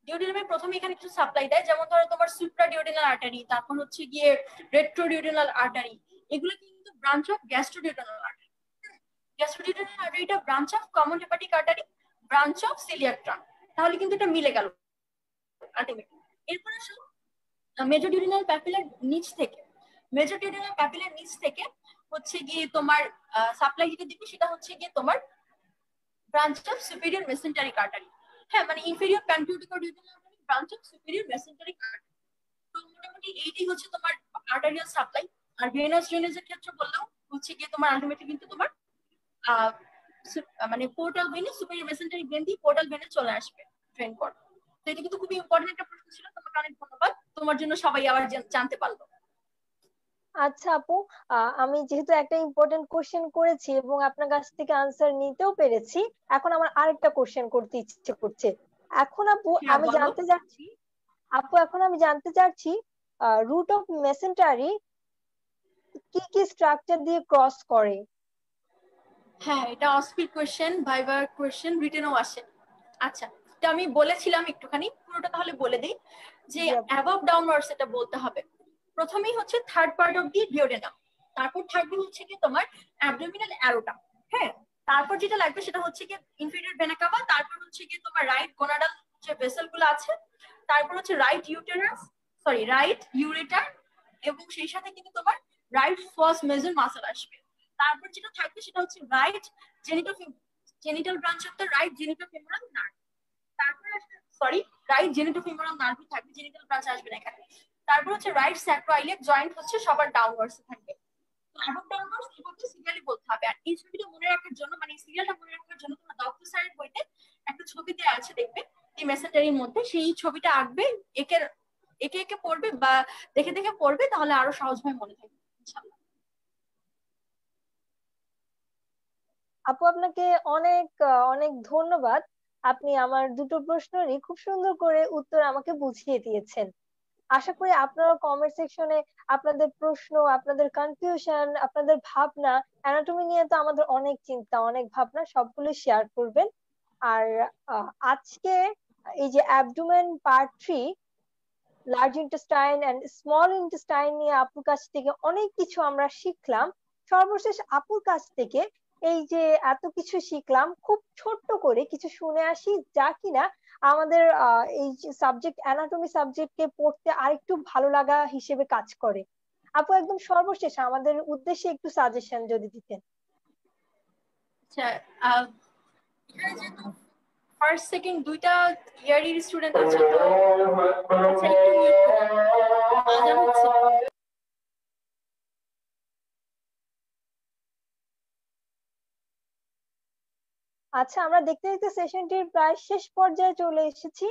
ডিউডেনামে প্রথমে এখানে কিছু সাপ্লাই দেয়, যেমন ধরো তোমার সুপ্রা ডিউডেনাল আর্টারি, তারপর হচ্ছে গিয়ে রেট্রো ডিউডেনাল আর্টারি, এগুলো কিন্তু branch of gastroduodenal artery. Gastroduodenal আর্টারিটা branch of common hepatic artery, branch of coeliac trunk. তাহলে কিন্তু এটা মিলে গেল আলটিমেটলি। এরপর আসো মেজর ডিউডেনাল প্যাপিলার নিচ থেকে, মেজর ডিউডেনাল প্যাপিলার নিচ থেকে হচ্ছে গিয়ে তোমার সাপ্লাই যেটা দিবে সেটা হচ্ছে গিয়ে তোমার branch of superior mesenteric artery. হ্যাঁ, মানে inferior pancreatic duodenal artery, branch of superior mesenteric artery. তো মোটামুটি এইটাই হচ্ছে তোমার আর্টারিয়াল সাপ্লাই। আর ভেনাস ড্রেনেজের ক্ষেত্রে বললেও হচ্ছে গিয়ে তোমার আলটিমেটলি কিন্তু তোমার মানে পোর্টাল ভেনে সুপিরিয়র মেসেন্টারিক ভেন দিয়ে পোর্টাল ভেনে চলে আসবে ট্রেন করবে। তো এটা কিন্তু খুবই ইম্পর্টেন্ট একটা প্রশ্ন ছিল, তোমাকে অনেক ধন্যবাদ, তোমার জন্য সবাই আবার জানতে পারলো। আচ্ছা আপু, আমি যেহেতু একটা ইম্পর্টেন্ট কোশ্চেন করেছি এবং আপনার কাছ থেকে আনসার নিতেও পেরেছি, এখন আমার আরেকটা কোশ্চেন করতে ইচ্ছে করছে। এখন আপু হ্যাঁ, আমি বলো। জানতে চাচ্ছি, রুট অফ মেসেন্টারি কি কি স্ট্রাকচার দিয়ে ক্রস করে? হ্যাঁ, এটা অস্পিড কোয়েশ্চেন, ভাইবার কোয়েশ্চেন, রিটেনও আসে। আচ্ছা, এটা আমি বলেছিলাম একটুখানি, পুরোটা তাহলে বলে দিই যে জি আপু। অ্যাবভ ডাউনওয়ার্ডস এটা বলতে হবে। প্রথমেই হচ্ছে third part of the duodenum, তারপর থাকবে হচ্ছে কি তোমার অ্যাবডোমিনাল অ্যারোটা, হ্যাঁ, তারপর যেটা লাগবে সেটা হচ্ছে কি ইনফেরিয়র ভেনা কাভা, তারপর হচ্ছে কি তোমার রাইট গোনাডাল যে ভেসেল গুলো আছে, তারপর হচ্ছে রাইট ইউরেটার, এবং সেই সাথে কিন্তু তোমার রাইট ফার্স্ট মেজর মাসল আসবে। তারপর যেটা থাকবে সেটা হচ্ছে right genital branch of the right genitofemoral nerve. তারপর সরি রাইট জেনিটোফিমোরাল নার্ভই থাকবে, জেনিটাল ব্রাঞ্চ আসবে না এখানে। তারপর হচ্ছে রাইট স্যাক্রোইলিয়াক জয়েন্ট হচ্ছে সবার ডাউনওয়ার্ডস থাকবে। তো অ্যাবভ ডাউনওয়ার্ডস এভাবে সিরিয়ালি বলতে হবে। আর এই ছবিটা মনে রাখার জন্য, মানে এই সিরিয়ালটা মনে রাখার জন্য তোমার ডক্টর স্যারের বইতে একটা ছবি দেওয়া আছে, দেখবে এই মেসেঞ্জারির মধ্যে, সেই ছবিটা আঁকবে, একে একে একে পড়বে বা দেখে দেখে পড়বে, তাহলে আরো সহজভাবে মনে থাকবে ইনশাআল্লাহ। আপু আপনাকে অনেক অনেক ধন্যবাদ। আপনি আমার দুটো প্রশ্নেরই খুব সুন্দর করে উত্তর আমাকে বুঝিয়ে দিয়েছেন। আশা করি আপনারা কমেন্ট সেকশনে আপনাদের প্রশ্ন, আপনাদের কনফিউশন, আপনাদের ভাবনা, অ্যানাটমি নিয়ে তো আমাদের অনেক চিন্তা, অনেক ভাবনা, সবগুলো শেয়ার করবেন। আর আজকে এই যে abdomen part 3 large intestine and small intestine নিয়ে আপুর কাছ থেকে অনেক কিছু আমরা শিখলাম। সর্বশেষ আপুর কাছ থেকে এই যে এত কিছু শিখলাম, খুব ছোট্ট করে কিছু শুনে আসি যা কিনা আমাদের এই সাবজেক্ট অ্যানাটমি সাবজেক্টকে পড়তে আরেকটু ভালো লাগা হিসেবে কাজ করে। আপু একদম সর্বশেষ আমাদের উদ্দেশ্যে একটু সাজেশন যদি দিতেন। আচ্ছা, এখানে যেহেতু ফার্স্ট সেকেন্ড দুইটা ইয়ারের স্টুডেন্ট আছে, তো আচ্ছা একটু মিউট করো, আজান হচ্ছে। আচ্ছা, আমরা দেখতে দেখতে সেশনটির প্রায় শেষ পর্যায়ে চলে এসেছি।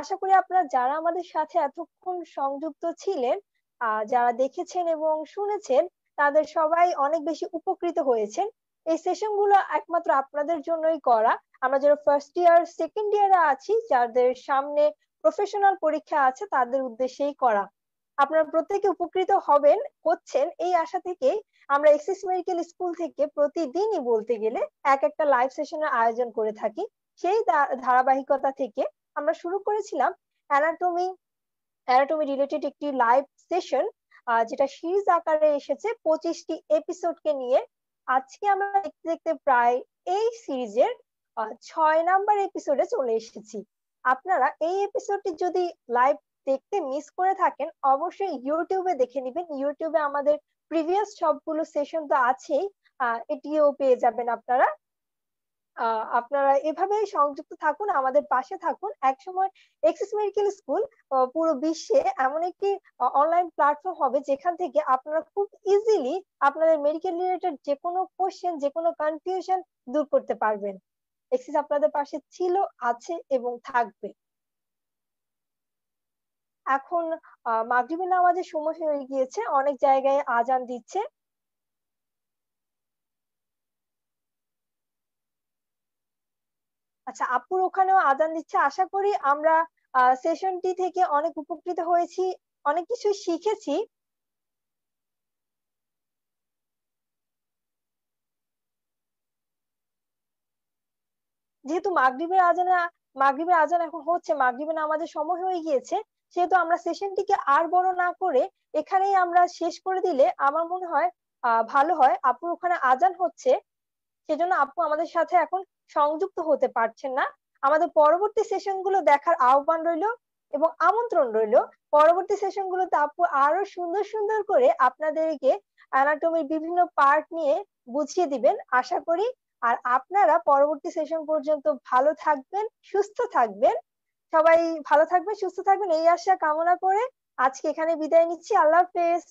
আশা করি আপনারা যারা আমাদের সাথে এতক্ষণ সংযুক্ত ছিলেন, যারা দেখেছেন এবং শুনেছেন, তাদের সবাই অনেক বেশি উপকৃত হয়েছেন। এই সেশনগুলো একমাত্র আপনাদের জন্যই করা। আমরা যারা ফার্স্ট ইয়ার সেকেন্ড ইয়ারে আছি, যাদের সামনে প্রফেশনাল পরীক্ষা আছে, তাদের উদ্দেশ্যেই করা। আপনারা প্রত্যেকে উপকৃত হচ্ছেন এই আশা থেকে আমরা এক্সিস মেডিকেল স্কুল থেকে প্রতিদিনই বলতে গেলে একটা লাইভ সেশনের আয়োজন করে থাকি। সেই ধারাবাহিকতা থেকে আমরা শুরু করেছিলাম অ্যানাটমি রিলেটেড একটি লাইভ সেশন, যেটা সিরিজ আকারে এসেছে 25টি এপিসোডকে নিয়ে। আজকে আমরা দেখতে দেখতে প্রায় এই সিরিজের 6 নাম্বার এপিসোডে চলে এসেছি। আপনারা এই এপিসোডটি যদি লাইভ দেখতে মিস করে থাকেন, অবশ্যই ইউটিউবে দেখে নিবেন। ইউটিউবে আমাদের প্রিভিয়াস সবগুলো সেশন তো আছেই, এটিও পেয়ে যাবেন আপনারা। আপনারা এভাবেই সংযুক্ত থাকুন, আমাদের পাশে থাকুন। একসময় এক্সিস মেডিকেল স্কুল পুরো বিশ্বে এমন একটি অনলাইন প্ল্যাটফর্ম হবে যেখান থেকে আপনারা খুব ইজিলি আপনাদের মেডিকেল রিলেটেড যে কোনো কোশ্চেন, যে কোনো কনফিউশন দূর করতে পারবেন। এক্সিস আপনাদের পাশে ছিল, আছে এবং থাকবে। এখন মাগরিবের নামাজের সময় হয়ে গিয়েছে, অনেক জায়গায় আজান দিচ্ছে। আচ্ছা, আপুর ওখানেও আজান দিচ্ছে। আশা করি আমরা সেশনটি থেকে অনেক উপকৃত হয়েছি, অনেক কিছু শিখেছি। যেহেতু মাগরিবের আজান এখন হচ্ছে, মাগরিবের নামাজের সময় হয়ে গিয়েছে, সেহেতু আমরা সেশনটিকে আর বড় না করে এখানেই আমরা শেষ করে দিলে আমার মনে হয় ভালো হয়। আপুর ওখানে আজান হচ্ছে, সেজন্য আপু আমাদের সাথে এখন সংযুক্ত হতে পারছেন না। আমাদের পরবর্তী সেশন গুলো দেখার আহ্বান রইল এবং আমন্ত্রণ রইল। পরবর্তী সেশন গুলোতে আপু আরো সুন্দর সুন্দর করে আপনাদেরকে অ্যানাটমির বিভিন্ন পার্ট নিয়ে বুঝিয়ে দিবেন আশা করি। আর আপনারা পরবর্তী সেশন পর্যন্ত ভালো থাকবেন, সুস্থ থাকবেন। সবাই ভালো থাকবেন, সুস্থ থাকবেন এই আশা কামনা করে আজকে এখানে বিদায় নিচ্ছি। আল্লাহ হাফেজ।